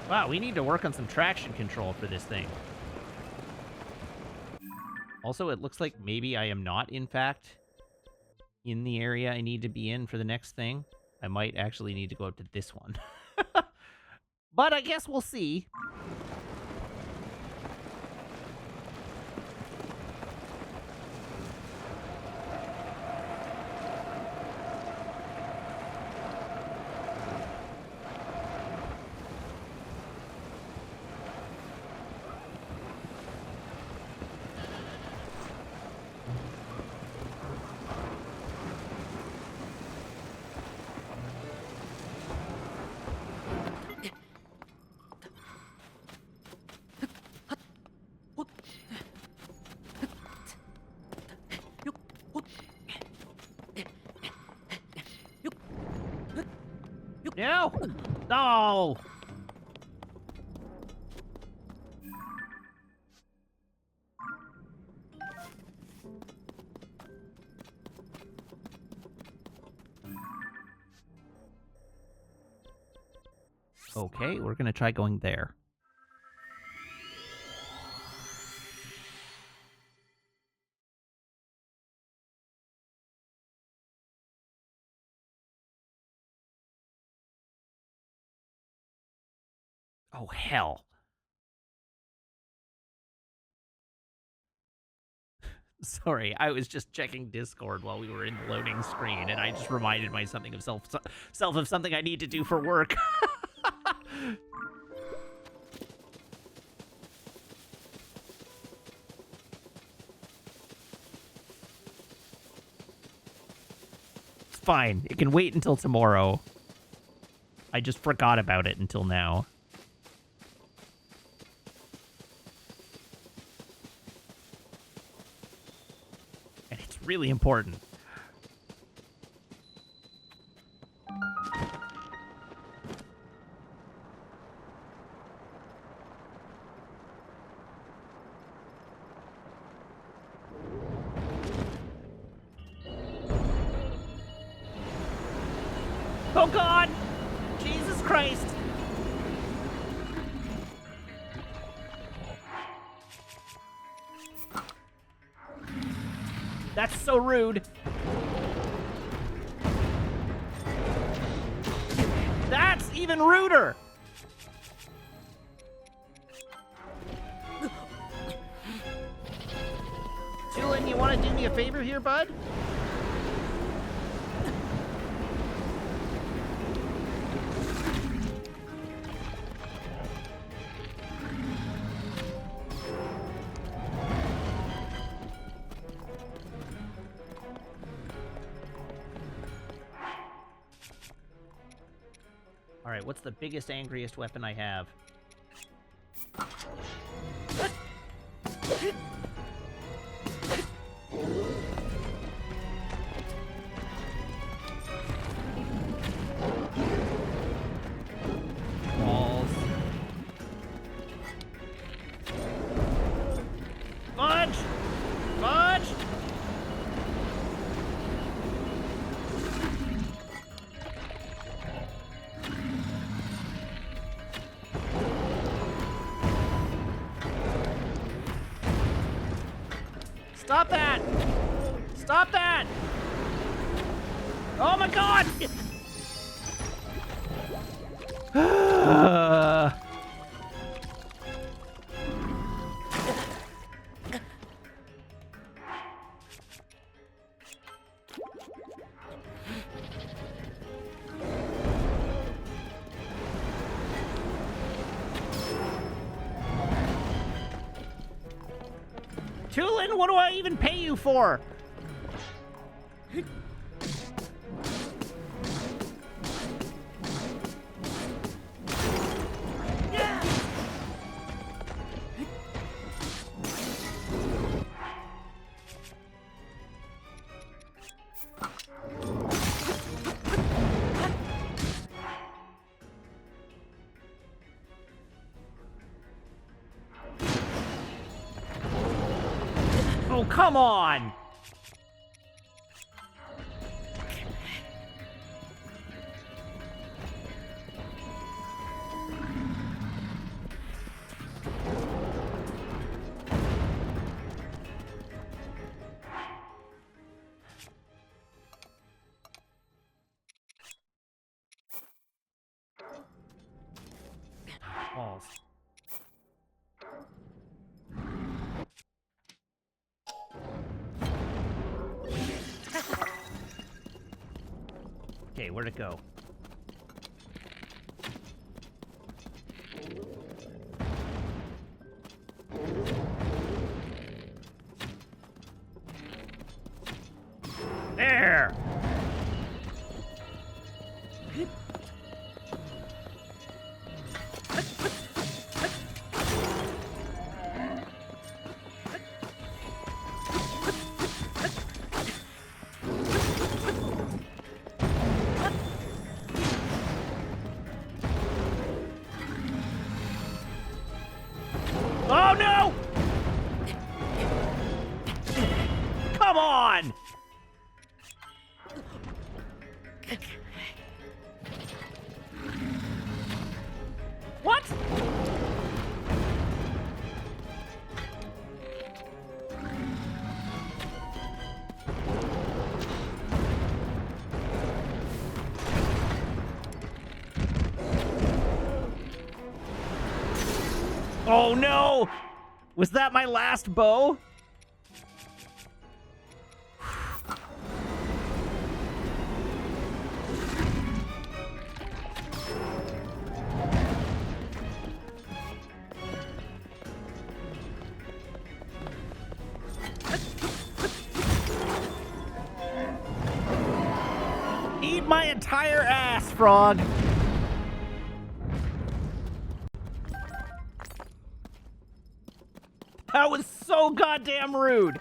Wow, we need to work on some traction control for this thing. Also, it looks like maybe I am not, in fact, in the area I need to be in for the next thing. I might actually need to go up to this one. But I guess we'll see. No! No! Okay, we're gonna try going there. Oh, hell. Sorry, I was just checking Discord while we were in the loading screen, and I just reminded myself of something I need to do for work. It's fine. It can wait until tomorrow. I just forgot about it until now. And it's really important. Oh God! Jesus Christ! That's so rude. That's even ruder. Tulin, you want to do me a favor here, bud? Alright, what's the biggest, angriest weapon I have? Balls. Fudge! Fudge! Stop that! Stop that! Oh my God! Tulin, what do I even pay you for? Oh, come on! Balls. Okay, where'd it go? There! Oh no! Come on! What? Oh no! Was that my last bow? Eat my entire ass, frog! That was so goddamn rude!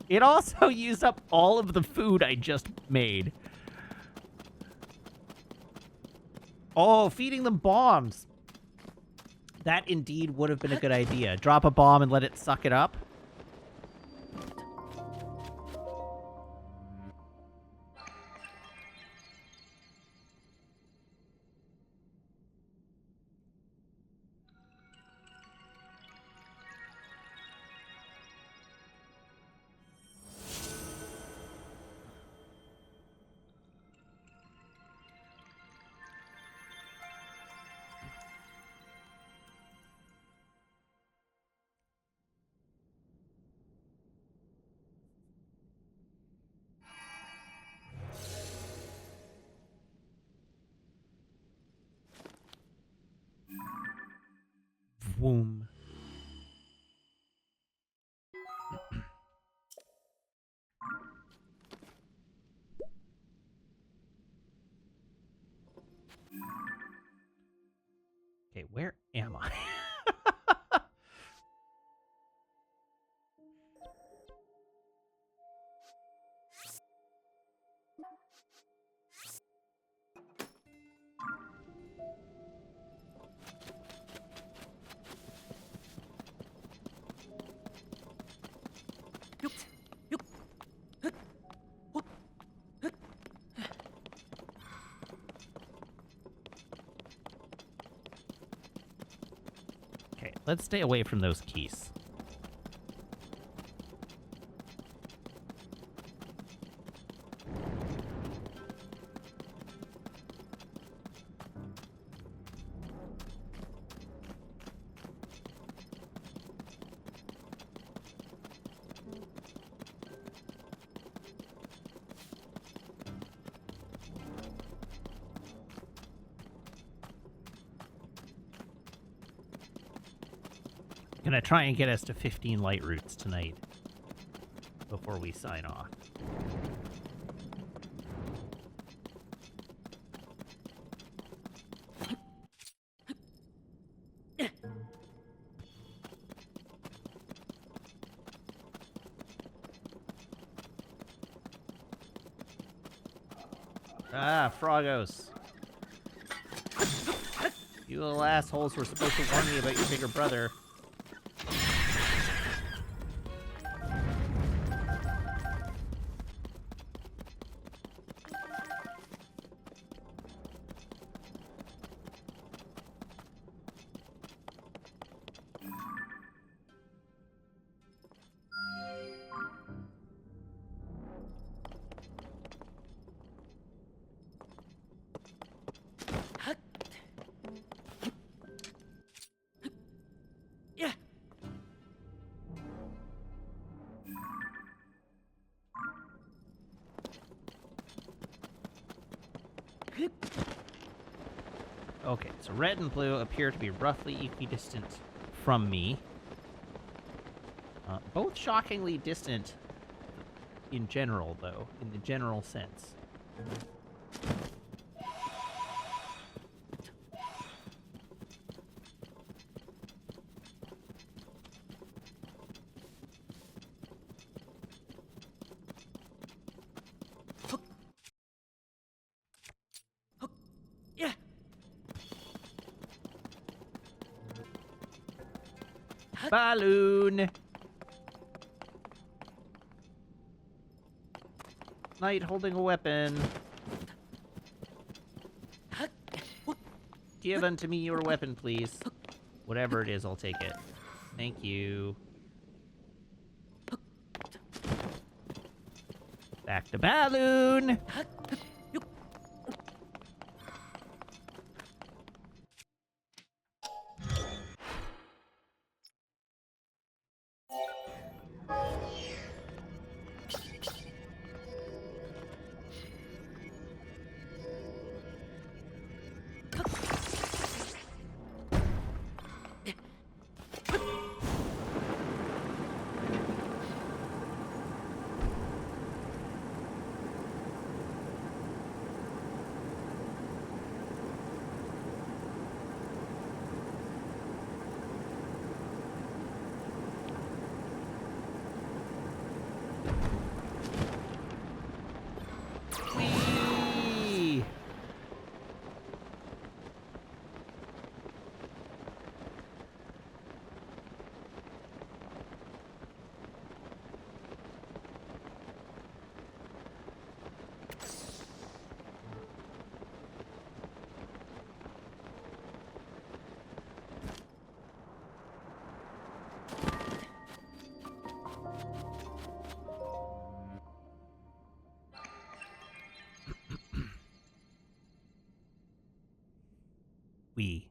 It also used up all of the food I just made. Oh, feeding them bombs. That indeed would have been a good idea. Drop a bomb and let it suck it up. Vroom. Okay, where am I? Okay, let's stay away from those keys. Gonna try and get us to 15 light routes tonight before we sign off. Ah, Frogos. You little assholes were supposed to warn me about your bigger brother. Okay, so red and blue appear to be roughly equidistant from me. Both shockingly distant in general, though, in the general sense. Balloon! Knight holding a weapon. Give unto me your weapon, please. Whatever it is, I'll take it. Thank you. Back to balloon! Whee! We.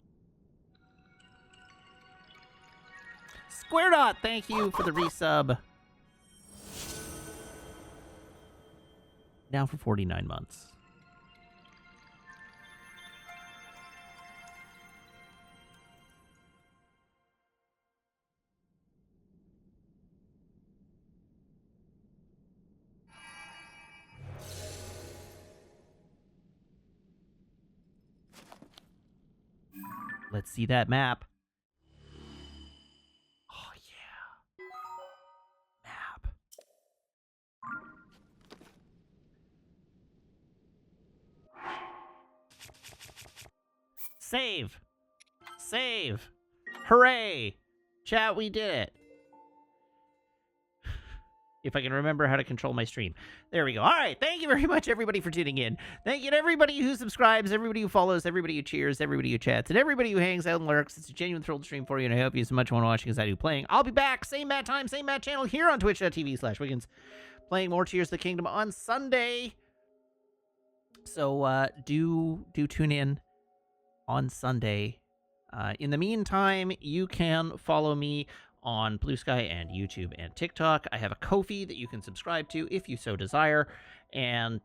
Square Dot, thank you for the resub. Now for 49 months. Let's see that map. Oh, yeah. Map. Save. Save. Hooray. Chat, we did it. If I can remember how to control my stream. There we go. All right. Thank you very much, everybody, for tuning in. Thank you to everybody who subscribes, everybody who follows, everybody who cheers, everybody who chats, and everybody who hangs out and lurks. It's a genuine thrill to stream for you, and I hope you as much fun watching as I do playing. I'll be back. Same Matt time, same Matt channel here on twitch.tv/Wiggins. Playing more Tears of the Kingdom on Sunday. So do tune in on Sunday. In the meantime, you can follow me on Blue Sky and YouTube and TikTok. I have a Ko-fi that you can subscribe to if you so desire. And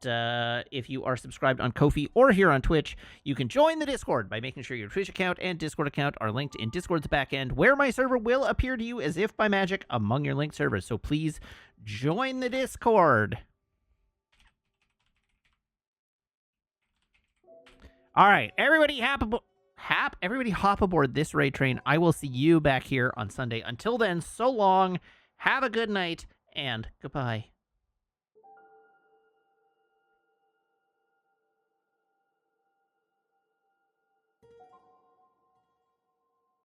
if you are subscribed on Ko-fi or here on Twitch, you can join the Discord by making sure your Twitch account and Discord account are linked in Discord's backend, where my server will appear to you as if by magic among your linked servers. So please join the Discord. All right, everybody everybody hop aboard this raid train. I will see you back here on Sunday. Until then, so long, have a good night, and goodbye.